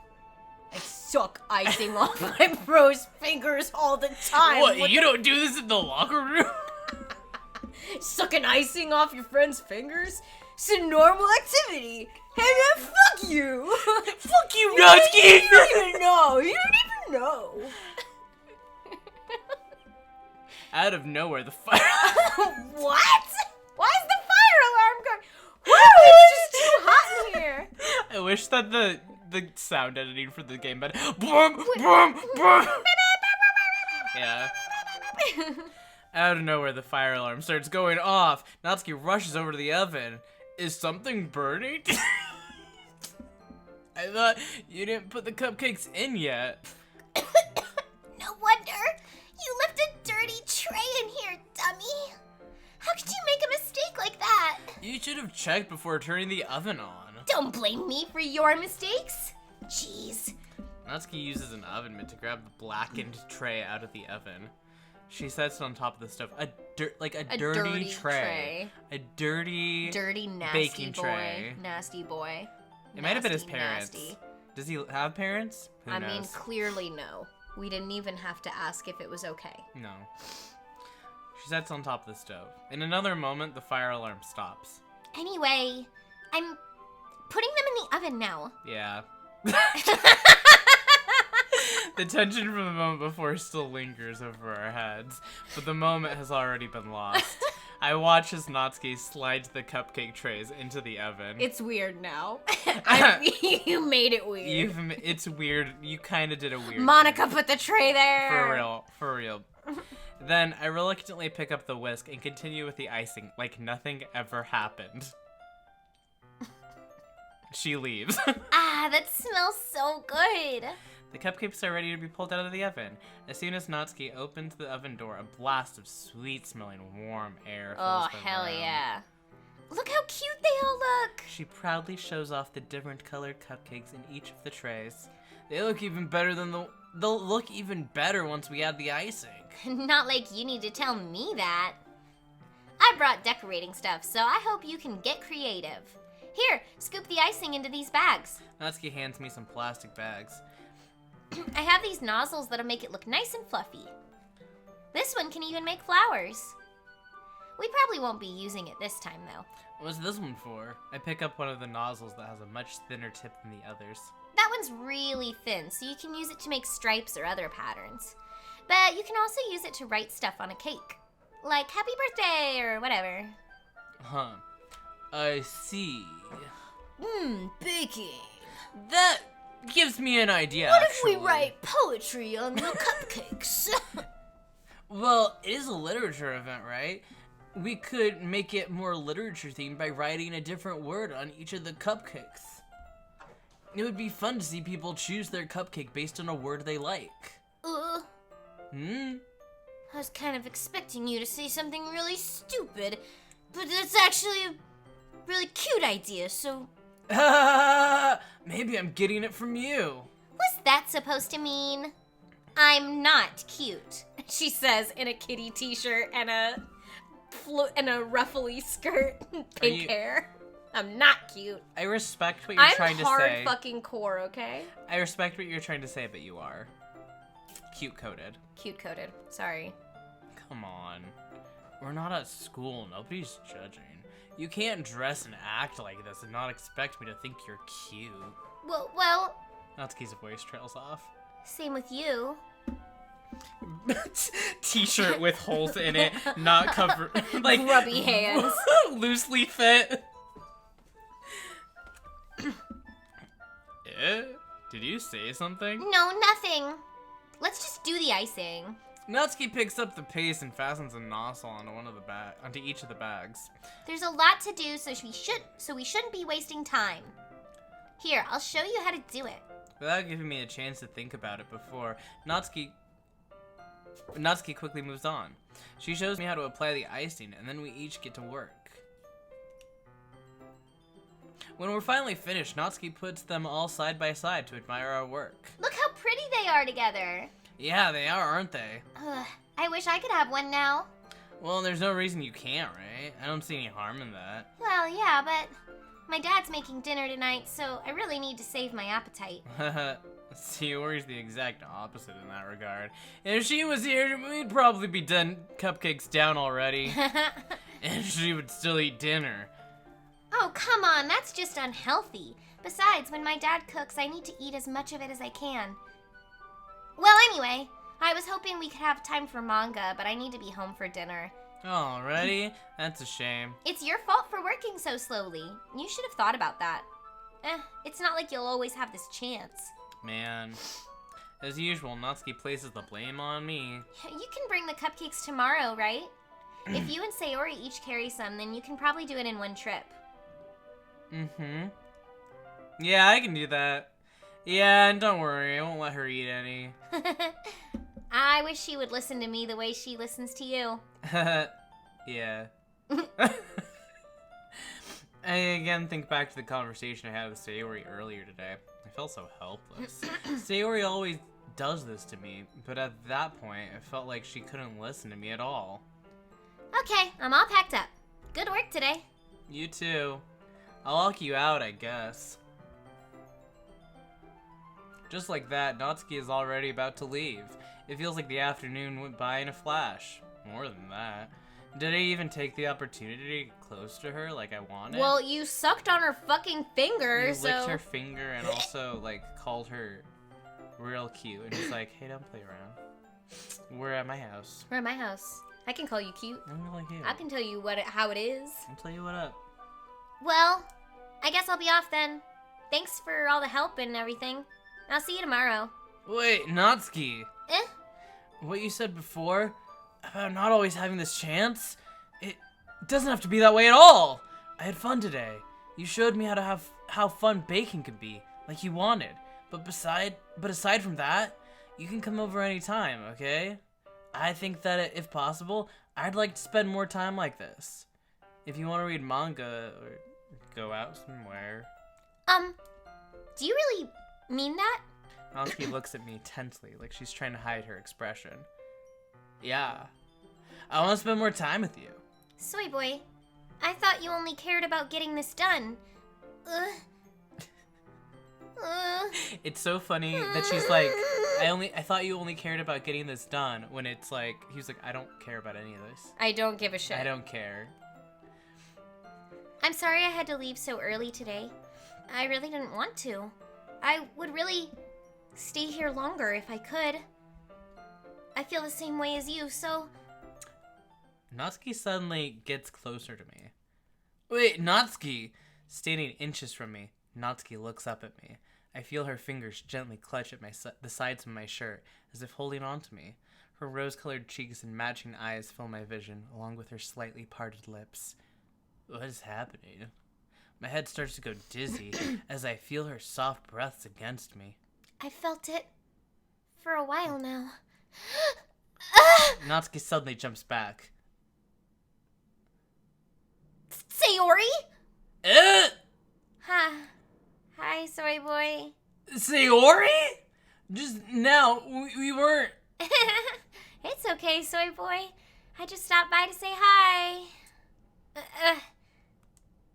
I suck icing off my bro's fingers all the time. What, you don't do this in the locker room? Sucking icing off your friend's fingers? It's a normal activity. Hey man, fuck you. Fuck you, Natsuki! You don't even know. You don't even know. Out of nowhere, the fire... What? Why is the fire alarm going? Woo, it's just too hot in here. I wish that the sound editing for the game, but boom, boom, boom. Yeah. Out of nowhere, the fire alarm starts going off. Natsuki rushes over to the oven. Is something burning? I thought you didn't put the cupcakes in yet. No wonder. You left a dirty tray in here, dummy. How could you make a mistake like that? You should have checked before turning the oven on. Don't blame me for your mistakes. Jeez. Natsuki uses an oven mitt to grab the blackened tray out of the oven. She sets it on top of the stove. A dirty tray. A dirty nasty baking boy. tray. Nasty boy. It might have been his Nasty, parents. nasty. Does he have parents? Who I knows? mean, clearly no. We didn't even have to ask if it was okay. No. She sets on top of the stove. In another moment, the fire alarm stops. Anyway, I'm putting them in the oven now. Yeah. The tension from the moment before still lingers over our heads, but the moment has already been lost. I watch as Natsuki slides the cupcake trays into the oven. It's weird now. You made it weird. It's weird. You kind of did a weird Monica thing. put the tray there. For real. Then I reluctantly pick up the whisk and continue with the icing like nothing ever happened. She leaves. That smells so good. The cupcakes are ready to be pulled out of the oven. As soon as Natsuki opens the oven door, a blast of sweet-smelling warm air fills Oh, the hell room. yeah. Look how cute they all look. She proudly shows off the different colored cupcakes in each of the trays. They look even better than they'll look even better once we add the icing. Not like you need to tell me that. I brought decorating stuff, so I hope you can get creative. Here, scoop the icing into these bags. Natsuki hands me some plastic bags. I have these nozzles that'll make it look nice and fluffy. This one can even make flowers. We probably won't be using it this time, though. What's this one for? I pick up one of the nozzles that has a much thinner tip than the others. That one's really thin, so you can use it to make stripes or other patterns. But you can also use it to write stuff on a cake. Like happy birthday or whatever. Huh. I see. Baking. That gives me an idea, What actually. if we write poetry on the cupcakes? Well, it is a literature event, right? We could make it more literature themed by writing a different word on each of the cupcakes. It would be fun to see people choose their cupcake based on a word they like. I I was kind of expecting you to say something really stupid, but it's actually a really cute idea, so... Maybe I'm getting it from you. What's that supposed to mean? I'm not cute, she says in a kitty t-shirt and a ruffly skirt, pink you- hair. I'm not cute. I respect what you're trying to I'm hard say. fucking core, okay? I respect what you're trying to say, but you are. Cute-coded. Cute-coded. Sorry. Come on. We're not at school. Nobody's judging. You can't dress and act like this and not expect me to think you're cute. Well, Natsuki's voice trails off. same with you. T-shirt with holes in it, not covered, like Grubby hands. loosely fit. Did you say something? No, nothing. Let's just do the icing. Natsuki picks up the paste and fastens a nozzle onto each of the bags. There's a lot to do, so we shouldn't be wasting time. Here, I'll show you how to do it. Without giving me a chance to think about it before, Natsuki quickly moves on. She shows me how to apply the icing, and then we each get to work. When we're finally finished, Natsuki puts them all side by side to admire our work. Look how pretty they are together. Yeah, they are, aren't they? Ugh, I wish I could have one now. Well, there's no reason you can't, right? I don't see any harm in that. Well, yeah, but my dad's making dinner tonight, so I really need to save my appetite. Sayori's the exact opposite in that regard. If she was here, we'd probably be done cupcakes down already. And she would still eat dinner. Oh, come on, that's just unhealthy. Besides, when my dad cooks, I need to eat as much of it as I can. Well, anyway, I was hoping we could have time for manga, but I need to be home for dinner. Alrighty, that's a shame. It's your fault for working so slowly. You should have thought about that. It's not like you'll always have this chance. Man. As usual, Natsuki places the blame on me. You can bring the cupcakes tomorrow, right? If you and Sayori each carry some, then you can probably do it in one trip. Mm-hmm. Yeah, I can do that. Yeah, and don't worry, I won't let her eat any. I wish she would listen to me the way she listens to you. Yeah. I again think back to the conversation I had with Sayori earlier today. I felt so helpless. Sayori always does this to me, but at that point, it felt like she couldn't listen to me at all. Okay, I'm all packed up. Good work today. You too. I'll lock you out, I guess. Just like that, Natsuki is already about to leave. It feels like the afternoon went by in a flash. More than that. Did I even take the opportunity to get close to her like I wanted? Well, you sucked on her fucking finger, You so... licked her finger and also, like, called her real cute, and he's like, hey, don't play around. We're at my house. We're at my house. I can call you cute. I'm really cute. I can tell you how it is. I'll tell you what up. Well, I guess I'll be off then. Thanks for all the help and everything. I'll see you tomorrow. Wait, Natsuki. Eh? What you said before about not always having this chance, it doesn't have to be that way at all. I had fun today. You showed me how fun baking could be, like you wanted. But aside from that, you can come over anytime, okay? I think that if possible, I'd like to spend more time like this. If you want to read manga or go out somewhere. Do you really mean that? Natsuki looks at me tensely, like she's trying to hide her expression. Yeah. I want to spend more time with you. Soy boy, I thought you only cared about getting this done. It's so funny that she's like, I thought you only cared about getting this done, when it's like, he was like, I don't care about any of this. I don't give a shit. I don't care. I'm sorry I had to leave so early today. I really didn't want to. I would really stay here longer if I could. I feel the same way as you, so... Natsuki suddenly gets closer to me. Wait, Natsuki! Standing inches from me, Natsuki looks up at me. I feel her fingers gently clutch at the sides of my shirt, as if holding on to me. Her rose-colored cheeks and matching eyes fill my vision, along with her slightly parted lips. What is happening? My head starts to go dizzy as I feel her soft breaths against me. I felt it for a while now. Natsuki suddenly jumps back. Sayori? Huh? Hi, soy boy. Sayori? Just now, we weren't... It's okay, soy boy. I just stopped by to say hi.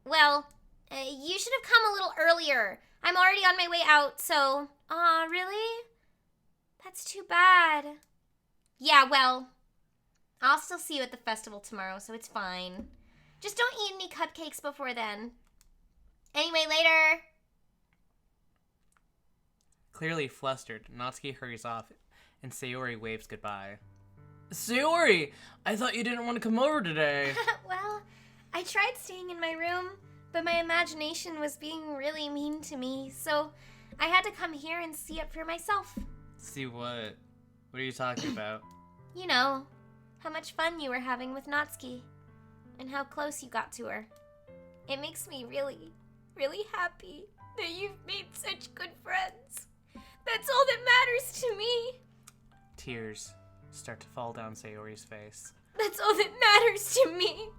Well, you should have come a little earlier. I'm already on my way out, so... Aw, really? That's too bad. Yeah, well, I'll still see you at the festival tomorrow, so it's fine. Just don't eat any cupcakes before then. Anyway, later. Clearly flustered, Natsuki hurries off, and Sayori waves goodbye. Sayori! I thought you didn't want to come over today. Well, I tried staying in my room, but my imagination was being really mean to me, so I had to come here and see it for myself. See what? What are you talking about? You know, how much fun you were having with Natsuki, and how close you got to her. It makes me really, really happy that you've made such good friends. That's all that matters to me. Tears start to fall down Sayori's face. That's all that matters to me.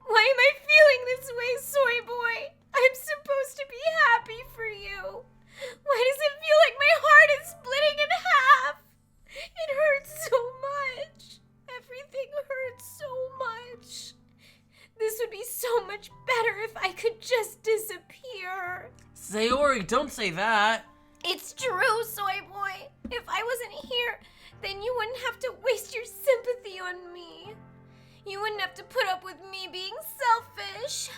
Why am I feeling this way, soy boy? I'm supposed to be happy for you. Why does it feel like my heart is splitting in half? It hurts so much. Everything hurts so much. This would be so much better if I could just disappear. Sayori, don't say that. It's true, soy boy. If I wasn't here, then you wouldn't have to waste your sympathy on me. You wouldn't have to put up with me being selfish.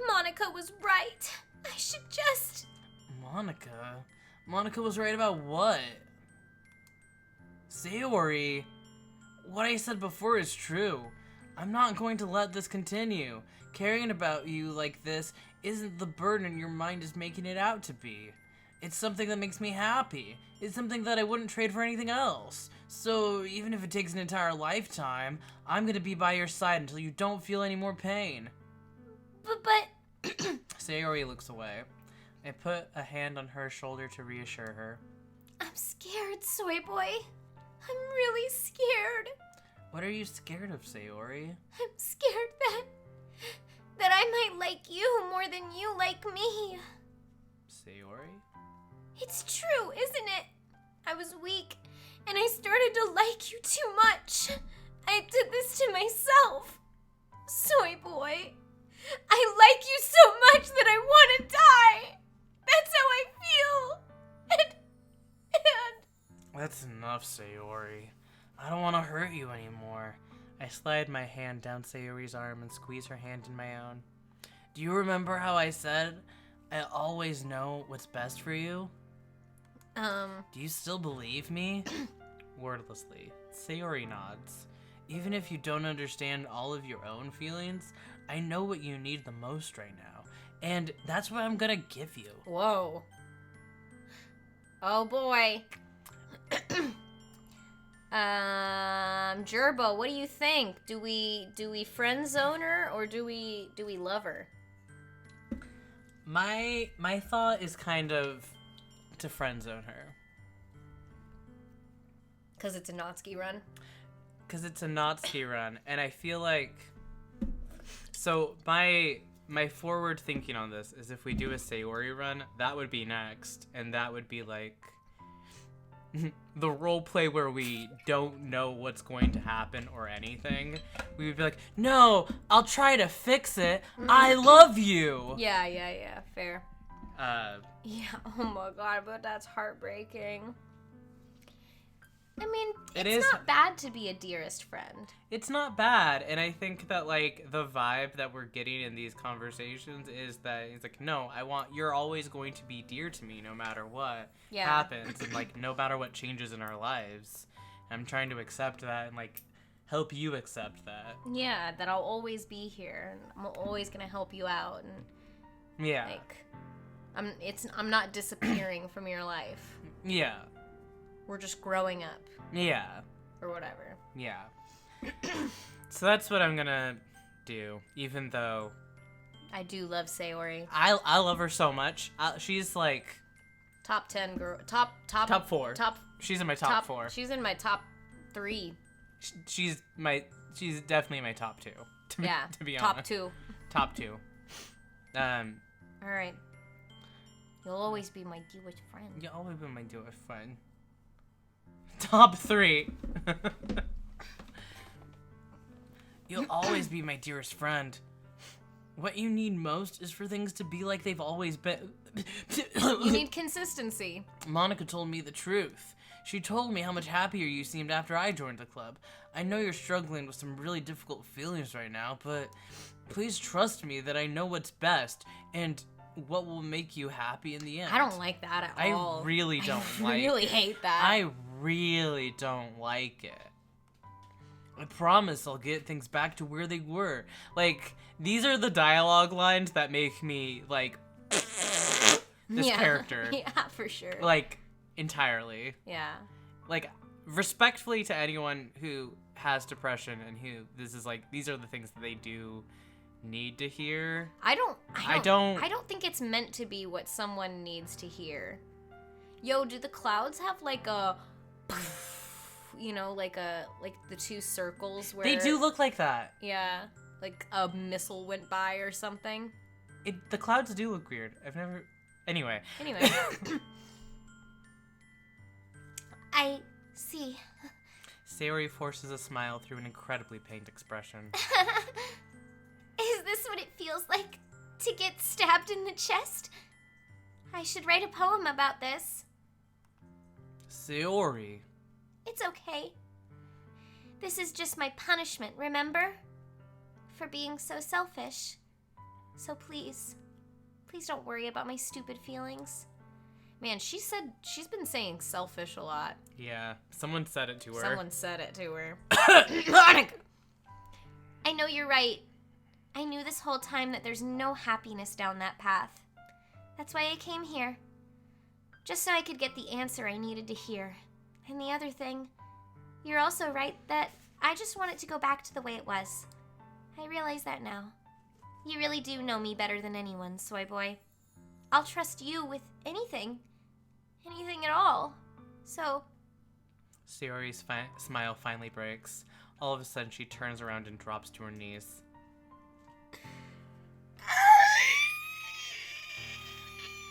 Monica was right. I should just... Monica? Monica was right about what? Sayori, what I said before is true. I'm not going to let this continue. Caring about you like this isn't the burden your mind is making it out to be. It's something that makes me happy. It's something that I wouldn't trade for anything else. So even if it takes an entire lifetime, I'm gonna be by your side until you don't feel any more pain. But... Sayori looks away. I put a hand on her shoulder to reassure her. I'm scared, soy boy. I'm really scared. What are you scared of, Sayori? I'm scared that I might like you more than you like me. Sayori? It's true, isn't it? I was weak, and I started to like you too much. I did this to myself. Soy boy, I like you so much that I want to die. That's how I feel. And... That's enough, Sayori. I don't want to hurt you anymore. I slide my hand down Sayori's arm and squeeze her hand in my own. Do you remember how I said I always know what's best for you? Do you still believe me? Wordlessly, Sayori nods. Even if you don't understand all of your own feelings, I know what you need the most right now. And that's what I'm gonna give you. Whoa. Oh boy. Gerbo, what do you think? Do we friend zone her or do we love her? My thought is kind of to friend zone her. Cause it's a Natsuki run. Because it's a Natsuki run, and I feel like... So, my forward thinking on this is if we do a Sayori run, that would be next, and that would be, like, the roleplay where we don't know what's going to happen or anything. We would be like, no, I'll try to fix it. I love you! Yeah, fair. Yeah, oh my god, but that's heartbreaking. I mean, It it's is- not bad to be a dearest friend. It's not bad, and I think that, like, the vibe that we're getting in these conversations is that it's like, no, you're always going to be dear to me no matter what happens, and, like, no matter what changes in our lives. I'm trying to accept that and, like, help you accept that. Yeah, that I'll always be here, and I'm always gonna help you out, and Yeah. like, I'm not disappearing from your life. Yeah. We're just growing up, Yeah. or whatever. Yeah. So that's what I'm gonna do, even though I do love Sayori. I love her so much. She's, like, Top 10 girl. top 4. Top. She's in my top 4. She's in my top 3. She's definitely my top 2. To be top honest. 2. Top 2. All right. You'll always be my dearest friend. You always been my dearest friend. Top 3. You'll always be my dearest friend. What you need most is for things to be like they've always been. You need consistency. Monica told me the truth. She told me how much happier you seemed after I joined the club. I know you're struggling with some really difficult feelings right now, but please trust me that I know what's best and what will make you happy in the end. I don't like that at all. I really don't I really hate that. I really don't like it. I promise I'll get things back to where they were. Like, these are the dialogue lines that make me, like, this character. Yeah, for sure. Like, entirely. Yeah. Like, respectfully to anyone who has depression and who this is like, these are the things that they do need to hear. I don't think it's meant to be what someone needs to hear. Yo, do the clouds have like a, you know, like the 2 circles where They do look like that. Yeah, like a missile went by or something. The clouds do look weird. I've never. Anyway. I see. Sayori forces a smile through an incredibly pained expression. Is this what it feels like to get stabbed in the chest? I should write a poem about this. Sayori. It's okay. This is just my punishment, remember? For being so selfish. So please don't worry about my stupid feelings. Man, she's been saying selfish a lot. Yeah, someone said it to her. Someone said it to her. I know you're right. I knew this whole time that there's no happiness down that path. That's why I came here. Just so I could get the answer I needed to hear. And the other thing, you're also right that I just want it to go back to the way it was. I realize that now. You really do know me better than anyone, soy boy. I'll trust you with anything. Anything at all. So... Sayori's smile finally breaks. All of a sudden, she turns around and drops to her knees.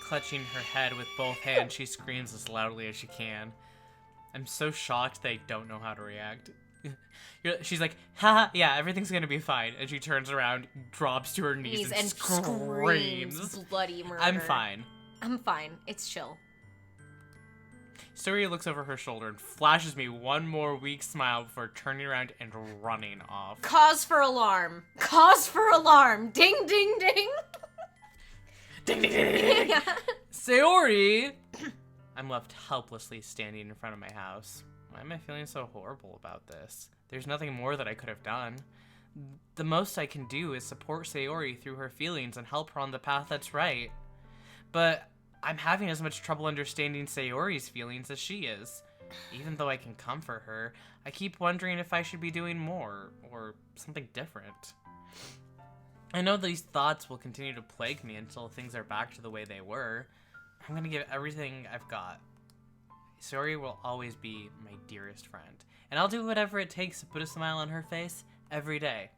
Clutching her head with both hands, she screams as loudly as she can. I'm so shocked they don't know how to react. She's like, haha, yeah, everything's gonna be fine. And she turns around, drops to her knees, and screams. Bloody murder. I'm fine. I'm fine. It's chill. Sayori looks over her shoulder and flashes me one more weak smile before turning around and running off. Cause for alarm. Cause for alarm. Ding, ding, ding. Ding, ding, ding, ding. Yeah. Sayori! I'm left helplessly standing in front of my house. Why am I feeling so horrible about this? There's nothing more that I could have done. The most I can do is support Sayori through her feelings and help her on the path that's right. But I'm having as much trouble understanding Sayori's feelings as she is. Even though I can comfort her, I keep wondering if I should be doing more, or something different. I know these thoughts will continue to plague me until things are back to the way they were. I'm gonna give everything I've got. Sayori will always be my dearest friend, and I'll do whatever it takes to put a smile on her face every day.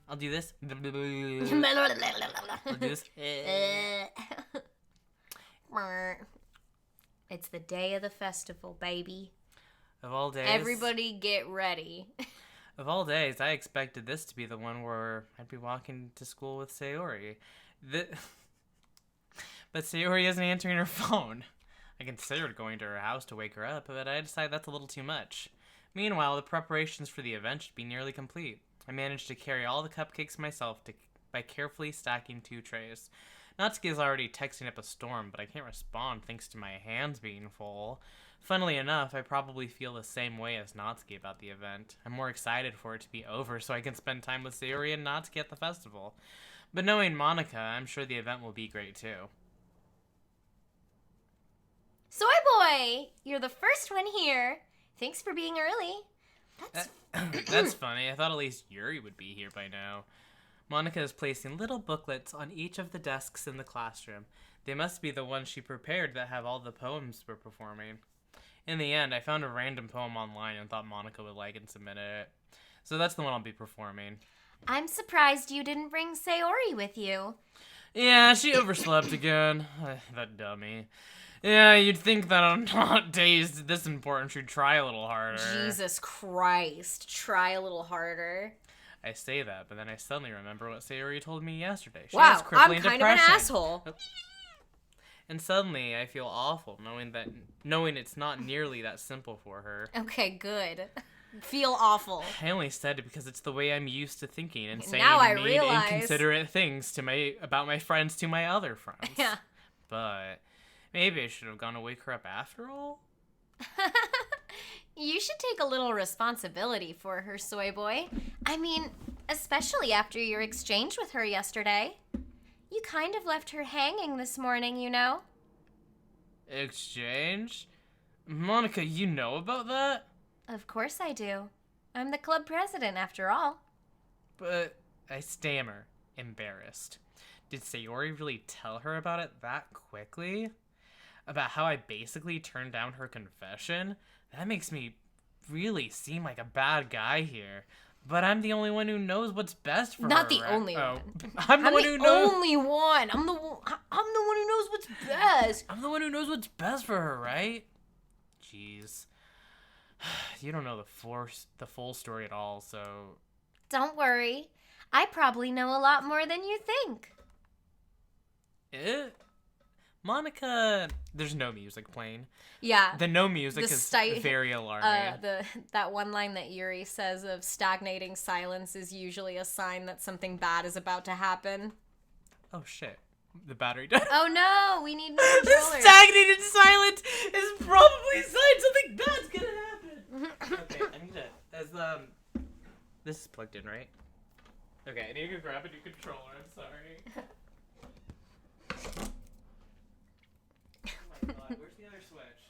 I'll do this. I'll do this. It's the day of the festival, baby. Of all days. Everybody get ready. Of all days, I expected this to be the one where I'd be walking to school with Sayori. But Sayori isn't answering her phone. I considered going to her house to wake her up, but I decided that's a little too much. Meanwhile, the preparations for the event should be nearly complete. I managed to carry all the cupcakes myself by carefully stacking 2 trays. Natsuki is already texting up a storm, but I can't respond thanks to my hands being full. Funnily enough, I probably feel the same way as Natsuki about the event. I'm more excited for it to be over so I can spend time with Sayori and Natsuki at the festival. But knowing Monica, I'm sure the event will be great too. Soy boy, you're the first one here. Thanks for being early. That's funny. I thought at least Yuri would be here by now. Monica is placing little booklets on each of the desks in the classroom. They must be the ones she prepared that have all the poems we're performing. In the end, I found a random poem online and thought Monica would like and submitted it. So that's the one I'll be performing. I'm surprised you didn't bring Sayori with you. Yeah, she overslept again. That dummy. Yeah, you'd think that on not days this important she'd try a little harder. Jesus Christ, try a little harder. I say that, but then I suddenly remember what Sayori told me yesterday. She Wow, has crippling I'm kind depression. of an asshole. And suddenly I feel awful knowing it's not nearly that simple for her. Okay, good. Feel awful. I only said it because it's the way I'm used to thinking and saying Now I mean, realize. inconsiderate things about my friends to my other friends. Yeah. But maybe I should have gone to wake her up after all. You should take a little responsibility for her, soy boy. I mean, especially after your exchange with her yesterday. You kind of left her hanging this morning, you know? Exchange? Monica, you know about that? Of course I do. I'm the club president, after all. But I stammer, embarrassed. Did Sayori really tell her about it that quickly? About how I basically turned down her confession? That makes me really seem like a bad guy here. But I'm the only one who knows what's best for her. Not the only one. I'm the one who knows. only one. I'm the one who knows what's best. I'm the one who knows what's best for her, right? Jeez. You don't know the full story at all, so... Don't worry. I probably know a lot more than you think. Monica... There's no music playing. Yeah. The no music is very alarming. That one line that Yuri says of stagnating silence is usually a sign that something bad is about to happen. Oh, shit. The battery died. Oh, no. We need more The controllers. stagnated silence is probably a sign something bad's gonna happen. Okay, I need to... This is plugged in, right? Okay, I need to go grab a new controller. I'm sorry. Oh my god, where's the other switch?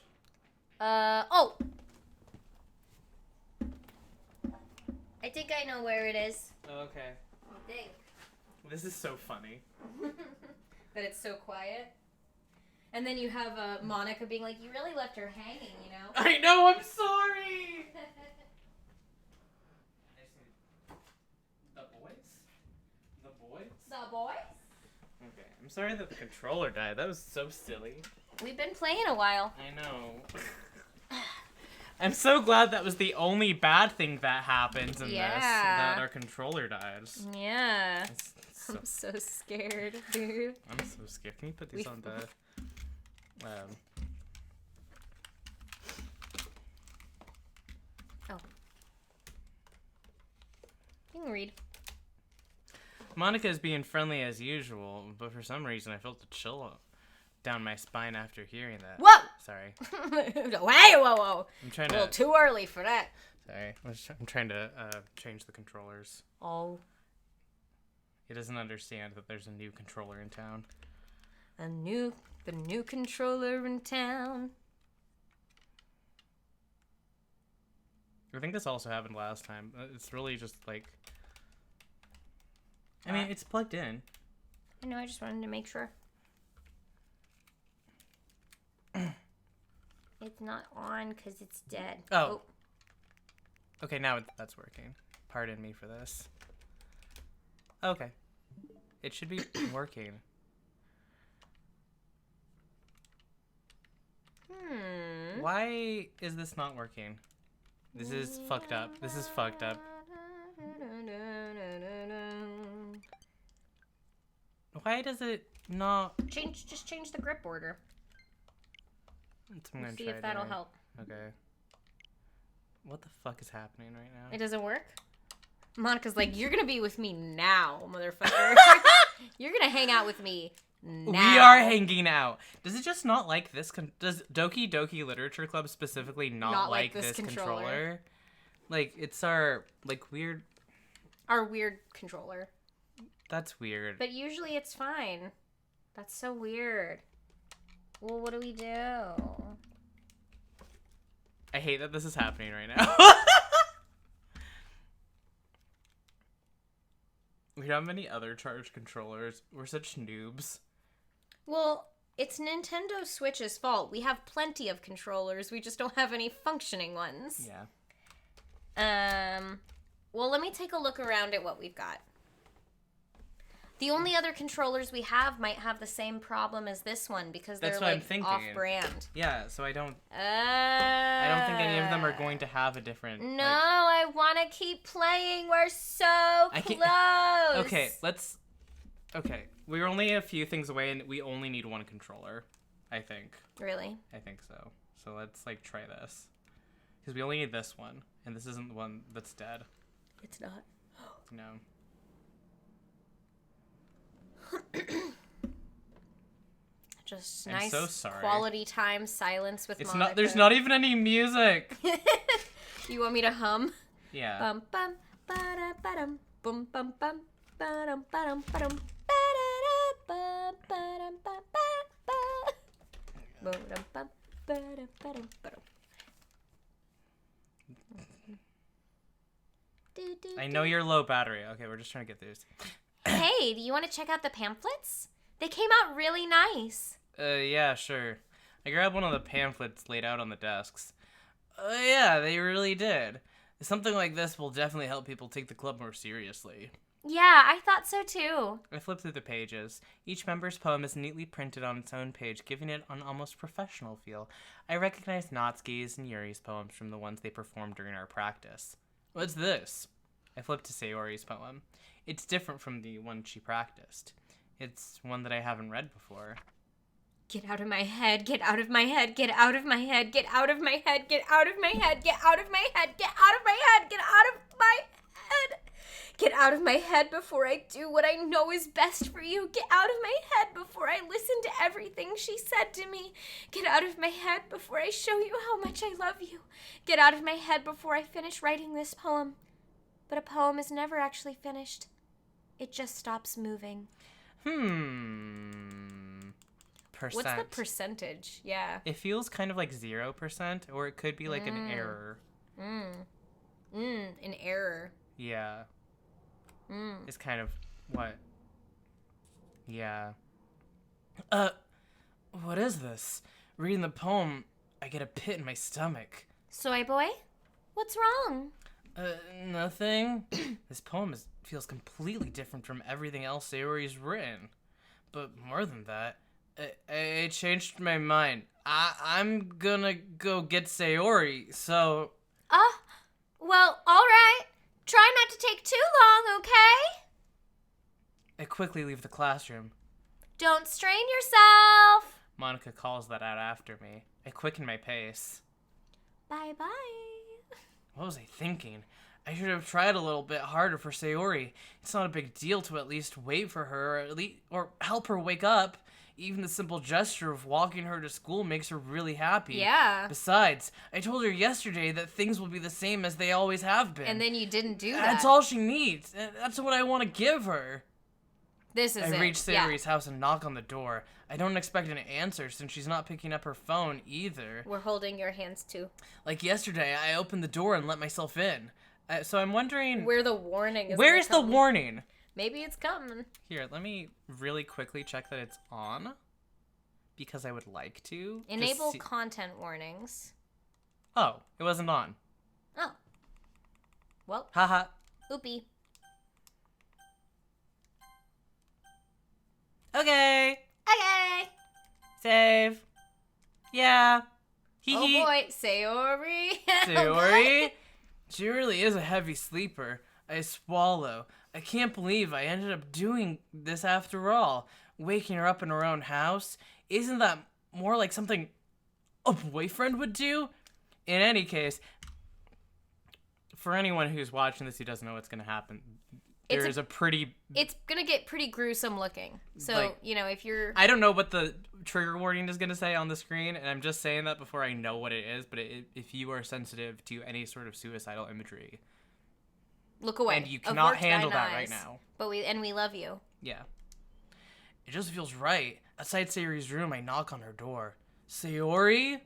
Oh. I think I know where it is. Oh, okay. I think. This is so funny. That it's so quiet. And then you have Monica being like, you really left her hanging, you know? I know, I'm sorry! The boys? The boys? Okay, I'm sorry that the controller died. That was so silly. We've been playing a while. I know. I'm so glad that was the only bad thing that happens in this. That our controller dies. Yeah. So, I'm so scared, dude. I'm so scared. Can you put these on the... Oh. You can read. Monica is being friendly as usual, but for some reason I felt a chill down my spine after hearing that. Whoa! sorry. Hey, whoa. I'm trying A little to... too early for that. Sorry. I'm trying to change the controllers. Oh. It doesn't understand that there's a new controller in town. The new controller in town. I think this also happened last time. It's really just like... I mean, it's plugged in. I know, I just wanted to make sure. It's not on because it's dead. Oh. Okay, now that's working. Pardon me for this. Okay. It should be working. Why is this not working? This is fucked up. This is fucked up. Why does it not... Just change the grip order. That's what I'm gonna See try if that'll doing. help. Okay. What the fuck is happening right now? It doesn't work? Monica's like, you're gonna be with me now, motherfucker. You're gonna hang out with me now. We are hanging out. Does it just not like this? Does Doki Doki Literature Club specifically not like this controller? Like, it's our, like, weird... Our weird controller. That's weird. But usually it's fine. That's so weird. Well, what do we do? I hate that this is happening right now. We don't have many other charged controllers. We're such noobs. Well, it's Nintendo Switch's fault. We have plenty of controllers. We just don't have any functioning ones. Yeah. Well, let me take a look around at what we've got. The only other controllers we have might have the same problem as this one because That's they're what I'm like thinking. off-brand. Yeah, so I don't think any of them are going to have a different... No, like... I want to keep playing. We're so close. Okay, let's... Okay, we're only a few things away and we only need one controller, I think. Really? I think so. So let's, like, try this. Because we only need this one, and this isn't the one that's dead. It's not. No. Just I'm nice so sorry. quality time silence with It's Monica. not. There's not even any music. You want me to hum? Yeah. Bum bum ba-da ba-dum bum bum bum ba-dum ba-dum ba-dum ba-da-da ba-dum ba-ba ba-dum bum ba-dum ba-dum ba-dum. I know you're low battery. Okay, we're just trying to get through this. Hey, do you want to check out the pamphlets? They came out really nice. Yeah, sure. I grabbed one of the pamphlets laid out on the desks. Yeah, they really did. Something like this will definitely help people take the club more seriously. Yeah, I thought so too. I flipped through the pages. Each member's poem is neatly printed on its own page, giving it an almost professional feel. I recognized Natsuki's and Yuri's poems from the ones they performed during our practice. What's this? I flipped to Sayori's poem. It's different from the one she practiced. It's one that I haven't read before. Get out of my head, get out of my head, get out of my head, get out of my head, get out of my head, get out of my head, get out of my head, get out of my head. Get out of my head before I do what I know is best for you. Get out of my head before I listen to everything she said to me. Get out of my head before I show you how much I love you. Get out of my head before I finish writing this poem. But a poem is never actually finished. It just stops moving. Percent. What's the percentage? Yeah. It feels kind of like 0%, or it could be like an error. An error. Yeah. It's kind of what? Yeah. What is this? Reading the poem, I get a pit in my stomach. Soy boy? What's wrong? Nothing. This poem feels completely different from everything else Sayori's written. But more than that, I changed my mind. I'm gonna go get Sayori, so... Well, alright. Try not to take too long, okay? I quickly leave the classroom. Don't strain yourself. Monica calls that out after me. I quicken my pace. Bye-bye. What was I thinking? I should have tried a little bit harder for Sayori. It's not a big deal to at least wait for her, or help her wake up. Even the simple gesture of walking her to school makes her really happy. Yeah. Besides, I told her yesterday that things will be the same as they always have been. And then you didn't do that. That's all she needs. That's what I want to give her. This is I it. reach Sayori's house and knock on the door. I don't expect an answer since she's not picking up her phone either. We're holding your hands too. Like yesterday, I opened the door and let myself in. So I'm wondering... Where the warning is. Where's the warning? Maybe it's coming. Here, let me really quickly check that it's on. Because I would like to. Enable content warnings. Oh, it wasn't on. Oh. Well. Haha. Oopie. Okay. Okay. Save. Yeah. Hee Oh hee. boy, Sayori. Sayori? She really is a heavy sleeper. I swallow. I can't believe I ended up doing this after all. Waking her up in her own house? Isn't that more like something a boyfriend would do? In any case, for anyone who's watching this who doesn't know what's going to happen, it's gonna get pretty gruesome looking. So, like, if you're... I don't know what the trigger warning is going to say on the screen, and I'm just saying that before I know what it is, but if you are sensitive to any sort of suicidal imagery... Look away. And you cannot Avert handle thine that right eyes. now. But we love you. Yeah. It just feels right. Outside Sayori's room, I knock on her door. Sayori?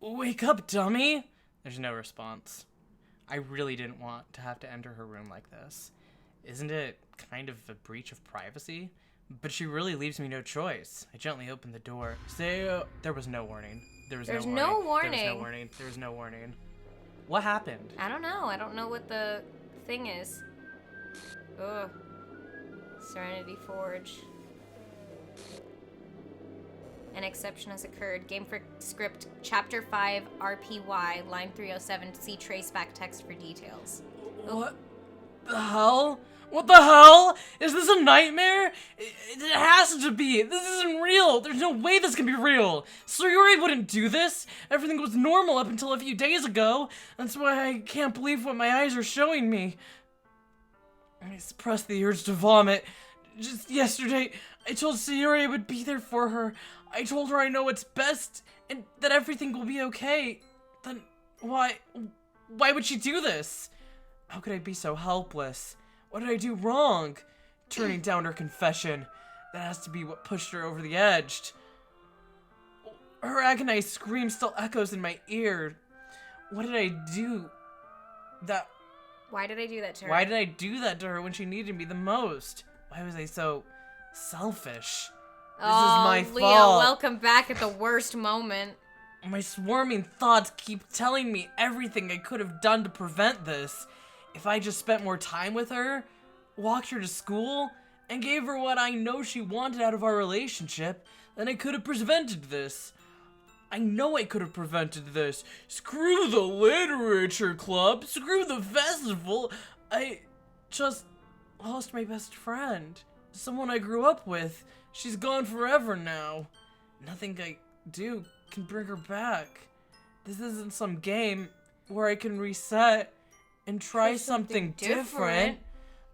Wake up, dummy! There's no response. I really didn't want to have to enter her room like this. Isn't it kind of a breach of privacy? But she really leaves me no choice. I gently open the door. There was no warning. There's no warning. There was no warning. What happened? I don't know. I don't know what the thing is. Ugh. Serenity Forge. An exception has occurred. Game for script Chapter 5 RPY line 307. See traceback text for details. What the hell? What the hell? Is this a nightmare? It has to be. This isn't real. There's no way this can be real. Sayori wouldn't do this. Everything was normal up until a few days ago. That's why I can't believe what my eyes are showing me. I suppress the urge to vomit. Just yesterday, I told Sayori I would be there for her. I told her I know what's best and that everything will be okay. Then why would she do this? How could I be so helpless? What did I do wrong? Turning down her confession. That has to be what pushed her over the edge. Her agonized scream still echoes in my ear. What did I do? Why did I do that to her? Why did I do that to her when she needed me the most? Why was I so selfish? This is my Leah, fault. welcome back at the worst moment. My swarming thoughts keep telling me everything I could have done to prevent this. If I just spent more time with her, walked her to school, and gave her what I know she wanted out of our relationship, then I could have prevented this. I know I could have prevented this. Screw the literature club. Screw the festival. I just lost my best friend. Someone I grew up with. She's gone forever now. Nothing I do can bring her back. This isn't some game where I can reset and try something different.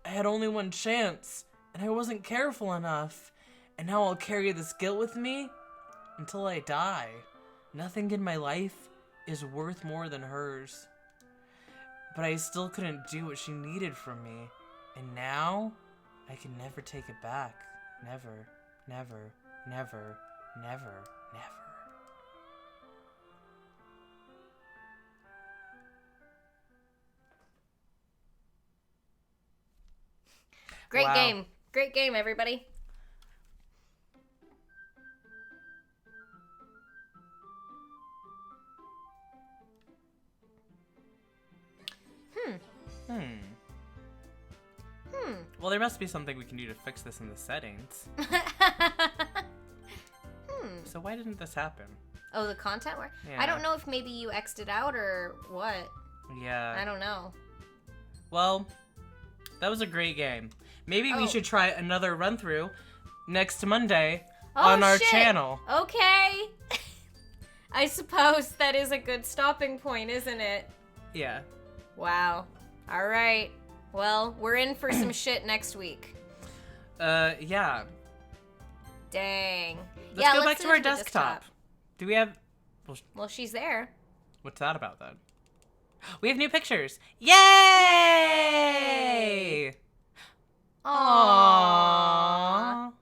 I had only one chance, and I wasn't careful enough. And now I'll carry this guilt with me until I die. Nothing in my life is worth more than hers. But I still couldn't do what she needed from me. And now, I can never take it back. Never, never, never, never, never. Great Wow. game. Great game, everybody. Well, there must be something we can do to fix this in the settings. So why didn't this happen? Oh, the content war? Yeah. I don't know if maybe you X'd it out or what. Yeah. I don't know. Well, that was a great game. Maybe we should try another run through next Monday on our shit. channel. Okay. I suppose that is a good stopping point, isn't it? Yeah. Wow. All right. Well, we're in for some shit next week. Yeah. Dang. Let's go back do to it our to the desktop. Do we have... Well, she's there. What's that about, then? We have new pictures. Yay! Aww.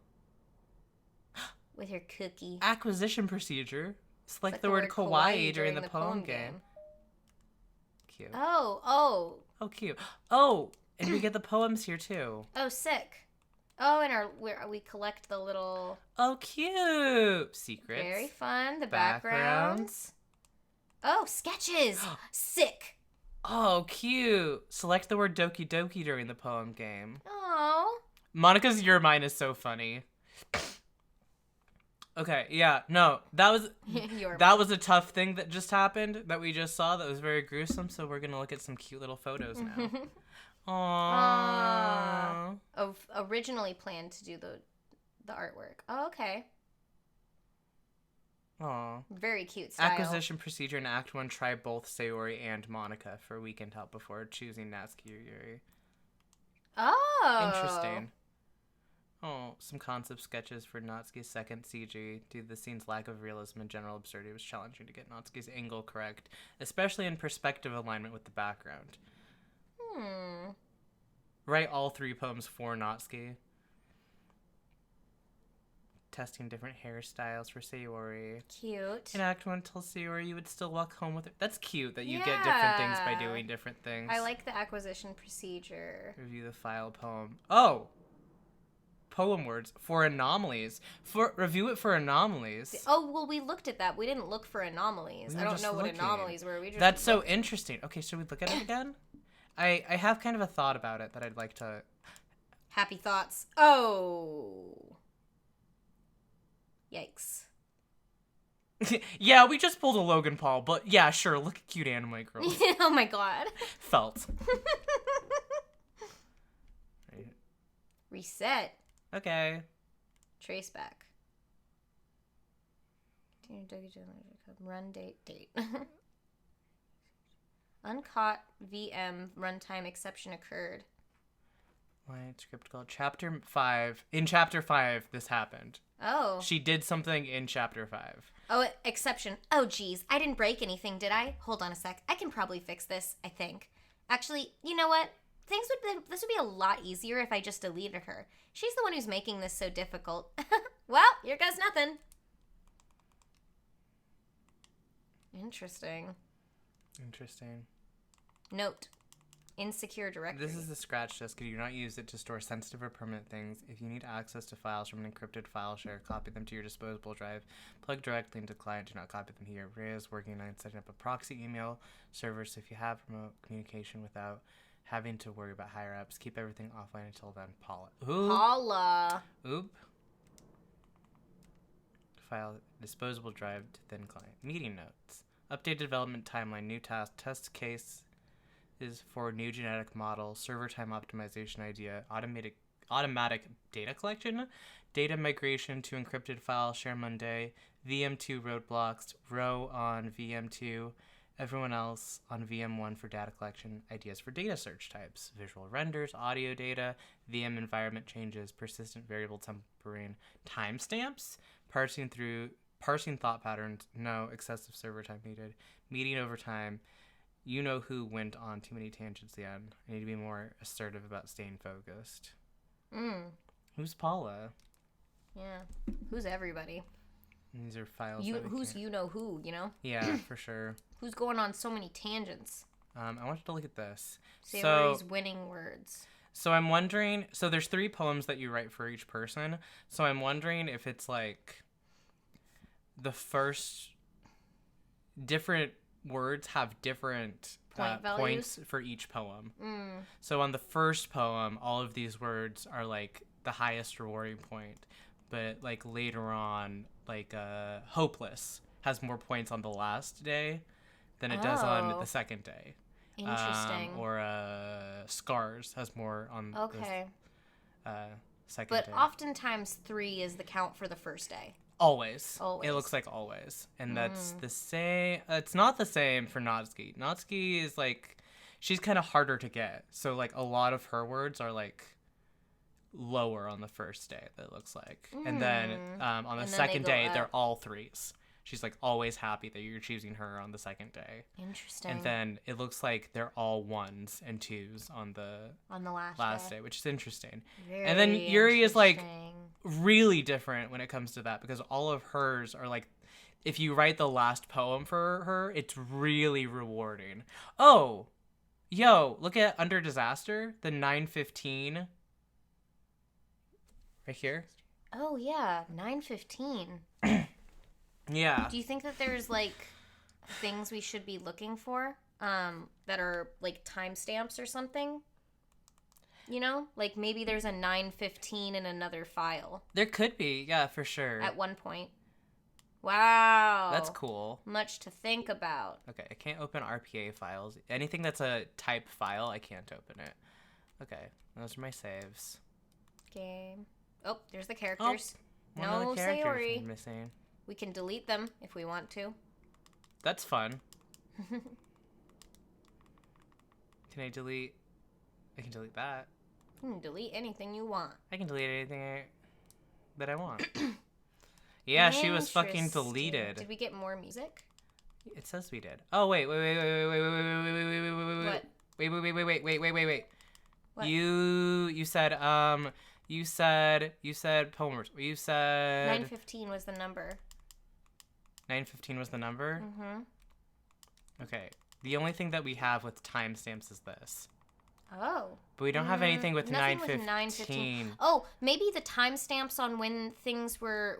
With her cookie. Acquisition procedure. Select the word kawaii during the poem game. Cute. Oh. Oh, cute. Oh, and we get the poems here, too. Oh, sick. Oh, and we collect the little... Oh, cute. Secrets. Very fun. The Backgrounds. backgrounds. Oh, sketches. Sick. Oh, cute. Select the word Doki Doki during the poem game. Oh. Monica's Your Mind is so funny. Okay, yeah, no, that was a tough thing that just happened that we just saw that was very gruesome, so we're gonna look at some cute little photos now. Aww. Originally planned to do the artwork. Oh, okay. Aww. Very cute style. Acquisition procedure in Act 1, try both Sayori and Monica for weekend help before choosing Natsuki or Yuri. Oh. Interesting. Oh, some concept sketches for Natsuki's second CG. Due to the scene's lack of realism and general absurdity, it was challenging to get Natsuki's angle correct, especially in perspective alignment with the background. Write all 3 poems for Natsuki. Testing different hairstyles for Sayori. Cute. In Act 1, tell Sayori you would still walk home with her. That's cute that you get different things by doing different things. I like the acquisition procedure. Review the file poem. Oh! Poem words for anomalies. Review it for anomalies. Oh, well, we looked at that. We didn't look for anomalies. I don't know what anomalies were. We just That's so interesting. Okay, should we look at it again? I have kind of a thought about it that I'd like to... Happy thoughts. Oh. Yikes. Yeah, we just pulled a Logan Paul, but yeah, sure, look at cute anime girls. Oh my god. Felt. Right. Reset. Okay. Trace back. Run date. Uncaught VM runtime exception occurred. Why script called Chapter 5. In Chapter 5, this happened. Oh. She did something in Chapter 5. Oh, exception. Oh, geez. I didn't break anything, did I? Hold on a sec. I can probably fix this, I think. Actually, you know what? This would be a lot easier if I just deleted her. She's the one who's making this so difficult. Well, here goes nothing. Interesting. Note. Insecure directory. This is the scratch disk. Do not use it to store sensitive or permanent things. If you need access to files from an encrypted file share, copy them to your disposable drive. Plug directly into client. Do not copy them here. Ray is working on setting up a proxy email server, so if you have remote communication without having to worry about higher ups, keep everything offline until then. Paula. Oop. File disposable drive to thin client. Meeting notes. Updated development timeline. New task. Test case is for new genetic model. Server time optimization idea. Automatic data collection. Data migration to encrypted file share Monday. VM2 roadblocks. Row on VM2. Everyone else on VM1 for data collection, ideas for data search types, visual renders, audio data, VM environment changes, persistent variable tempering, timestamps, parsing thought patterns, no excessive server time needed, meeting over time, you know who went on too many tangents at the end. I need to be more assertive about staying focused. Who's Paula? Yeah. Who's everybody? And these are files. Who's you know who, you know? Yeah, for sure. Who's going on so many tangents? I wanted to look at this. Sayori's winning words. So I'm wondering, so there's 3 poems that you write for each person. So I'm wondering if it's like the first different words have different points for each poem. So on the first poem, all of these words are like the highest rewarding point. But like later on, like hopeless has more points on the last day than it does on the second day. Interesting. Or scars has more on the second day. But oftentimes 3 is the count for the first day. Always. It looks like always. And that's the same. It's not the same for Natsuki. Natsuki is like, she's kind of harder to get. So like a lot of her words are like lower on the first day, that it looks like. And then on the And then second they go day, they're up. all 3s. She's like always happy that you're choosing her on the second day. Interesting. And then it looks like they're all 1s and 2s on the on the last day, which is interesting. Very And then Yuri is like interesting. really different when it comes to that, because all of hers are like, if you write the last poem for her, it's really rewarding. Oh, yo, look at Under Disaster, the 9:15 right here. Oh yeah, 9:15. Yeah. Do you think that there's like things we should be looking for that are like timestamps or something? You know, like maybe there's a 9:15 in another file There could be, yeah, for sure. at one point. Wow. That's cool. Much to think about. Okay, I can't open RPA files. Anything that's a type file, I can't open it. Okay, those are my saves. Game. Oh, there's the characters. One of No the characters Sayori. is missing. We can delete them if we want to. That's fun. Can I delete? I can delete that. You can delete anything you want. I can delete anything that I want. Yeah, she was fucking Interesting. deleted. Did we get more music? It says we did. Oh wait. What? Wait. What? You said poem. You said 9:15 was the number. 9:15 was the number. Mm-hmm. Okay. The only thing that we have with timestamps is this. Oh. But we don't have anything with Nothing with 9:15. Oh, maybe the timestamps on when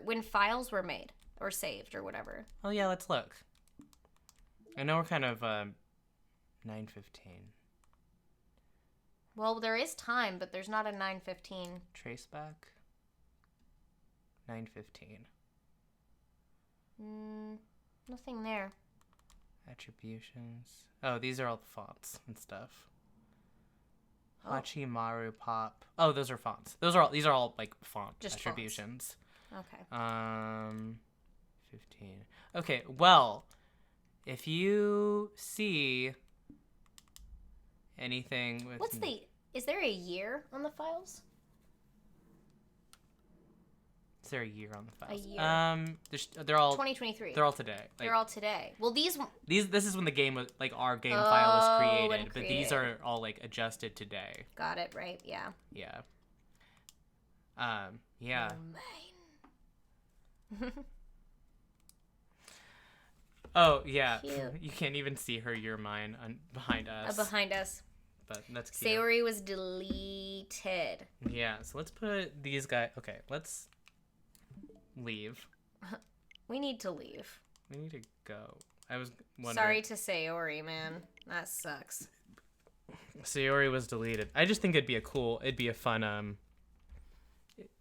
when files were made or saved or whatever. Oh yeah, let's look. I know we're kind of 9:15. Well, there is time, but there's not a 9:15. Trace back. 9:15. Nothing there. Attributions. Oh, these are all the fonts and stuff. Oh. Hachimaru Pop. Oh, those are fonts. These are all like font Just attributions. Okay. 15. Okay, well, if you see anything with Is there a year on the files? Is there a year on the files? year. They're all 2023. They're all today. Like, They're all today. Well, this is when the game was like our game file was when created, but these created. are all like adjusted today. got it right. Yeah. Yeah. Yeah. Mine. Oh yeah. Cute. You can't even see her. You're mine behind us. Behind us. But that's cute. Sayori was deleted. Yeah. So let's put these guys. Okay. Let's leave. We need to leave. We need to go. I was wondering. Sorry to Sayori, man. That sucks. Sayori was deleted. I just think it'd be a fun.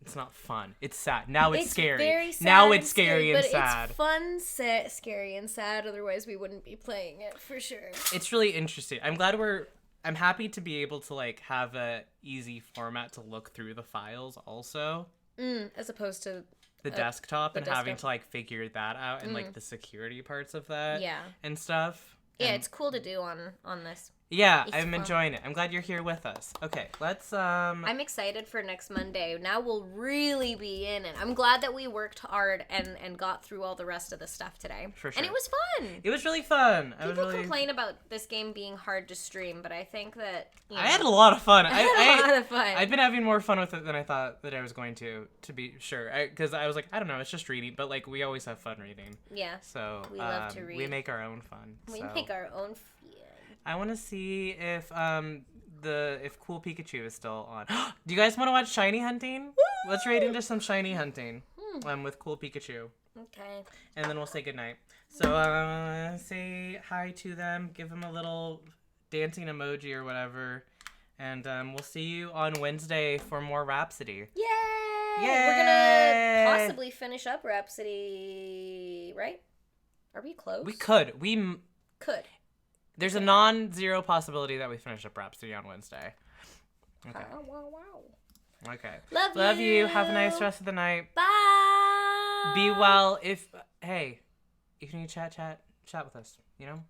It's not fun. It's sad. Now it's scary. Very sad now it's scary and but sad. It's fun, scary, and sad. Otherwise, we wouldn't be playing it for sure. It's really interesting. I'm happy to be able to like have a easy format to look through the files also. As opposed to The desktop and having desktop. to like figure that out and like the security parts of that. Yeah. And stuff. Yeah, And- it's cool to do on this. Yeah, It's I'm fun. enjoying it. I'm glad you're here with us. Okay, let's I'm excited for next Monday. Now we'll really be in it. I'm glad that we worked hard and got through all the rest of the stuff today. For sure. And it was fun. It was really fun. People complain about this game being hard to stream, but I think that I had a lot of fun. I had a lot of fun. I've been having more fun with it than I thought that I was going to be sure. Because I was like, I don't know, it's just reading, but like we always have fun reading. Yeah. So We love to We read. make our own fun. We so. make our own fun. I want to see if Cool Pikachu is still on. Do you guys want to watch Shiny Hunting? Let's raid into some Shiny Hunting. With Cool Pikachu. Okay. And then we'll say goodnight. So say hi to them, give them a little dancing emoji or whatever, and we'll see you on Wednesday for more Rhapsody. Yay! Yay! We're gonna possibly finish up Rhapsody, right? Are we close? We could. could. There's a non-zero possibility that we finish up Rhapsody on Wednesday. Okay. Wow. Okay. Love you. Have a nice rest of the night. Bye. Be well. If you need to chat with us. You know.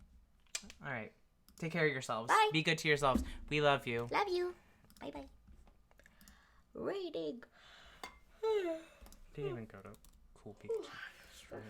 All right. Take care of yourselves. Bye. Be good to yourselves. We love you. Love you. Bye bye. waiting. Didn't even go to Cool Beach stream.